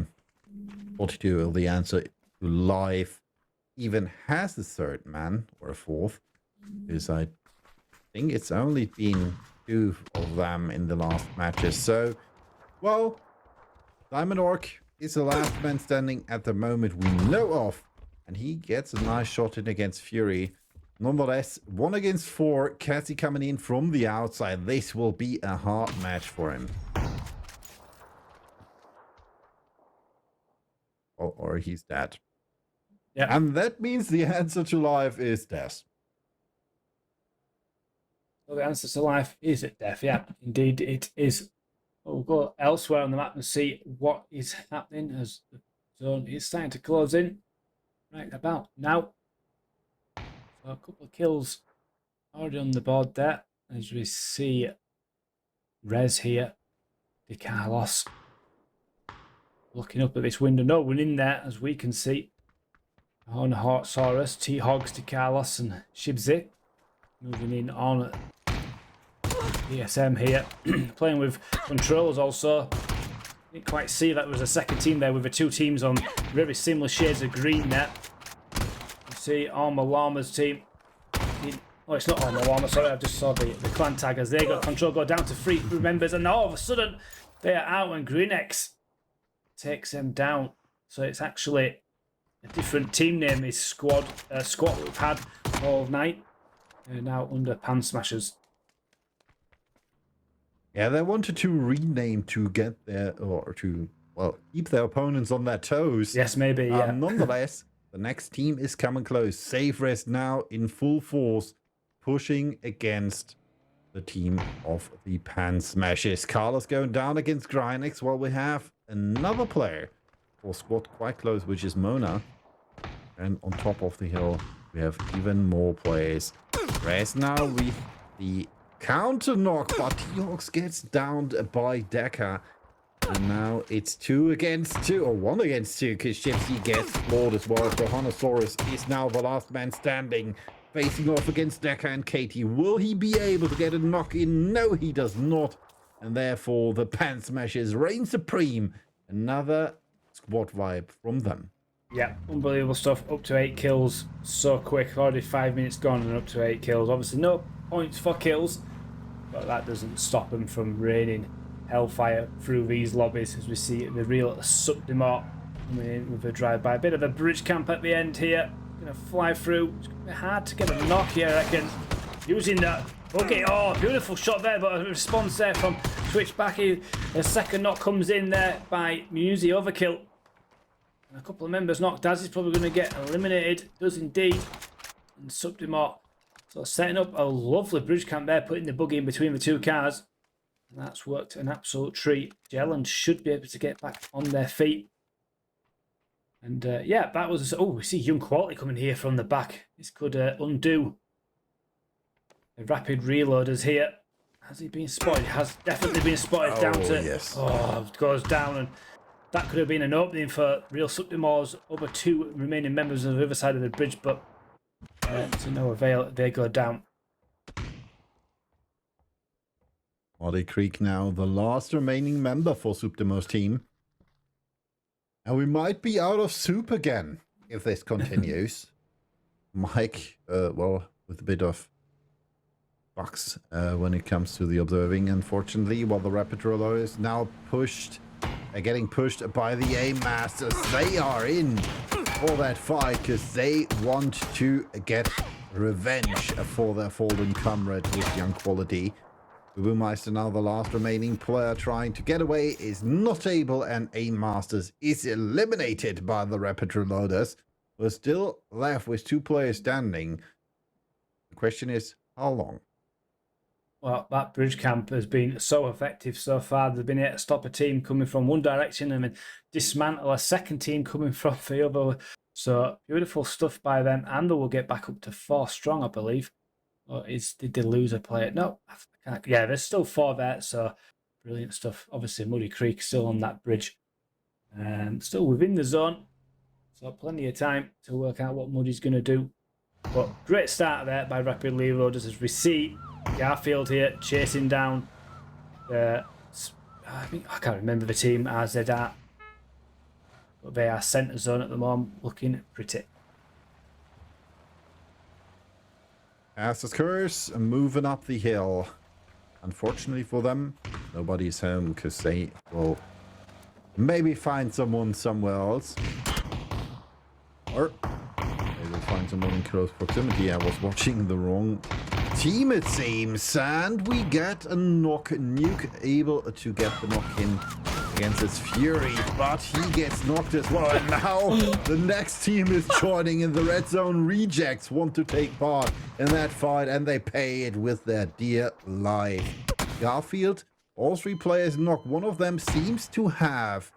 the answer to live, even has a third man or a fourth, because I think it's only been 2 of them in the last matches. So, well, Diamond Orc is the last man standing at the moment we know of, and he gets a nice shot in against Fury. Nonetheless, 1 against 4, Cassie coming in from the outside. This will be a hard match for him. Or he's dead. Yeah. And that means the answer to life is death. Well, the answer to life is death. Yeah, indeed it is. We'll go elsewhere on the map and see what is happening as the zone is starting to close in right about now. So a couple of kills already on the board there, as we see Rez here, De Carlos looking up at this window. No one in there, as we can see. On Hortsaurus, T-Hogs, De Carlos and Shibzi moving in on ESM here. Playing with controls also. Didn't quite see that there was a second team there with the 2 teams on very similar shades of green there. You see Armor Llama's team. Oh, it's not Armor Llama, sorry, I just saw the clan tag as they got control, go down to 3 members, and all of a sudden they are out and Greenex takes them down. So it's actually a different team name is Squad we've had all night. They're now under Pan Smashers. Yeah, they wanted to rename to get their, or to, well, keep their opponents on their toes. Yes, maybe, yeah. Nonetheless, the next team is coming close. Save Rest now in full force, pushing against the team of the Pan Smashers. Carlos going down against Grynex, while we have another player for Squad quite close, which is Mona. And on top of the hill, we have even more players. Rest now with the counter knock, but T-Hogs gets downed by Deca. And now it's 2 against 2, or 1 against 2, because Shipsy gets floored as well. Brontosaurus is now the last man standing, facing off against Deca and Katie. Will he be able to get a knock in? No, he does not. And therefore, the Pan Smashers reign supreme. Another squad vibe from them. Yeah, unbelievable stuff. Up to 8 kills so quick. Already 5 minutes gone and up to 8 kills. Obviously, no points for kills, but that doesn't stop them from raining hellfire through these lobbies, as we see the real Subdemort coming in with a drive-by. A bit of a bridge camp at the end here. Going to fly through. It's going to be hard to get a knock here, I reckon. Using that. Okay, oh, beautiful shot there, but a response there from Switchbacky. A second knock comes in there by Musi. Overkill. And a couple of members knocked. Daz is probably going to get eliminated. Does indeed. And Subdemort. So setting up a lovely bridge camp there, putting the buggy in between the 2 cars. And that's worked an absolute treat. Jelland should be able to get back on their feet. And yeah, that was... Oh, we see Young Quality coming here from the back. This could undo the rapid reloaders here. Has he been spotted? Has definitely been spotted down to... Yes. Oh, it goes down, and that could have been an opening for Real Subdemort's other 2 remaining members on the other side of the bridge, but to no avail. They go down. Waddy Creek now the last remaining member for Subdemort's team. And we might be out of soup again if this continues. Mike, well, with a bit of bugs when it comes to the observing, unfortunately, while the Rapid Roller is now pushed, getting pushed by the Aim Masters. They are in for that fight because they want to get revenge for their fallen comrade with young quality. Bubumeister, now the last remaining player trying to get away, is not able, and Aim Masters is eliminated by the Rapid Reloaders. We're still left with 2 players standing. The question is, how long? Well, that bridge camp has been so effective so far. They've been able to stop a team coming from one direction and then dismantle a second team coming from the other. So beautiful stuff by them. And they will get back up to 4 strong, I believe. Or did they lose a player? No, I can't. Yeah, there's still 4 there. So brilliant stuff. Obviously, Muddy Creek still on that bridge. Still within the zone. So plenty of time to work out what Muddy's going to do. But great start there by Rapid Reloaders as we see Garfield here chasing down I can't remember the team as they're at, but they are centre zone at the moment, looking pretty. Assa's Curse moving up the hill. Unfortunately for them, nobody's home because they will maybe find someone somewhere else. Or they will find someone in close proximity. I was watching the wrong team, it seems, and we get a knock. Nuke able to get the knock in against his Fury, but he gets knocked as well. And now the next team is joining in. The Red Zone Rejects want to take part in that fight, and they pay it with their dear life. Garfield, all 3 players knocked. One of them seems to have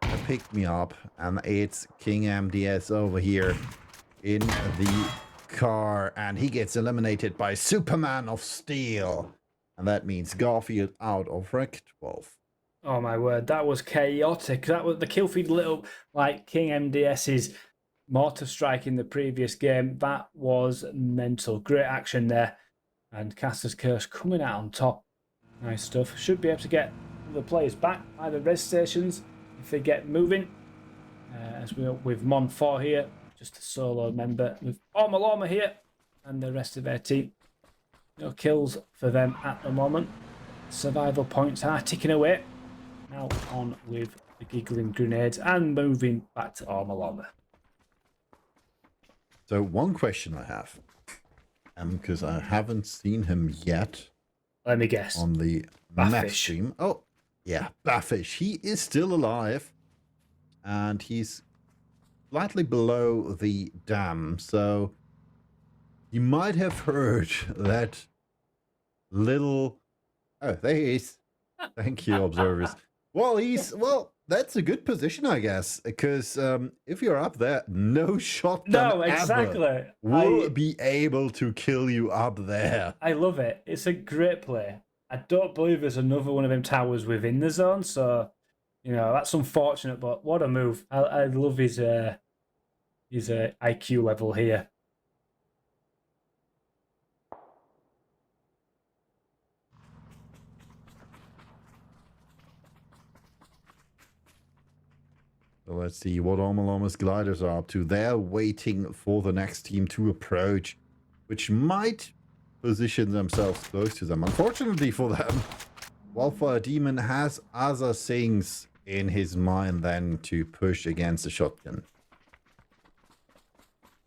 a pick-me-up, and it's King MDS over here in the car, and he gets eliminated by Superman of Steel, and that means Garfield out of Rec 12. Oh my word, that was chaotic. That was the kill feed little like King MDS's mortar strike in the previous game. That was mental. Great action there, and Caster's Curse coming out on top. Nice stuff. Should be able to get the players back by the res stations if they get moving. As we with Mon 4 here. Just a solo member with Ormalorma here and the rest of their team. No kills for them at the moment. Survival points are ticking away. Now on with the Giggling Grenades and moving back to Ormalorma. So one question I have, because I haven't seen him yet. Let me guess. On the map stream. Oh, yeah, Baffish. He is still alive. And he's slightly below the dam, so you might have heard that little... Oh, there he is. Thank you, observers. Well, that's a good position, I guess, because if you're up there, no shotgun ever will be able to kill you up there. I love it. It's a great play. I don't believe there's another one of them towers within the zone, so... You know, that's unfortunate, but what a move. I love his IQ level here. So let's see what Ormalorma's gliders are up to. They're waiting for the next team to approach, which might position themselves close to them. Unfortunately for them, Wildfire Demon has other things in his mind than to push against the shotgun.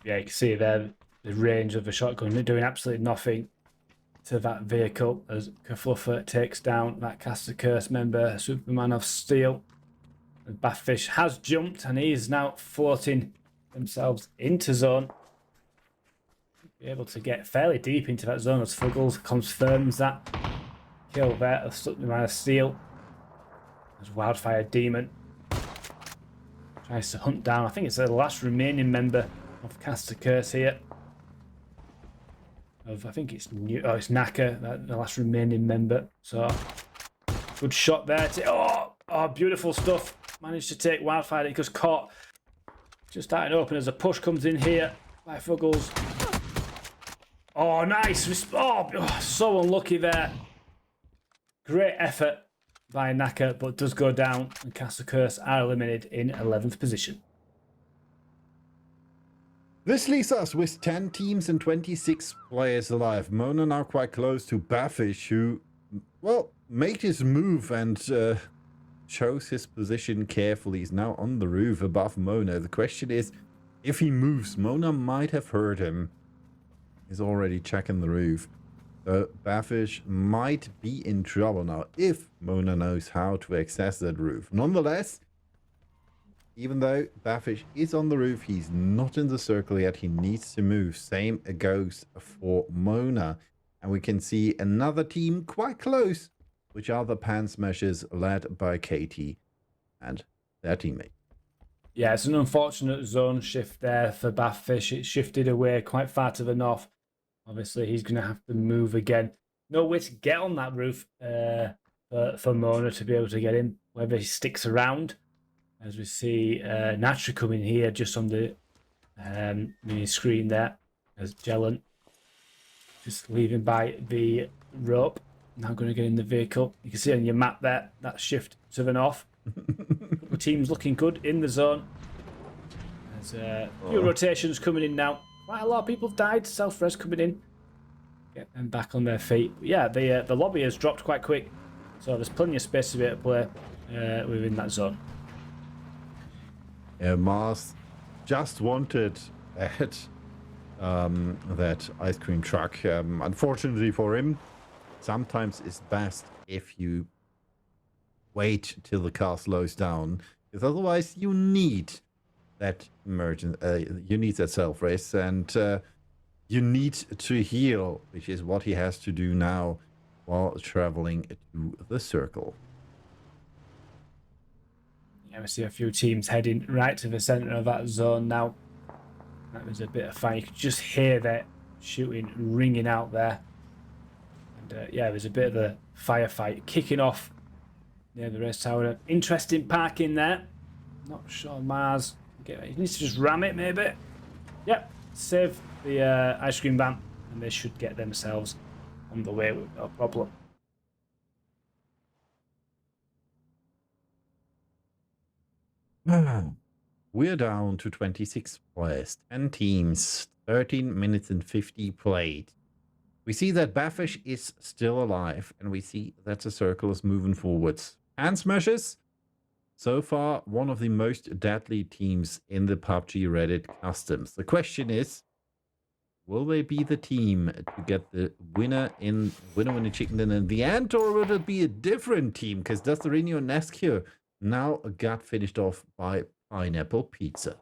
Yeah, you can see there the range of the shotgun doing absolutely nothing to that vehicle as Kerfluffer takes down that Caster Curse member, Superman of Steel. And Bathfish has jumped and he is now floating themselves into zone. Be able to get fairly deep into that zone as Fuggles confirms that kill there of Superman of Steel. As Wildfire Demon tries to hunt down, I think it's the last remaining member of Caster Curse here. I think it's it's Naka, the last remaining member. So good shot there. Oh, beautiful stuff. Managed to take Wildfire. It just caught just out and open as a push comes in here by Fuggles. Oh, nice. Oh, so unlucky there. Great effort by Naka, but does go down, and Caster Curse are eliminated in 11th position. This leaves us with 10 teams and 26 players alive. Mona now quite close to Baffish, who, well, made his move and chose his position carefully. He's now on the roof above Mona. The question is, if he moves, Mona might have heard him. is already checking the roof. So Bafish might be in trouble now if Mona knows how to access that roof. Nonetheless, even though Bafish is on the roof, he's not in the circle yet. He needs to move. Same goes for Mona. And we can see another team quite close, which are the Pan Smashers led by Katie and their teammate. Yeah, it's an unfortunate zone shift there for Bathfish. It shifted away quite far to the north. Obviously, he's going to have to move again. No way to get on that roof for Mona to be able to get in, whether he sticks around. As we see Natra coming here just on the mini screen there, as Jellant just leaving by the rope. Now going to get in the vehicle. You can see on your map there, that shift to the north. The team's looking good in the zone. There's a few rotations coming in now. Quite a lot of people died. Self-res coming in. Get them back on their feet. But yeah, the lobby has dropped quite quick. So there's plenty of space to be able to play within that zone. Mars just wanted that ice cream truck. Unfortunately for him, sometimes it's best if you wait till the car slows down, because otherwise you need that you need that self-race, and you need to heal, which is what he has to do now while traveling to the circle. Yeah, we see a few teams heading right to the centre of that zone now. That was a bit of fun. You could just hear that shooting ringing out there. And yeah, there's a bit of a firefight kicking off near the race tower. Interesting parking there. Not sure Mars. He needs to just ram it, maybe. Yep, save the ice cream van, and they should get themselves on the way with no problem. We're down to 26th place, 10 teams, 13 minutes and 50 played. We see that Bafish is still alive, and we see that the circle is moving forwards. Hand Smashers, so far one of the most deadly teams in the PUBG Reddit customs. The question is, will they be the team to get the winner chicken dinner in the end, or will it be a different team? Because does the Reno Nesquio now got finished off by Pineapple Pizza?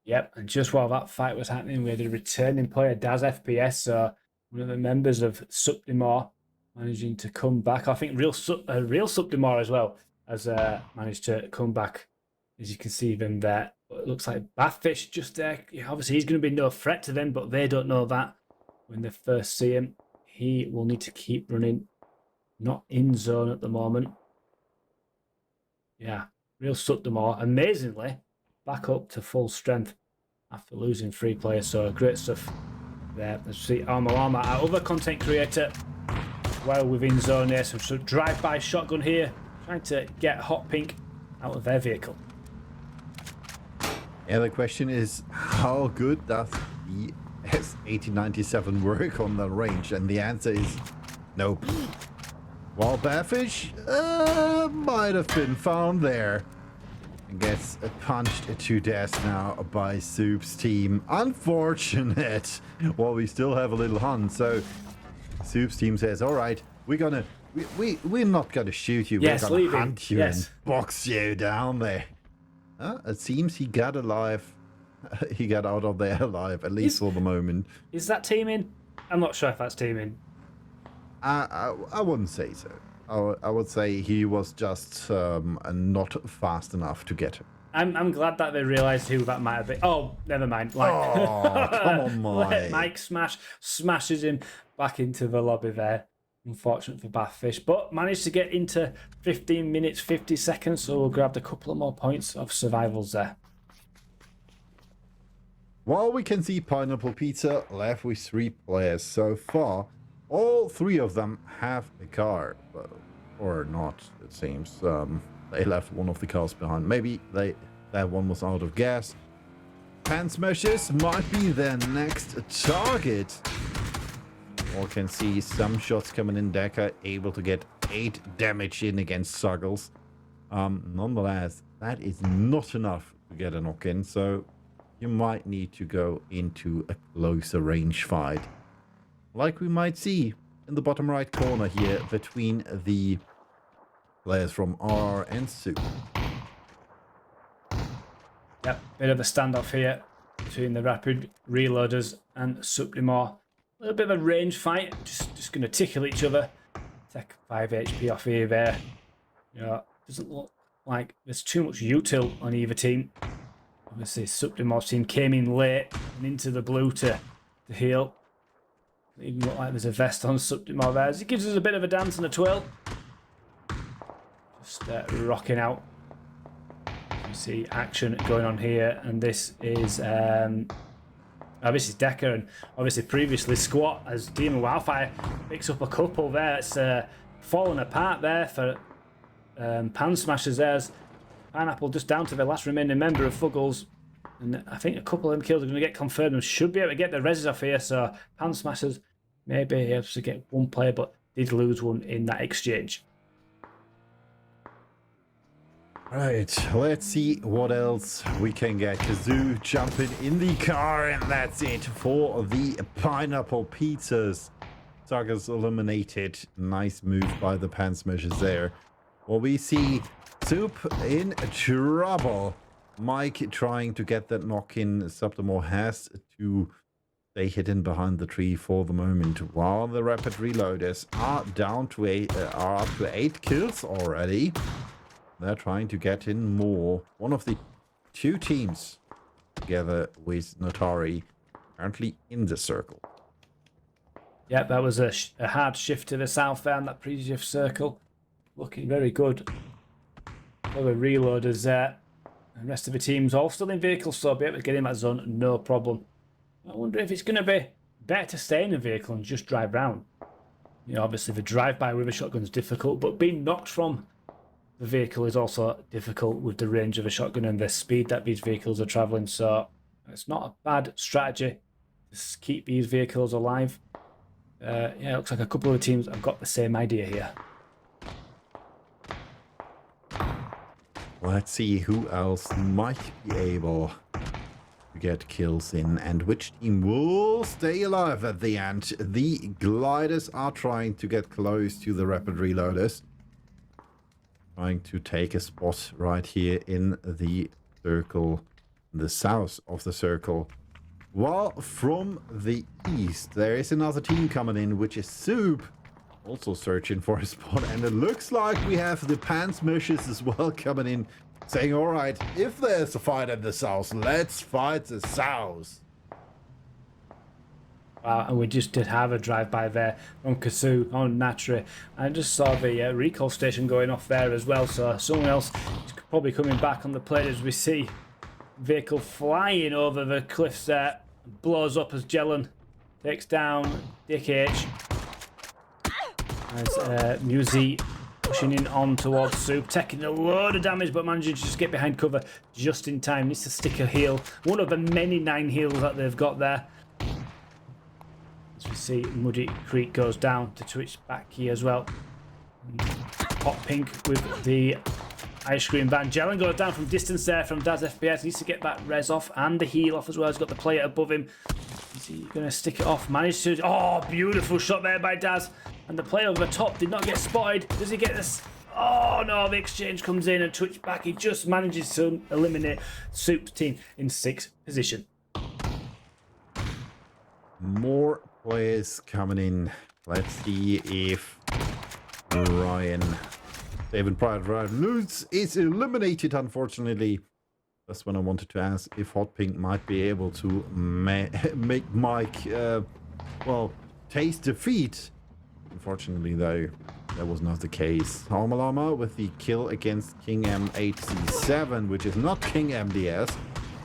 Yep, and just while that fight was happening, we had a returning player, Daz FPS, so one of the members of Subdimor managing to come back. I think real Subdimor as well has managed to come back, as you can see them there. But it looks like Bathfish just there. Obviously, he's going to be no threat to them, but they don't know that when they first see him. He will need to keep running. Not in zone at the moment. Yeah, real Subdimor, amazingly, back up to full strength after losing 3 players. So great stuff there. Let's see Arma, our other content creator, well within zone here. Some sort of drive-by shotgun here, trying to get Hot Pink out of their vehicle. Yeah, the question is, how good does the S8097 work on the range? And the answer is nope. While Bafish might have been found there. Gets punched to death now by Soup's team. Unfortunate. Well, we still have a little hunt, so Soup's team says, all right, we're not gonna shoot you, yes, we're gonna hunt you and box you down there. It seems he got alive. He got out of there alive, at least for the moment. Is that teaming? I'm not sure if that's teaming. I wouldn't say so. I would say he was just not fast enough to get him. I'm glad that they realised who that might have been. Oh, never mind. Like, oh, come on, Mike. Mike smashes him back into the lobby there. Unfortunate for Bathfish, but managed to get into 15 minutes, 50 seconds, so we'll grab a couple of more points of survivals there. While we can see Pineapple Pizza left with 3 players so far, all 3 of them have a car. Or not, it seems. They left one of the cars behind. Maybe that one was out of gas. Pan Smashers might be their next target. All can see some shots coming in. Decker able to get 8 damage in against Suggles. Nonetheless, that is not enough to get a knock in. So you might need to go into a closer range fight. Like we might see in the bottom right corner here between the players from R and Soup. Yep, bit of a standoff here between the Rapid Reloaders and Subreddits. A little bit of a range fight, just going to tickle each other. Take 5 HP off here there. You know, doesn't look like there's too much util on either team. Obviously, Subreddits team came in late and into the blue to heal. It even look like there's a vest on Subreddits there. It gives us a bit of a dance and a twirl. Just rocking out. You see action going on here, and this is Decker, and obviously previously Squat as Demon Wildfire picks up a couple there. It's fallen apart there for Pan Smashers. There's Pineapple just down to the last remaining member of Fuggles, and I think a couple of them kills are going to get confirmed and should be able to get the reses off here. So Pan Smashers may be able to get one player, but did lose one in that exchange. Right, let's see what else we can get. Kazoo jumping in the car, and that's it for the pineapple pizzas. Sagas eliminated. Nice move by the Pan Smashers there. Well, we see Soup in trouble. Mike trying to get that knock-in. Subreddits has to stay hidden behind the tree for the moment, while the Rapid Reloaders are down to are up to 8 kills already. They're trying to get in more. One of the two teams, together with Notari, currently in the circle. Yep, that was a hard shift to the south there, and that pre-shift circle looking very good. For the reloaders there. The rest of the team's all still in vehicles, so be able to get in that zone, no problem. I wonder if it's going to be better to stay in a vehicle and just drive round. You know, obviously the drive-by with a shotgun is difficult, but being knocked from the vehicle is also difficult with the range of a shotgun and the speed that these vehicles are travelling, so it's not a bad strategy to keep these vehicles alive. Yeah, it looks like a couple of the teams have got the same idea here. Let's see who else might be able to get kills in and which team will stay alive at the end. The gliders are trying to get close to the Rapid Reloaders. Trying to take a spot right here in the circle, the south of the circle. While from the east, there is another team coming in, which is Soup, also searching for a spot. And it looks like we have the Pan Smashers as well coming in, saying, all right, if there's a fight in the south, let's fight the south. And we just did have a drive-by there from Kazoo on Natri. I just saw the recall station going off there as well, so someone else is probably coming back on the plate as we see vehicle flying over the cliffs there. Blows up as Jelen takes down Dick H. As Muzi pushing in on towards Soup, taking a load of damage, but managing to just get behind cover just in time. Needs to stick a heal. One of the many 9 heals that they've got there. As we see, Muddy Creek goes down to Twitch back here as well. Hot Pink with the ice cream van. Jelen goes down from distance there from Daz FPS. Needs to get that res off and the heal off as well. He's got the player above him. Is he going to stick it off? Managed to. Oh, beautiful shot there by Daz. And the player over the top did not get spotted. Does he get this? Oh no, the exchange comes in and Twitch back. He just manages to eliminate Soup's team in 6th position. More players coming in. Let's see if Ryan, David Pride Lutz is eliminated, unfortunately. That's when I wanted to ask if Hot Pink might be able to make Mike, well, taste defeat. Unfortunately, though, that was not the case. Homalama with the kill against King M8C7, which is not King MDS.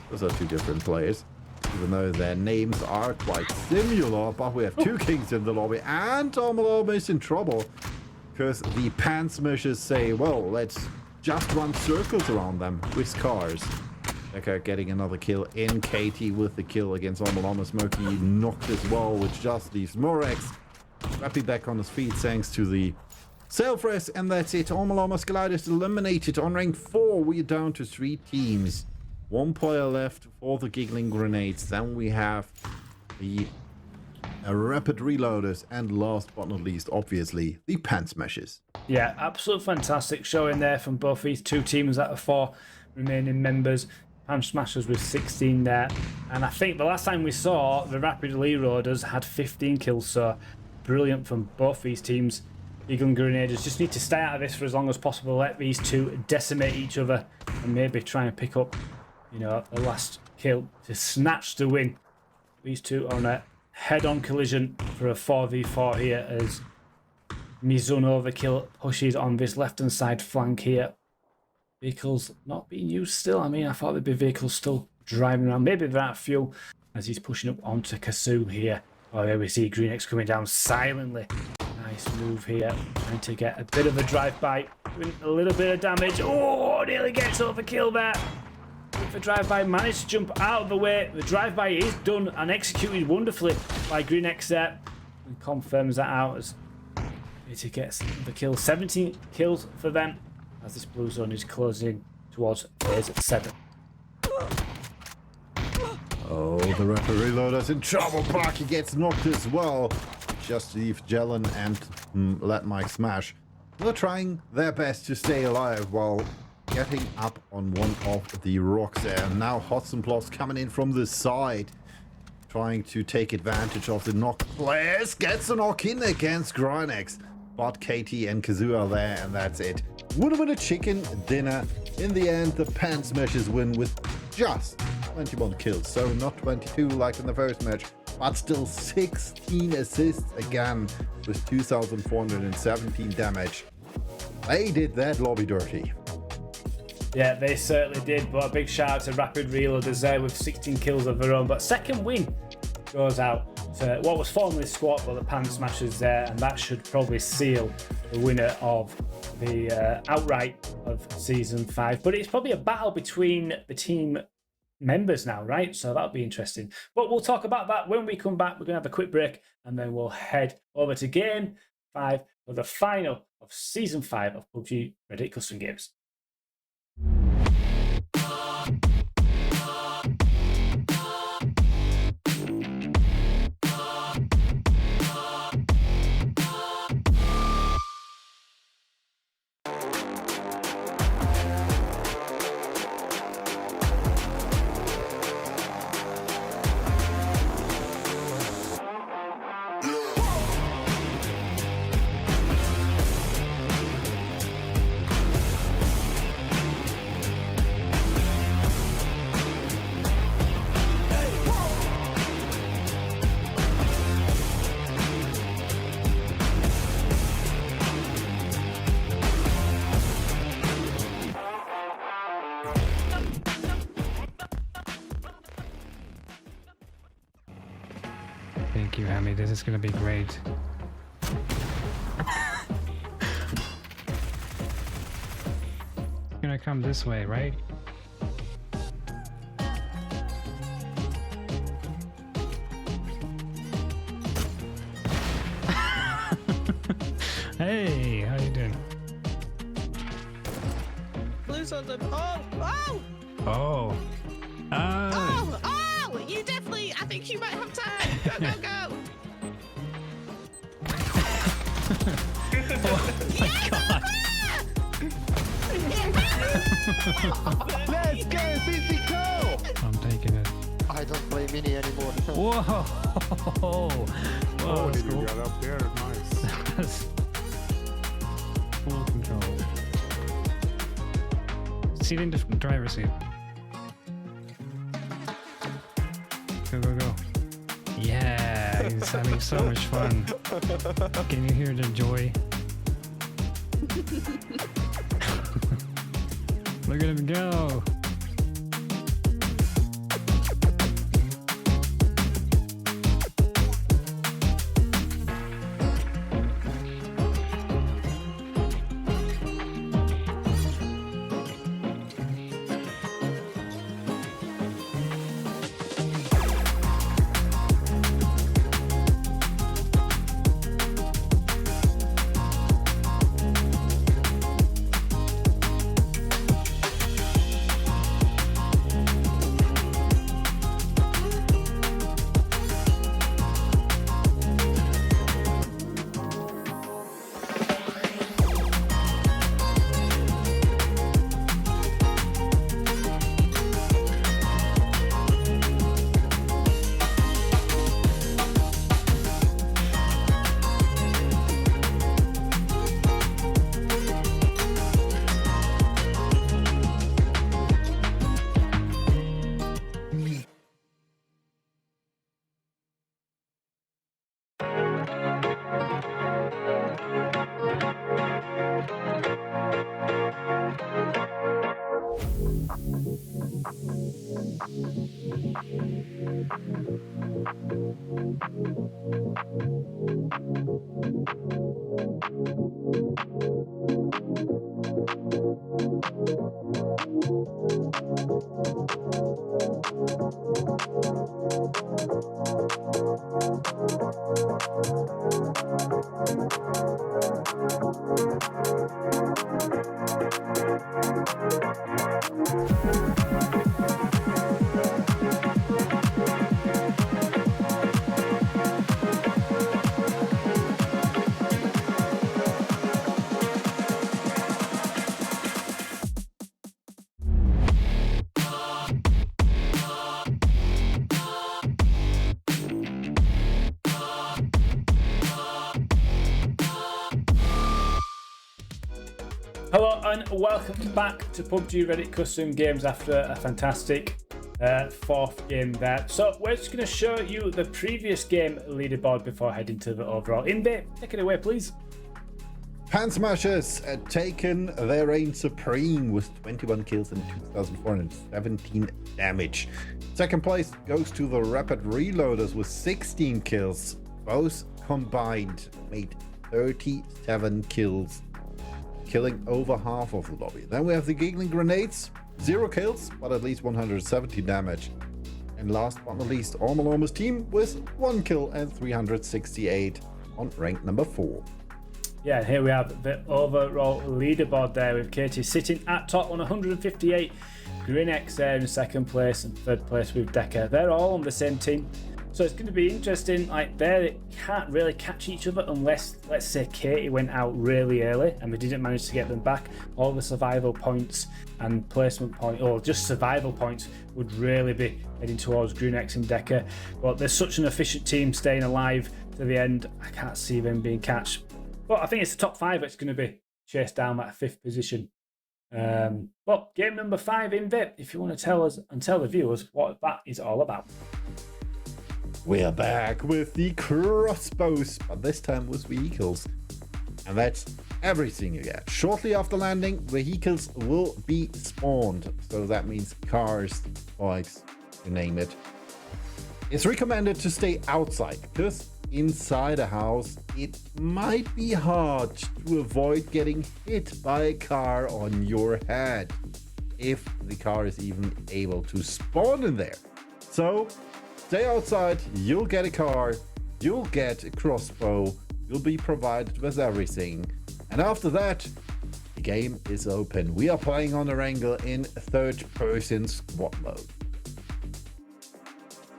Those are two different players. Even though their names are quite similar, but we have two kings in the lobby, and Homalama is in trouble. Because the Pan Smashers say, well, let's just run circles around them with cars. Decker getting another kill in. Katie with the kill against Homalama. Smokey knocked as well, which just leaves Morex rapidly back on his feet thanks to the self-res, and that's it. Homalama's Glide is eliminated on rank 4. We're down to 3 teams. 1 player left for the giggling grenades. Then we have the rapid reloaders, and last but not least, obviously, the pan smashers. Yeah, absolute fantastic showing there from both these two teams out of 4 remaining members. Pan smashers with 16 there, and I think the last time we saw the rapid reloaders had 15 kills, so brilliant from both these teams. Eagle and Grenadiers just need to stay out of this for as long as possible, let these two decimate each other, and maybe try and pick up, you know, the last kill to snatch the win. These two on a head-on collision for a 4v4 here as Mizun Overkill pushes on this left-hand side flank here. Vehicles not being used still. I mean, I thought there'd be vehicles still driving around. Maybe they're out of fuel as he's pushing up onto Kasu here. Oh, there we see Green X coming down silently. Nice move here. Trying to get a bit of a drive-by. Doing a little bit of damage. Oh, nearly gets Overkill there. With the drive-by, managed to jump out of the way. The drive-by is done and executed wonderfully by Green X there. And confirms that out as it gets the kill. 17 kills for them as this blue zone is closing towards phase 7. Oh, the rapid reloader's in trouble. Parky gets knocked as well. Just leave Jelen and let Mike smash. They're trying their best to stay alive while getting up on one of the rocks there. And now Hotzenploss coming in from the side, trying to take advantage of the knock players. Gets a knock in against Grinex. But Katie and Kazoo are there, and that's it. Would have been a chicken dinner. In the end, the Pan Smashers win with just 21 kills. So not 22 like in the first match, but still 16 assists again with 2,417 damage. They did that lobby dirty. Yeah, they certainly did, but a big shout out to Rapid Reloaders there with 16 kills of their own. But second win goes out to what was formerly Squat, but the Pan Smashers there, and that should probably seal the winner of the outright of Season 5. But it's probably a battle between the team members now, right? So that'll be interesting. But we'll talk about that when we come back. We're going to have a quick break, and then we'll head over to Game 5 for the final of Season 5 of PUBG Reddit Custom Games. Thank you, Hammy. This is gonna be great. Gonna come this way, right? Hey, how you doing? Blue's on the. Oh! Oh! Oh. Oh! Oh! You definitely. I think you might have time. Go, go, go! Oh my god. Let's go, physical! I'm taking it. I don't play mini anymore. Whoa! Whoa, Oh, that's you cool. got up there, nice. That's full control. Seat in the driver's seat. Go, go, go. Yeah, he's having so much fun. Can you hear the joy? Look at him go. Hello and welcome back to PUBG Reddit Custom Games after a fantastic fourth game there. So we're just going to show you the previous game leaderboard before heading to the overall. Inbit, take it away please. Pan Smashers had taken their reign supreme with 21 kills and 2,417 damage. Second place goes to the Rapid Reloaders with 16 kills. Both combined made 37 kills, killing over half of the lobby. Then we have the Giggling Grenades, 0 kills, but at least 170 damage. And last but not least, Ormalorma's team with 1 kill and 368 on rank number 4. Yeah, here we have the overall leaderboard there with Katie sitting at top on 158. Grinex there in second place and third place with Decker. They're all on the same team. So it's going to be interesting. Like, they can't really catch each other unless, let's say, Katie went out really early and we didn't manage to get them back. All the survival points and placement points, or just survival points, would really be heading towards Grinex and Decker. But there's such an efficient team staying alive to the end. I can't see them being catched. But I think it's the top 5 that's going to be chased down at 5th position. But game number 5 in VIP, if you want to tell us and tell the viewers what that is all about. We're back with the crossbows, but this time with vehicles. And that's everything you get. Shortly after landing, vehicles will be spawned. So that means cars, bikes, you name it. It's recommended to stay outside because inside a house, it might be hard to avoid getting hit by a car on your head, if the car is even able to spawn in there. So stay outside, you'll get a car, you'll get a crossbow, you'll be provided with everything. And after that, the game is open. We are playing on Erangel in third-person squad mode.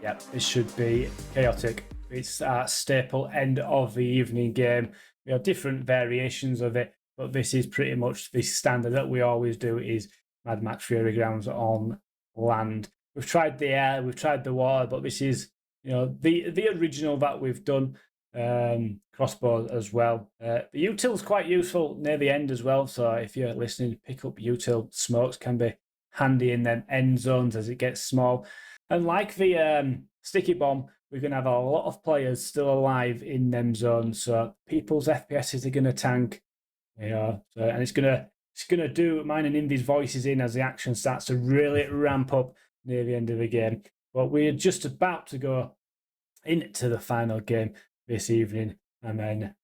Yep, this should be chaotic. It's our staple end of the evening game. We have different variations of it, but this is pretty much the standard that we always do, is Mad Max Fury Grounds on land. We've tried the air, we've tried the water, but this is, you know, the original that we've done. Crossbow as well. The util's quite useful near the end as well, so if you're listening, pick up util. Smokes can be handy in them end zones as it gets small. And like the sticky bomb, we're going to have a lot of players still alive in them zones, so people's FPSs are going to tank, you know, so, and it's going to do mine and Indy's voices in as the action starts to really ramp up near the end of the game. But we're just about to go into the final game this evening, and then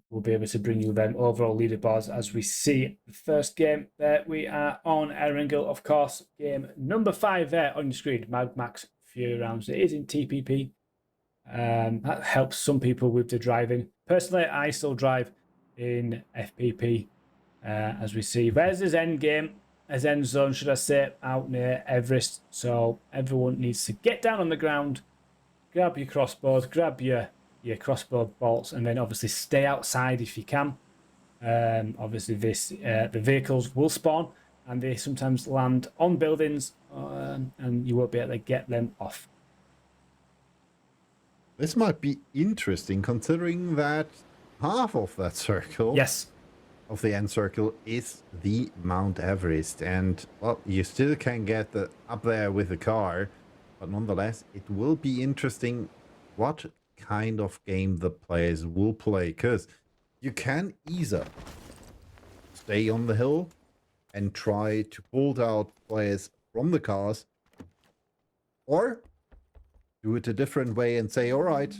we'll be able to bring you them overall leaderboards as we see the first game there. We are on Erangel, of course. Game number 5 there on your screen, Mad Max Fury Rounds. It is in TPP. That helps some people with the driving. Personally, I still drive in FPP, as we see. There's his end game, his end zone, should I say, out near Everest. So everyone needs to get down on the ground, grab your crossbows, grab your crossbow bolts, and then obviously stay outside if you can. Obviously, the vehicles will spawn, and they sometimes land on buildings, and you won't be able to get them off. This might be interesting, considering that half of that circle, yes, of the end circle, is the Mount Everest, and well, you still can get up there with a car, but nonetheless, it will be interesting what kind of game the players will play, because you can either stay on the hill and try to hold out players from the cars, or do it a different way and say, all right,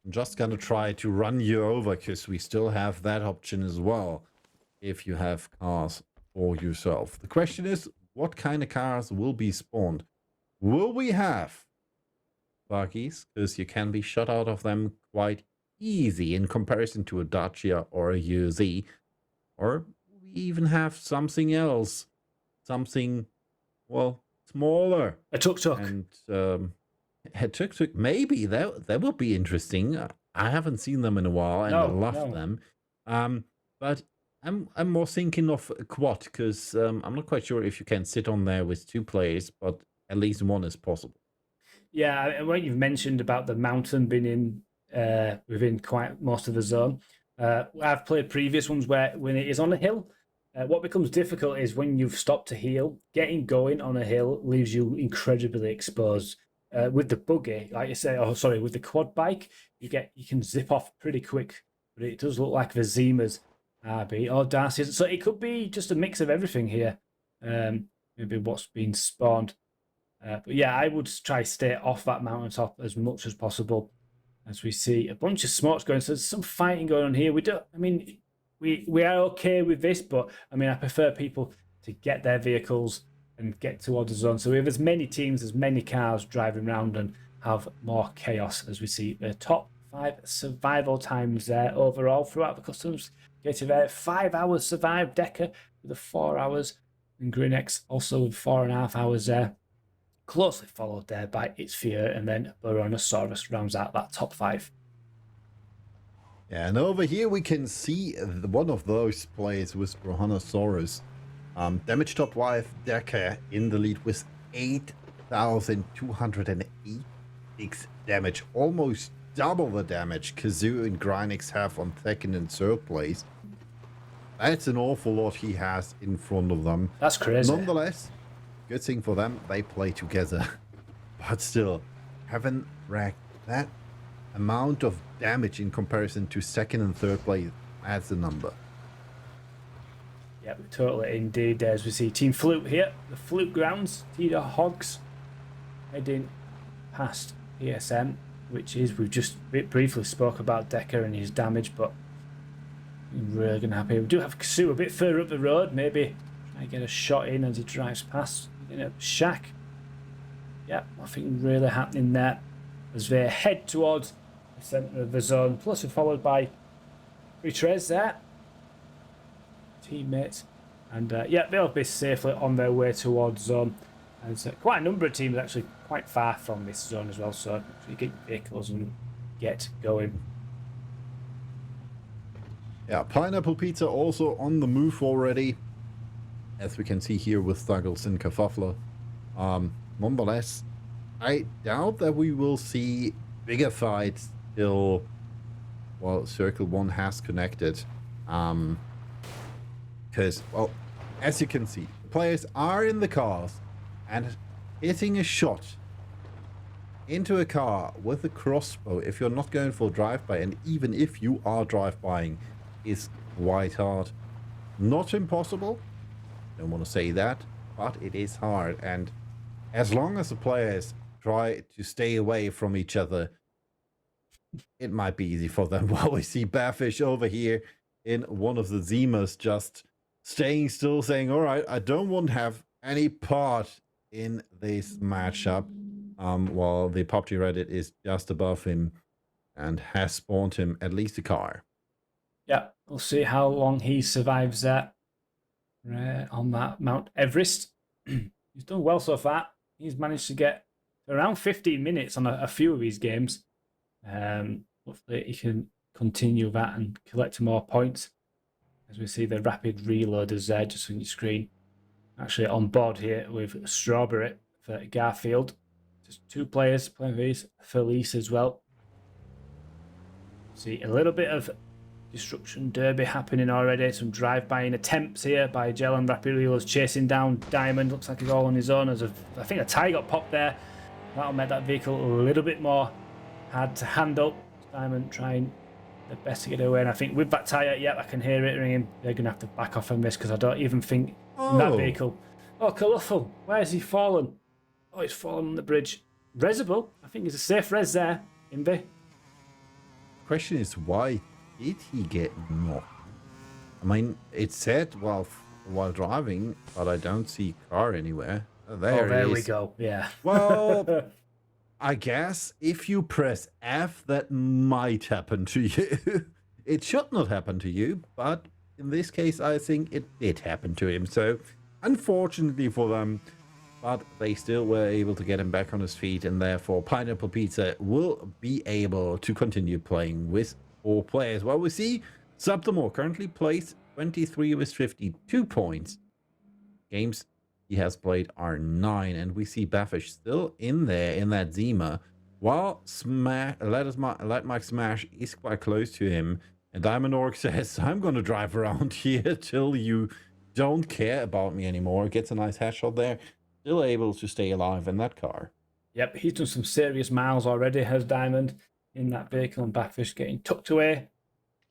I'm just going to try to run you over, because we still have that option as well if you have cars for yourself. The question is, what kind of cars will be spawned? Will we have buggies? Because you can be shut out of them quite easy in comparison to a Dacia or a UZ. Or we even have something else. Something, well, smaller. A tuk-tuk. And a tuk-tuk, maybe. That would be interesting. I haven't seen them in a while, and I love them. But I'm more thinking of a quad, because I'm not quite sure if you can sit on there with 2 players, but at least one is possible. Yeah, what you've mentioned about the mountain being in within quite most of the zone. I've played previous ones where when it is on a hill, what becomes difficult is when you've stopped to heal, getting going on a hill leaves you incredibly exposed. With the buggy, like you say, with the quad bike, you can zip off pretty quick, but it does look like the Zima's RB or Darcy's. So it could be just a mix of everything here. Maybe what's been spawned. But yeah, I would try stay off that mountaintop as much as possible. As we see a bunch of smokes going, so there's some fighting going on here. We are okay with this, but I prefer people to get their vehicles and get towards the zone. So we have as many teams, as many cars driving around and have more chaos, as we see the top 5 survival times there overall throughout the customs gate event. 5 hours survived, Decker with the 4 hours, and Grinex also with 4.5 hours there. Closely followed there by It's Fear, and then Baronosaurus rounds out that top 5. Yeah, and over here we can see one of those players with Baronosaurus. Damage top 5, Decker in the lead with 8,286 damage. Almost double the damage Kazoo and Grinex have on 2nd and 3rd place. That's an awful lot he has in front of them. That's crazy. Nonetheless, good thing for them, they play together. But still, haven't racked that amount of damage in comparison to 2nd and 3rd place. That's the number. Yeah, totally indeed. As we see Team Flute here, the Flute Grounds, Tita Hogs heading past PSM, which is, we've just briefly spoke about Decker and his damage, but I'm really going to happy. We do have Kazoo a bit further up the road, maybe try to get a shot in as he drives past. Shack. Yeah, nothing really happening there as they head towards the centre of the zone. Plus we're followed by Retrez there. Teammates. And yeah, they'll be safely on their way towards zone. And so quite a number of teams actually quite far from this zone as well. So you get your vehicles and get going. Yeah, Pineapple Pizza also on the move already, as we can see here with Thuggles and Kerfuffler. Nonetheless, I doubt that we will see bigger fights till, well, Circle 1 has connected. Because, well, as you can see, players are in the cars and hitting a shot into a car with a crossbow, if you're not going for drive-by, and even if you are drive-bying, is quite hard. Not impossible, don't want to say that, but it is hard. And as long as the players try to stay away from each other, it might be easy for them. While we see Bearfish over here in one of the Zimas just staying still, saying, all right, I don't want to have any part in this matchup, while the PUBG Reddit is just above him and has spawned him at least a car. Yeah, we'll see how long he survives that on that Mount Everest. He's done well so far. He's managed to get around 15 minutes on a few of his games. Hopefully he can continue that and collect more points. As we see the rapid reloaders there just on your screen. Actually on board here with Strawberry for Garfield. Just 2 players playing these. Felice as well. See a little bit of Destruction Derby happening already. Some drive-by attempts here by Gel and Rapid Reloads chasing down Diamond. Looks like he's all on his own. I think a tie got popped there. That'll make that vehicle a little bit more hard to handle. Diamond trying their best to get away. And I think with that tyre, I can hear it ringing. They're going to have to back off from this because I don't even think in that vehicle. Oh, Colourful. Where has he fallen? Oh, he's fallen on the bridge. resable. I think it's a safe res there, Invi. Question is, why did he get knocked? I mean, it said while driving, but I don't see car anywhere. There we go. Yeah. Well, I guess if you press F, that might happen to you. It should not happen to you, but in this case, I think it did happen to him. So, unfortunately for them, but they still were able to get him back on his feet, and therefore Pineapple Pizza will be able to continue playing with 4 players. Well, we see Subdamore currently plays 23 with 52 points. Games he has played are 9, and we see Baffish still in there in that Zima, while Let Mike Smash is quite close to him. And Diamond Orc says, I'm going to drive around here till you don't care about me anymore. Gets a nice headshot there. Still able to stay alive in that car. Yep, he's done some serious miles already, has Diamond, in that vehicle, and Backfish getting tucked away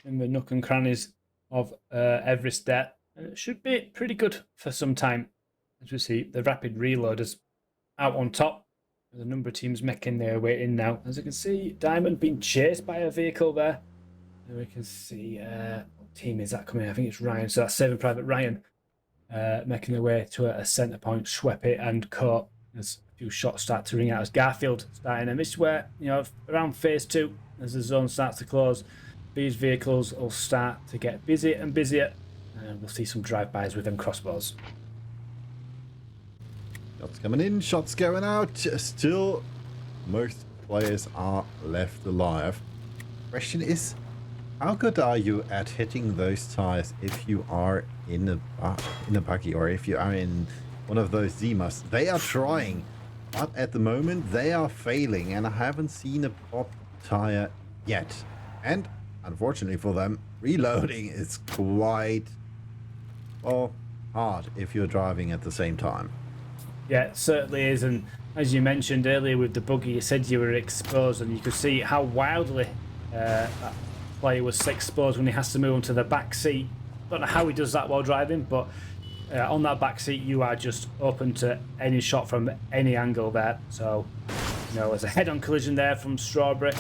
in the nook and crannies of every step. And it should be pretty good for some time. As we see, the rapid reloaders out on top. There's a number of teams making their way in now. As you can see, Diamond being chased by a vehicle there. And we can see what team is that coming? I think it's Ryan. So that's Saving Private Ryan making their way to a centre point. Schweppy and Coat as a few shots start to ring out as Garfield starting. And this is where, you know, around phase 2, as the zone starts to close, these vehicles will start to get busier and busier. And we'll see some drive-bys with them crossbows. Shots coming in, shots going out. Still, most players are left alive. Question is, how good are you at hitting those tires if you are in a buggy, or if you are in one of those Zimas? They are trying, but at the moment they are failing, and I haven't seen a pop tire yet. And unfortunately for them, reloading is quite, well, hard if you're driving at the same time. Yeah, it certainly is. And as you mentioned earlier with the buggy, you said you were exposed, and you could see how wildly that player was exposed when he has to move onto the back seat. Don't know how he does that while driving, but on that back seat you are just open to any shot from any angle there. So, you know, there's a head-on collision there from Strawberry.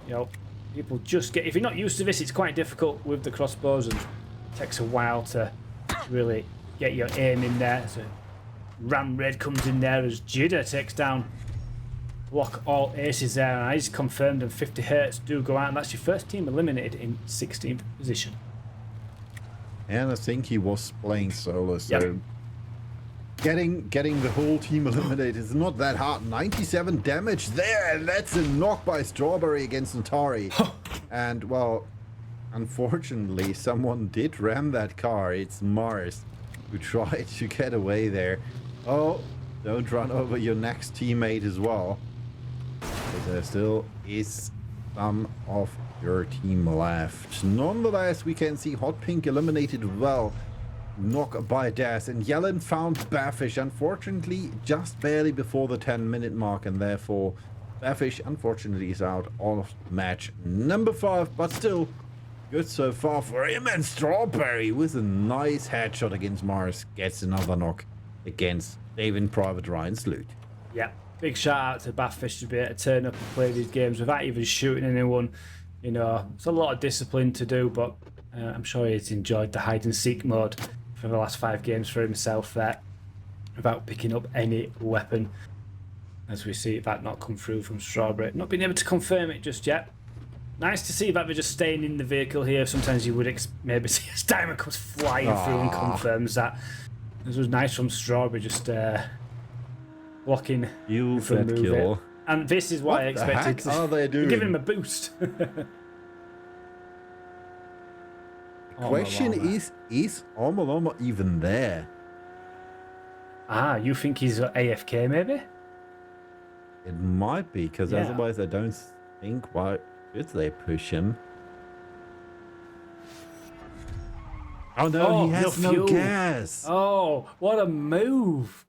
You know, people just get, if you're not used to this, it's quite difficult with the crossbows, and it takes a while to really get your aim in there. So Ram Red comes in there as Jidda takes down Block All Aces there, and he's confirmed, and 50 Hertz do go out, and that's your first team eliminated in 16th position. And I think he was playing solo, so yep. Getting the whole team eliminated is not that hard. 97 damage there, and that's a knock by Strawberry against Notari. And, well, unfortunately, someone did ram that car. It's Mars who tried to get away there. Oh, don't run over your next teammate as well. But there still is some of your team left. Nonetheless, we can see Hot Pink eliminated well. Knock by Daz, and Yellen found Baffish, unfortunately just barely before the 10-minute mark, and therefore Baffish unfortunately is out of match number 5, but still good so far for him. And Strawberry with a nice headshot against Mars gets another knock against David Private Ryan's loot. Yeah, big shout out to Baffish to be able to turn up and play these games without even shooting anyone. You know, it's a lot of discipline to do, but I'm sure he's enjoyed the hide and seek mode for the last 5 games for himself there, without picking up any weapon. As we see that not come through from Strawberry, not being able to confirm it just yet. Nice to see that they're just staying in the vehicle here. Sometimes you would maybe see a diamond comes flying through and confirms that. This was nice from Strawberry, just blocking from the move. And this is what I expected. What are they doing? Give him a boost. Question is Omaloma even there? Ah, you think he's AFK maybe? It might be, because otherwise I don't think why should they push him. Oh no, he has no gas. Oh, what a move.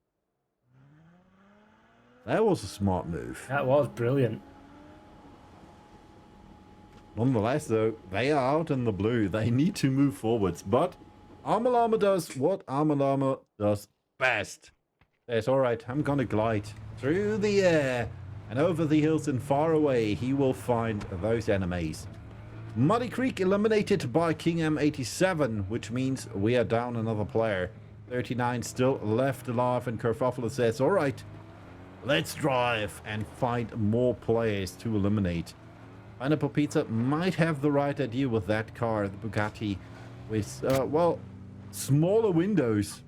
That was a smart move. That was brilliant. Nonetheless, though, they are out in the blue. They need to move forwards. But Armalama does what Armalama does best. says, all right, I'm gonna glide through the air and over the hills and far away. He will find those enemies. Muddy Creek eliminated by King M87, which means we are down another player. 39 still left alive, and Kerfuffle says, all right, let's drive and find more players to eliminate. Pineapple Pizza might have the right idea with that car, the Bugatti, with, well, smaller windows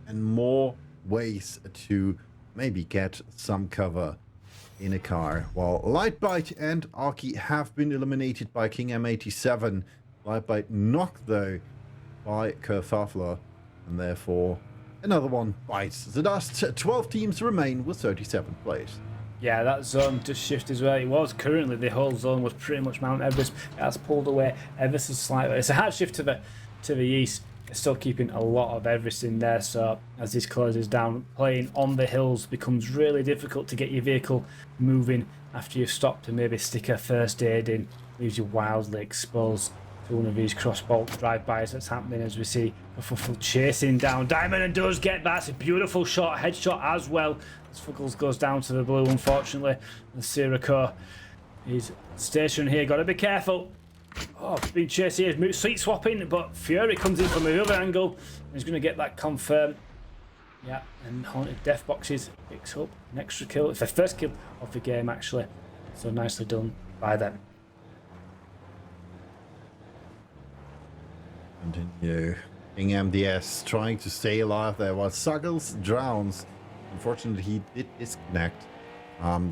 and more ways to maybe get some cover in a car. While Lightbite and Arky have been eliminated by King M87. Lightbite knocked, though, by Kerfuffle, and therefore another one bites the dust. 12 teams remain with 37 players. Yeah, that zone just shifted as well. It was currently, the whole zone was pretty much Mount Everest. It has pulled away ever so slightly. It's a hard shift to the east. It's still keeping a lot of Everest in there, so as this closes down, playing on the hills becomes really difficult to get your vehicle moving after you've stopped and maybe stick a first aid in. Leaves you wildly exposed to one of these crossbolt drive-bys that's happening as we see Fuffle chasing down Diamond, and does get that. It's a beautiful shot, headshot as well. As Fuggles goes down to the blue, unfortunately. And Sirocco is stationed here. Got to be careful. Oh, being chased here, seat swapping, but Fury comes in from the other angle. He's going to get that confirmed. Yeah, and Haunted Death Boxes picks up an extra kill. It's their first kill of the game, actually. So nicely done by them. Continue. King MDS trying to stay alive there while Suggles drowns. Unfortunately, he did disconnect.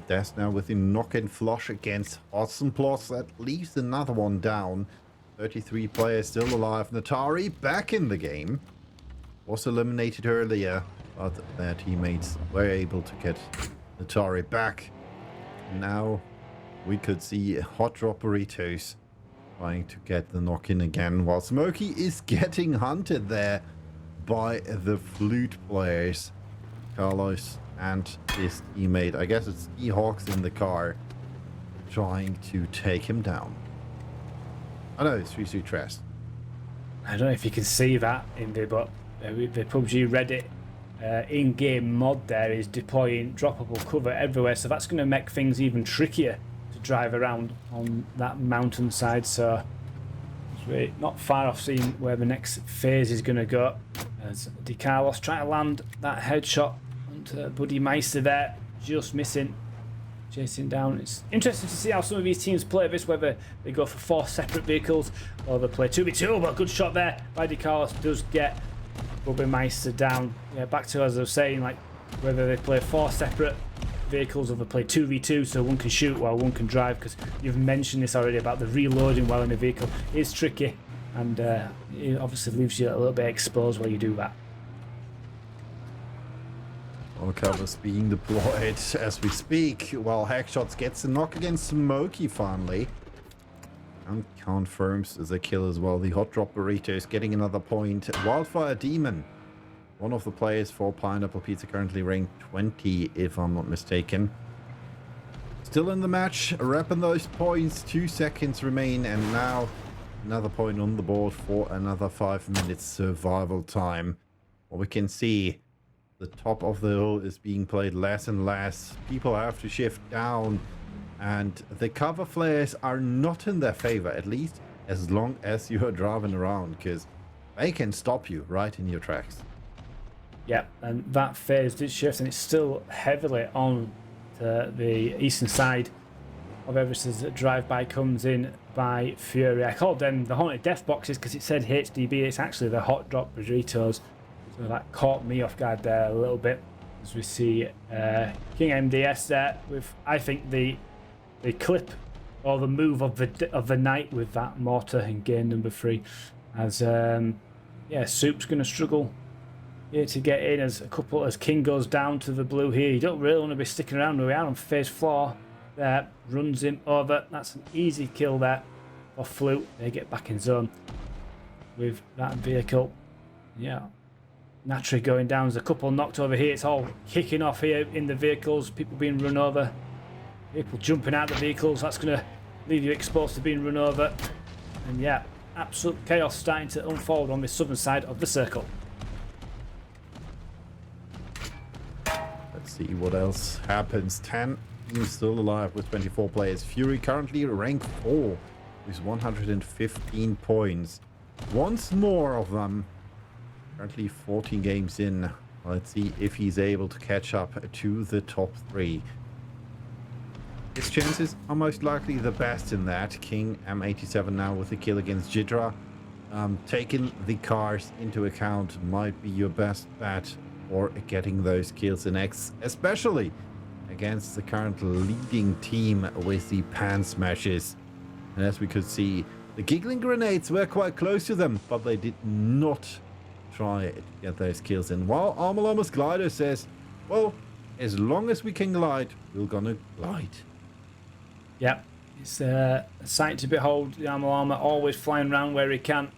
Death now with a knock-in flush against Hudson Plus. That leaves another one down. 33 players still alive. Natari back in the game. Was eliminated earlier, but their teammates were able to get Natari back. Now we could see Hot Drop Burritos trying to get the knock-in again, while Smokey is getting hunted there by the flute players. Carlos and his teammate, I guess it's E-Hawks in the car, trying to take him down. Oh no, it's 3-3 Trest. I don't know if you can see that in the, but the PUBG Reddit in-game mod there is deploying droppable cover everywhere, so that's going to make things even trickier to drive around on that mountainside. So it's not far off seeing where the next phase is going to go, as DeCarlos trying to land that headshot onto Buddy Meister there, just missing, chasing down. It's interesting to see how some of these teams play this, whether they go for 4 separate vehicles or they play 2v2, but a good shot there by DeCarlos does get Buddy Meister down. Yeah, back to as I was saying, like whether they play 4 separate vehicles or they play 2v2, so one can shoot while one can drive, because you've mentioned this already about the reloading while in a vehicle is tricky, and it obviously leaves you a little bit exposed while you do that. All covers being deployed as we speak, while Hackshots gets a knock against Smokey finally. And confirms the kill as well. The Hot Drop Burrito is getting another point. Wildfire Demon, one of the players for Pineapple Pizza, currently ranked 20, if I'm not mistaken. Still in the match, wrapping those points. 2 seconds remain, and now another point on the board for another 5 minutes survival time. What we can see, the top of the hill is being played less and less. People have to shift down, and the cover flares are not in their favor, at least as long as you are driving around, because they can stop you right in your tracks. Yeah, and that phase did shift, and it's still heavily on the eastern side of Everest as the drive-by comes in by Fury. I called them the Haunted Death Boxes because it said HDB. It's actually the Hot Drop Burritos. So that caught me off guard there a little bit, as we see King MDS there with, I think, the clip or the move of the night with that mortar in game number 3. As yeah, Soup's going to struggle here to get in as King goes down to the blue here. You don't really want to be sticking around where we are on phase 4. There, runs him over. That's an easy kill there for Flute. They get back in zone with that vehicle. Yeah. Naturally going down. There's a couple knocked over here. It's all kicking off here in the vehicles. People being run over. People jumping out of the vehicles. That's going to leave you exposed to being run over. And yeah, absolute chaos starting to unfold on the southern side of the circle. see what else happens. 10 teams still alive with 24 players. Fury currently ranked 4 with 115 points. Once more of them. Currently 14 games in. Let's see if he's able to catch up to the top 3. His chances are most likely the best in that. King M87 now with a kill against Jidra. Taking the cars into account might be your best bet for getting those kills in X, especially against the current leading team with the Pan Smashes. And as we could see, the Giggling Grenades were quite close to them, but they did not try to get those kills in. While Armalamas Glider says, well, as long as we can glide, we're gonna glide. Yep, it's a sight to behold. The Armalama always flying around where he can.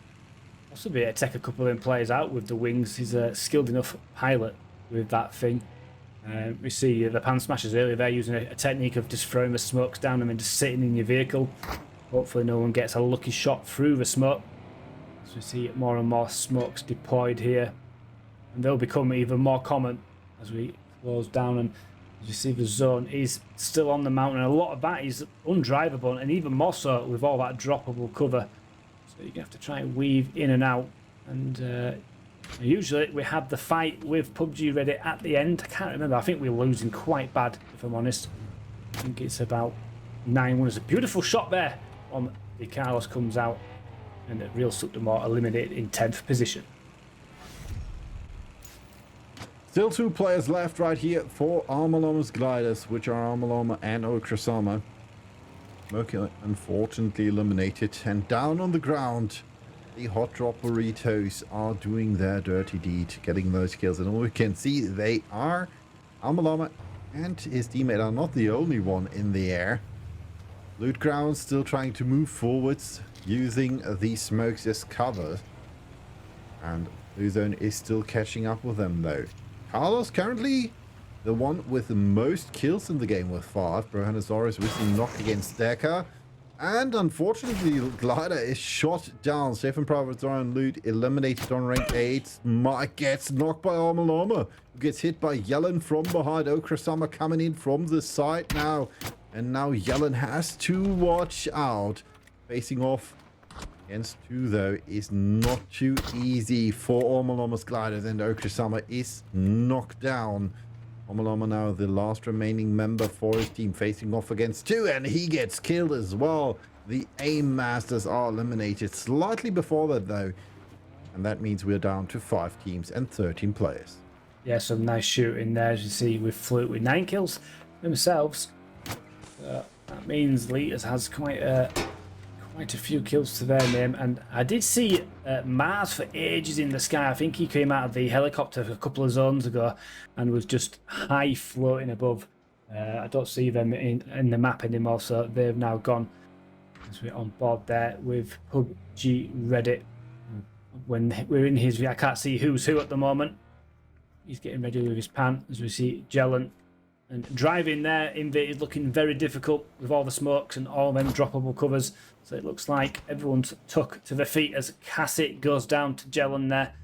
Also be able to take a couple of them players out with the wings. He's a skilled enough pilot with that thing. We see the Pan Smashers earlier. They're using a technique of just throwing the smokes down them and just sitting in your vehicle. Hopefully no one gets a lucky shot through the smoke. So we see more and more smokes deployed here. And they'll become even more common as we close down. And as you see, the zone is still on the mountain. And a lot of that is undrivable, and even more so with all that droppable cover. So you're going to have to try and weave in and out. And usually we have the fight with PUBG Reddit at the end. I can't remember. I think we're losing quite bad, if I'm honest. I think it's about 9-1. It's a beautiful shot there on the Carlos comes out. And the real Subdamore eliminated in 10th position. Still 2 players left right here for Armalama's Gliders, which are Armalama and Okrasama. Smoky unfortunately eliminated, and down on the ground, the Hot Drop Burritos are doing their dirty deed, getting those kills. And we can see they are, Armalama and his teammate are not the only one in the air. Loot Grounds still trying to move forwards, using the smokes as cover. And Blue Zone is still catching up with them though. Carlos currently the one with the most kills in the game with 5. Brohanosaurus with the knock against Decker. And unfortunately, Glider is shot down. Stefan Pravazar and Loot eliminated on rank 8. Mike gets knocked by Armalama, who gets hit by Yellen from behind. Okrasama coming in from the side now. And now Yellen has to watch out. Facing off against 2 though is not too easy for Armalama's Gliders, and Okrasama is knocked down. Armalama now the last remaining member for his team, facing off against 2, and he gets killed as well. The Aim Masters are eliminated slightly before that though, and that means we're down to 5 teams and 13 players. Yeah, some nice shooting there, as you see, with Flute with 9 kills themselves. That means Leaders has quite a few kills to their name. And I did see Mars for ages in the sky. I think he came out of the helicopter a couple of zones ago and was just high floating above. I don't see them in the map anymore, so they've now gone. As we're on board there with PUBG Reddit. When we're in his, I can't see who's who at the moment. He's getting ready with his pan, as we see Jelen. And driving there, Invade is looking very difficult with all the smokes and all them droppable covers. So it looks like everyone's took to their feet as Cassie goes down to Jelen there.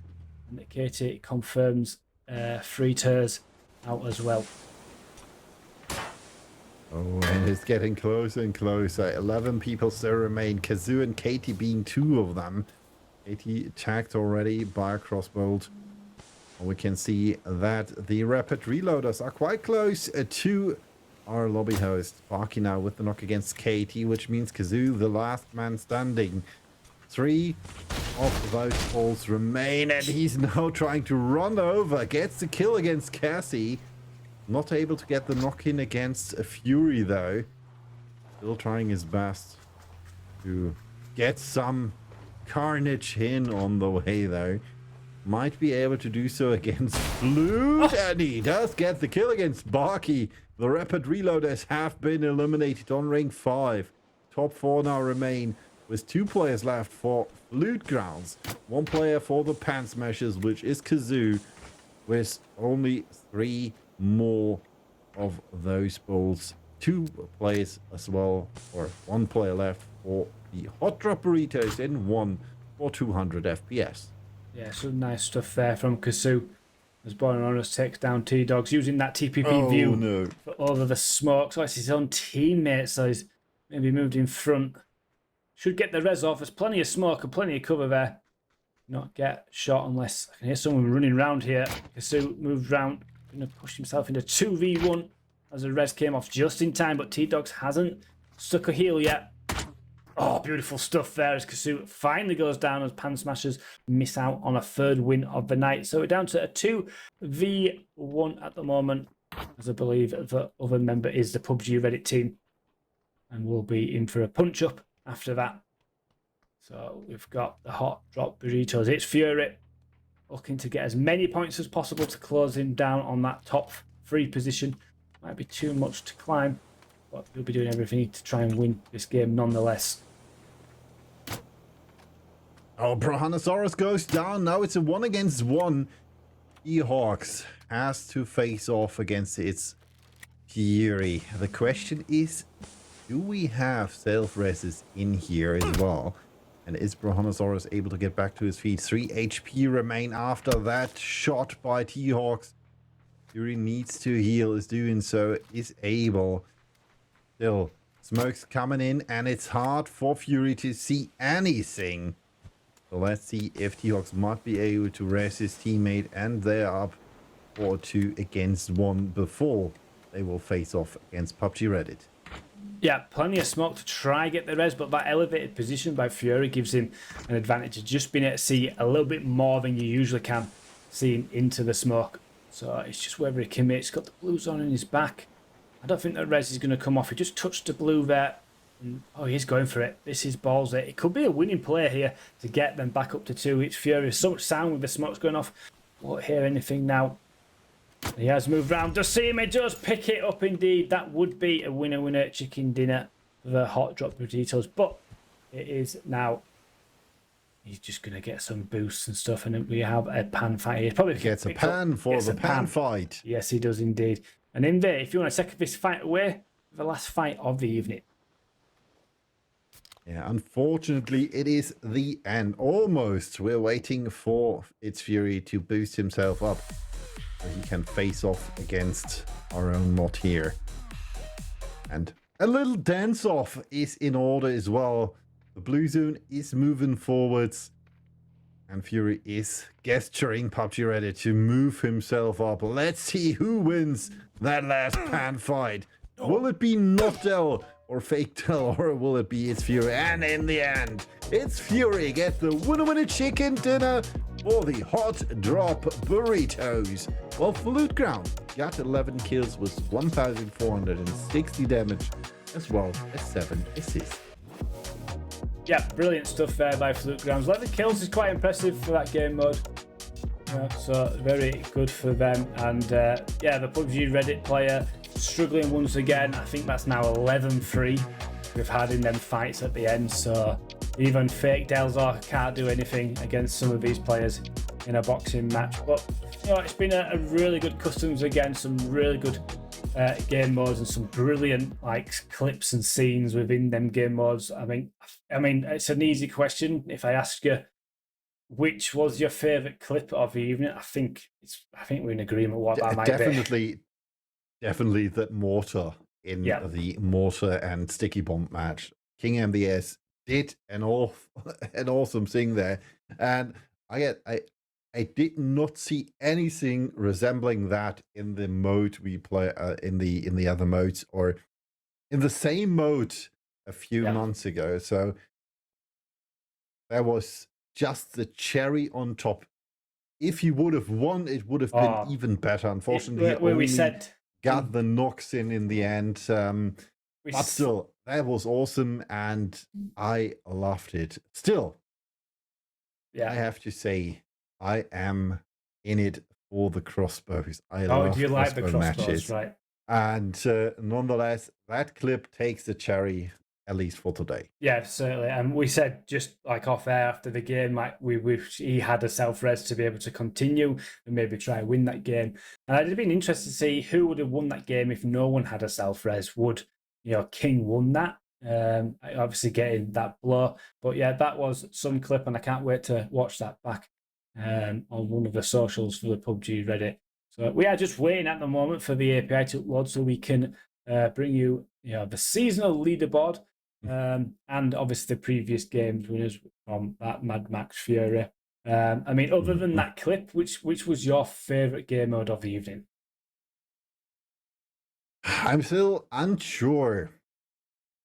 And Katie confirms 3 turns out as well. Oh, and it's getting closer and closer. 11 people still remain, Kazoo and Katie being 2 of them. Katie attacked already by a crossbolt. We can see that the rapid reloaders are quite close to our lobby host. Sparky now with the knock against Katie, which means Kazoo, the last man standing. 3 of those balls remain, and he's now trying to run over. Gets the kill against Cassie. Not able to get the knock in against a Fury though. Still trying his best to get some carnage in on the way though. Might be able to do so against Flute, and he does get the kill against Barky. The rapid reloaders have been eliminated on rank 5. Top 4 now remain, with 2 players left for Loot Grounds. 1 player for the Pan Smashers, which is Kazoo, with only 3 more of those balls. 2 players as well, or 1 player left for the Hot Drop Burritos, and 1 for 200 FPS. Yeah, some nice stuff there from Kasu. as Boronus takes down T-Dogs using that TPP view no. for over the smoke. So it's his own teammate, so he's maybe moved in front. Should get the res off. There's plenty of smoke and plenty of cover there. Not get shot unless I can hear someone running around here. Kasu moved round, going to push himself into 2v1 as the res came off just in time, but T-Dogs hasn't stuck a heel yet. Oh, beautiful stuff there as Kasu finally goes down as Pan Smashers miss out on a third win of the night. So we're down to a 2v1 at the moment, as I believe the other member is the PUBG Reddit team. And we'll be in for a punch-up after that. So we've got the hot drop burritos. It's Fury looking to get as many points as possible to close him down on that top 3 position. Might be too much to climb, but he'll be doing everything to try and win this game nonetheless. Oh, Brahanosaurus goes down. Now it's a 1 against 1. Seahawks has to face off against its Fury. The question is, do we have self-reses in here as well? And is Brahanosaurus able to get back to his feet? 3 HP remain after that shot by T-Hawks. Fury needs to heal, is doing so, is able. Still, smoke's coming in, and it's hard for Fury to see anything. So let's see if T-Hawks might be able to res his teammate, and they're up 4-2 against 1 before they will face off against PUBG Reddit. Yeah, plenty of smoke to try get the res, but that elevated position by Fury gives him an advantage of just being able to see a little bit more than you usually can seeing into the smoke. So it's just whether he commits. He's got the blue zone in his back. I don't think that res is going to come off. He just touched the blue there. And, oh, he's going for it. This is balls. It could be a winning play here to get them back up to 2. It's Fury. So much sound with the smokes going off. Won't hear anything now. He has moved round. Does see him? He does pick it up indeed. That would be a winner chicken dinner for the hot drop potatoes. But it is now. He's just going to get some boosts and stuff. And we have a pan fight. He probably gets a pan for the pan fight. Yes, he does indeed. And in there, if you want to take this fight away, the last fight of the evening. Yeah, unfortunately, it is the end. Almost. We're waiting for its Fury to boost himself up so he can face off against our own mod here. And a little dance-off is in order as well. The blue zone is moving forwards. And Fury is gesturing PUBG Reddit to move himself up. Let's see who wins that last pan fight. Will it be Noctel or Faktel, or will it be its Fury? And in the end, it's Fury gets the winner chicken dinner for the hot drop burritos. While Flute Ground got 11 kills with 1,460 damage, as well as 7 assists. Yeah, brilliant stuff there by Flute Grounds. 11 kills is quite impressive for that game mode. So very good for them. And yeah, the PUBG Reddit player struggling once again. I think that's now 11-3 we've had in them fights at the end. So even fake Delzor can't do anything against some of these players in a boxing match. But you know, it's been a really good customs again. Some really good game modes and some brilliant like clips and scenes within them game modes. I mean, it's an easy question. If I ask you which was your favourite clip of the evening, I think we're in agreement what that might be. Definitely that mortar in the mortar and sticky bomb match. King MBS did an awesome thing there, and I did not see anything resembling that in the mode we play in the other modes or in the same mode a few months ago. So there was just the cherry on top. If he would have won, it would have been even better. Unfortunately, we said got the knocks in the end. But still, that was awesome, and I loved it. Still, I have to say, I am in it for the crossbows. I love do you like the crossbows, matches. Right? And nonetheless, that clip takes the cherry, at least for today. Yeah, certainly. And we said just like off air after the game, like we wish he had a self-res to be able to continue and maybe try and win that game. And I'd have been interested to see who would have won that game if no one had a self-res. Would King won that? Obviously getting that blow. But yeah, that was some clip, and I can't wait to watch that back on one of the socials for the PUBG Reddit. So we are just waiting at the moment for the API to upload so we can bring you, the seasonal leaderboard and obviously the previous games winners from that Mad Max Fury. I mean, other than that clip, which was your favorite game mode of the evening? I'm still unsure.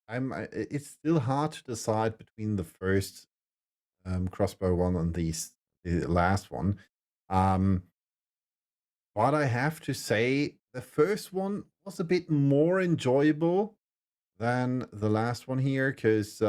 It's still hard to decide between the first crossbow one and the last one. But I have to say the first one was a bit more enjoyable than the last one here, because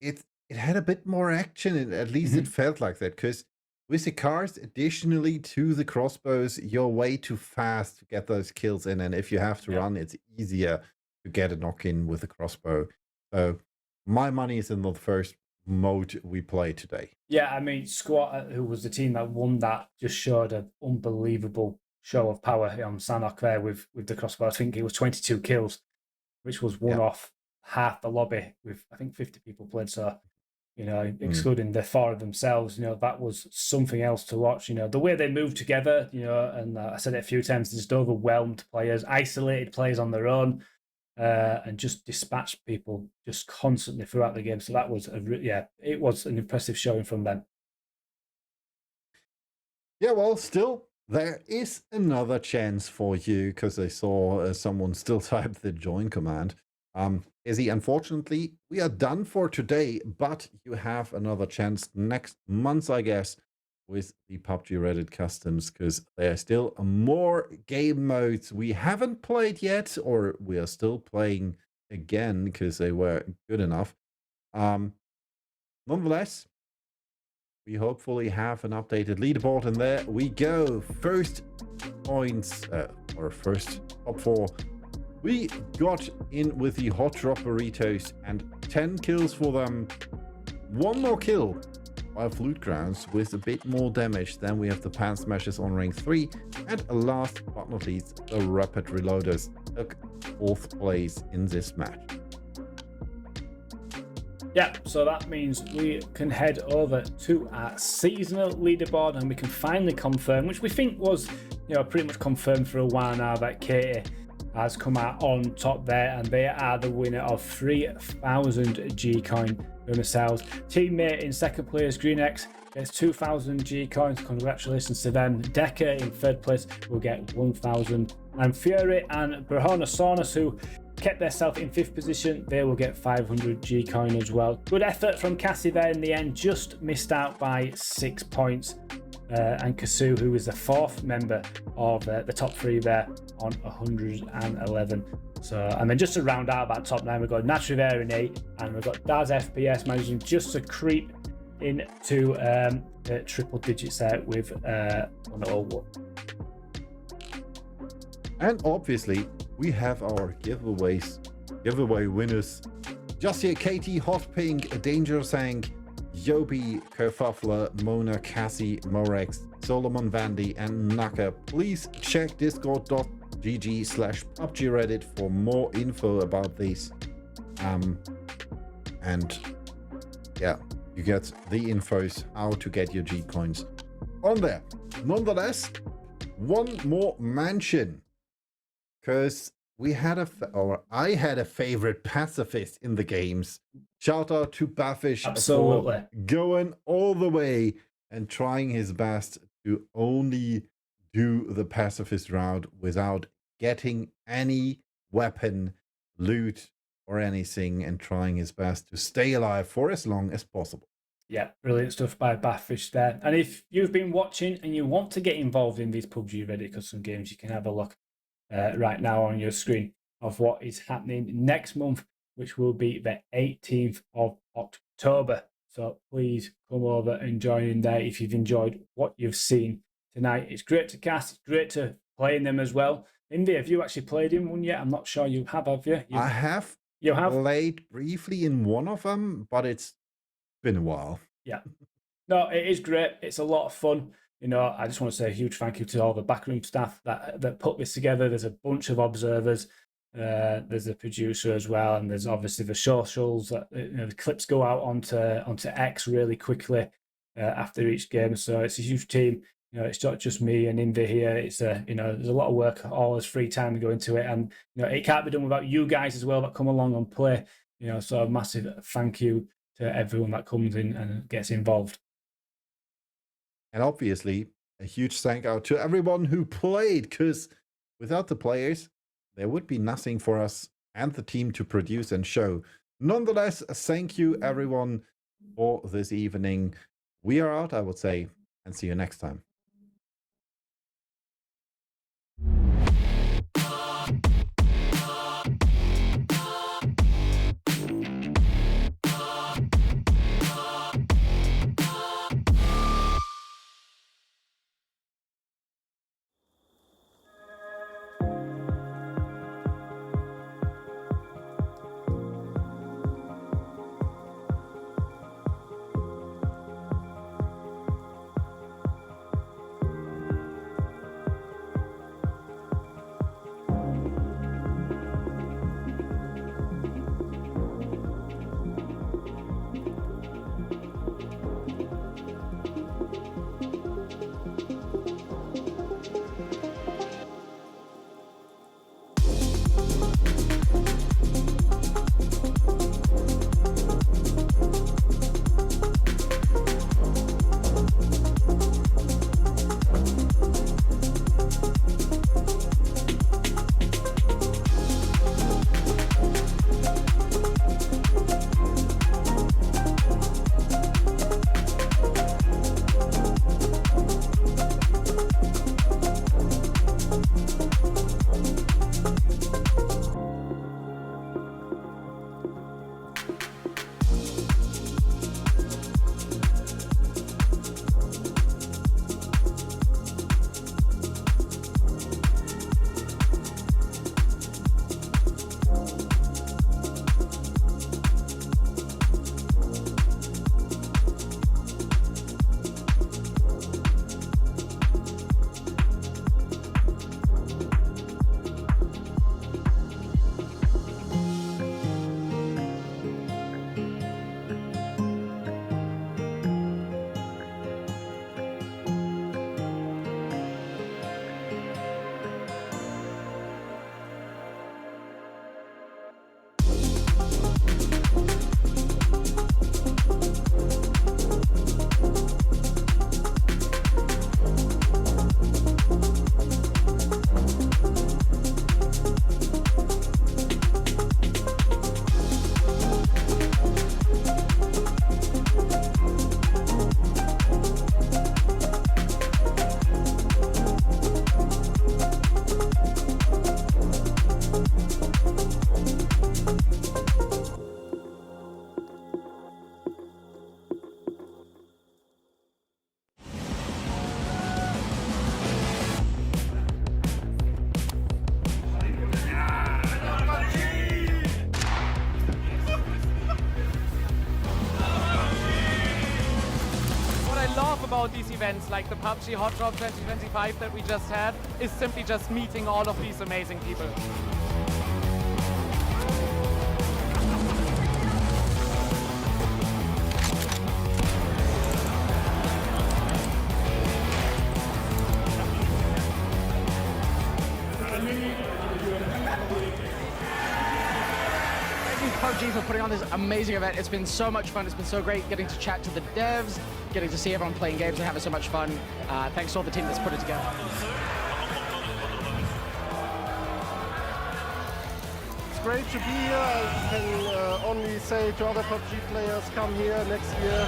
it had a bit more action. At least it felt like that, because with the cars, additionally to the crossbows, you're way too fast to get those kills in, and if you have to run, it's easier to get a knock in with a crossbow. So my money is in the first mode we play today. Yeah, I mean, Squat, who was the team that won that, just showed an unbelievable show of power on Sanok there with the crossbow. I think it was 22 kills, which was one off half the lobby with, I think, 50 people played. So, excluding the 4 of themselves, that was something else to watch. The way they moved together, and I said it a few times, just overwhelmed players, isolated players on their own, and just dispatched people just constantly throughout the game. So that was it was an impressive showing from them. Yeah, well, still there is another chance for you, because I saw someone still type the join command. Izzy, unfortunately, we are done for today, but you have another chance next month, I guess, with the PUBG Reddit customs, because there are still more game modes we haven't played yet, or we are still playing again because they were good enough. Nonetheless, we hopefully have an updated leaderboard, and there we go. First points, or first top 4. We got in with the Hot Drop Burritos and 10 kills for them. One more kill by Battlegrounds with a bit more damage. Then we have the Pan Smashers on rank 3. And last but not least, the Rapid Reloaders took 4th place in this match. Yeah, so that means we can head over to our seasonal leaderboard and we can finally confirm, which we think was, pretty much confirmed for a while now, that Katie has come out on top there, and they are the winner of 3,000 G-Coin themselves. Teammate in second place, Green X, gets 2,000 G-Coins. Congratulations to them. Decker in third place will get 1,000. And Fury and Brahona Saunus, who kept themselves in 5th position, they will get 500 G-Coin as well. Good effort from Cassie there in the end, just missed out by 6 points. And Kasu, who is the 4th member of the top 3 there, on 111. So, and then just to round out that top 9, we've got Natriver in 8, and we've got Daz FPS managing just to creep into the triple digits there with 101. And obviously, we have our giveaway winners. Jussia, Katie, Hot Pink, Danger Sang, Yobi, Kerfuffler, Mona, Cassie, Morex, Solomon Vandy, and Naka. Please check discord.gg/PUBG Reddit for more info about these. And yeah, you get the infos how to get your G-Coins on there. Nonetheless, one more mention, because I had a favorite pacifist in the games. Shout out to Baffish for going all the way and trying his best to only do the pacifist route without getting any weapon, loot, or anything, and trying his best to stay alive for as long as possible. Yeah, brilliant stuff by Baffish there. And if you've been watching and you want to get involved in these PUBG Reddit custom games, you can have a look right now on your screen of what is happening next month, which will be the 18th of October. So please come over and join in there if you've enjoyed what you've seen tonight. It's great to cast, it's great to play in them as well. Indy, have you actually played in one yet? I'm not sure you have you? I have. You have played briefly in one of them, but it's been a while. Yeah. No, it is great. It's a lot of fun. I just want to say a huge thank you to all the backroom staff that put this together. There's a bunch of observers. There's a producer as well, and there's obviously the socials. The clips go out onto X really quickly. after each game. So it's a huge team. You know, it's not just me and Invi here. It's you know, there's a lot of work, all this free time to go into it, and you know, it can't be done without you guys as well that come along and play. You know, so a massive thank you to everyone that comes in and gets involved. And obviously, a huge thank out to everyone who played, because without the players, there would be nothing for us and the team to produce and show. Nonetheless, thank you everyone for this evening. We are out, I would say, and see you next time. About these events like the PUBG Hot Drop 2025 that we just had is simply just meeting all of these amazing people. PUBG for putting on this amazing event. It's been so much fun. It's been so great getting to chat to the devs, getting to see everyone playing games and having so much fun. Thanks to all the team that's put it together. It's great to be here. I can only say to other PUBG players, come here next year.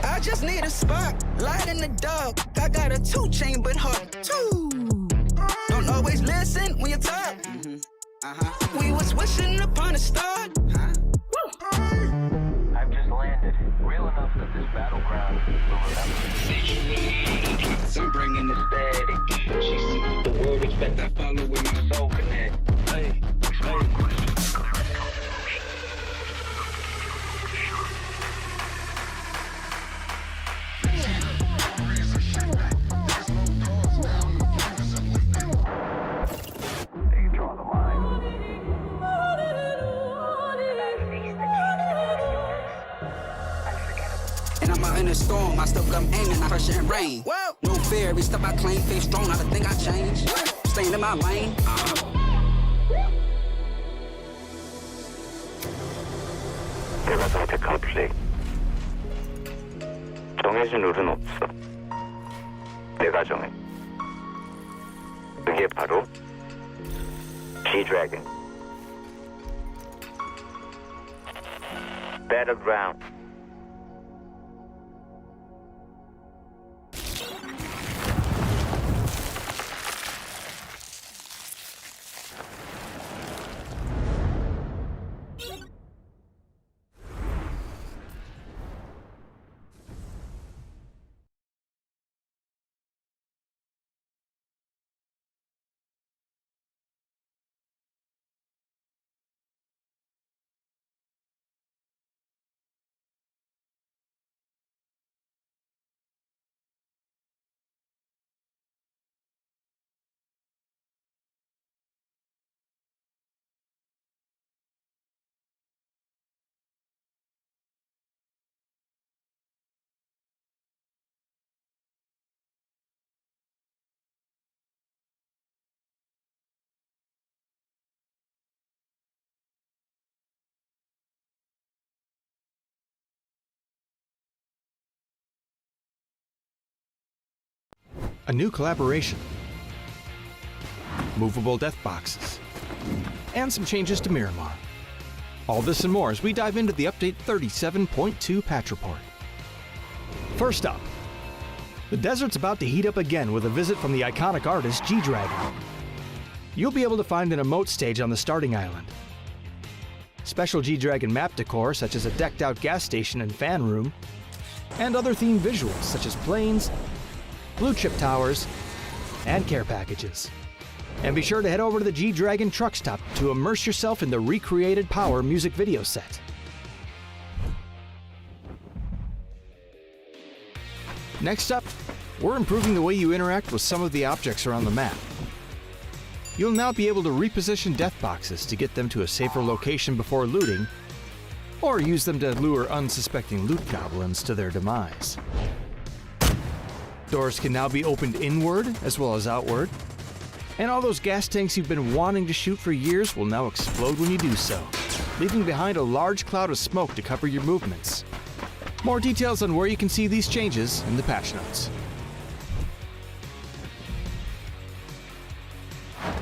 I just need a spot, light in the dark. I got a 2 chain but hard too. Don't always listen when you talk. We was wishing upon a star. I've just landed. Real enough that this battleground will remember. I'm bringing this bad. She see the world expect I follow with my soul connect. Hey, I'm out in a storm, I still come aiming, I pressure and rain. No fear, every step I claim, face strong, I don't think I change. Staying in my lane. 내가 선택한 플레이. 정해진 룰은 없어. 내가 정해. 그게 바로 G-Dragon. Battleground. A new collaboration, movable death boxes, and some changes to Miramar. All this and more as we dive into the update 37.2 patch report. First up, the desert's about to heat up again with a visit from the iconic artist G-Dragon. You'll be able to find an emote stage on the starting island. Special G-Dragon map decor such as a decked out gas station and fan room, and other themed visuals such as planes, blue chip towers, and care packages. And be sure to head over to the G-Dragon truck stop to immerse yourself in the recreated Power music video set. Next up, we're improving the way you interact with some of the objects around the map. You'll now be able to reposition death boxes to get them to a safer location before looting, or use them to lure unsuspecting loot goblins to their demise. Doors can now be opened inward as well as outward, and all those gas tanks you've been wanting to shoot for years will now explode when you do so, leaving behind a large cloud of smoke to cover your movements. More details on where you can see these changes in the patch notes.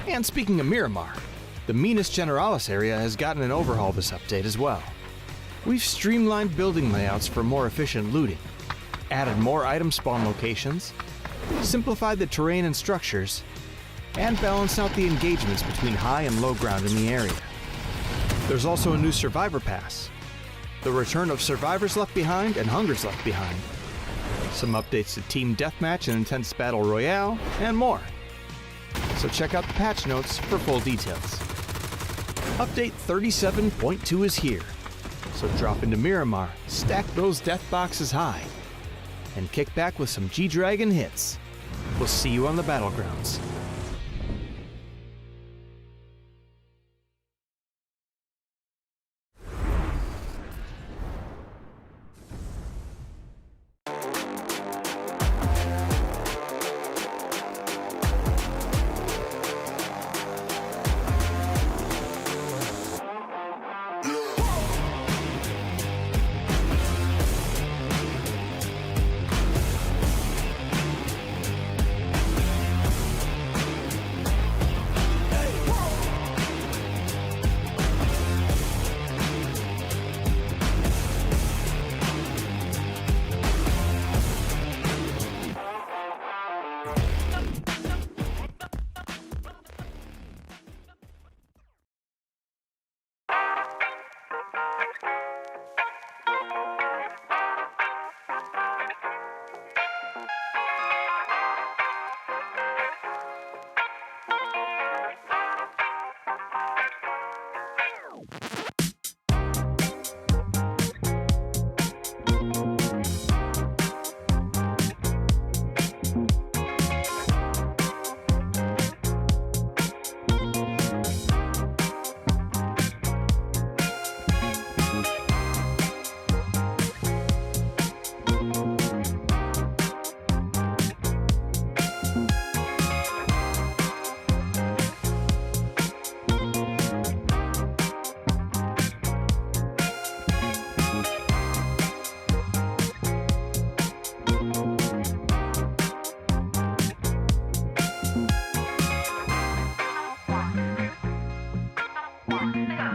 And speaking of Miramar, the Minas Generalis area has gotten an overhaul this update as well. We've streamlined building layouts for more efficient looting, added more item spawn locations, simplified the terrain and structures, and balanced out the engagements between high and low ground in the area. There's also a new Survivor Pass, the return of Survivors Left Behind and Hungers Left Behind, some updates to Team Deathmatch and Intense Battle Royale, and more. So check out the patch notes for full details. Update 37.2 is here, so drop into Miramar, stack those death boxes high, and kick back with some G-Dragon hits. We'll see you on the Battlegrounds. They got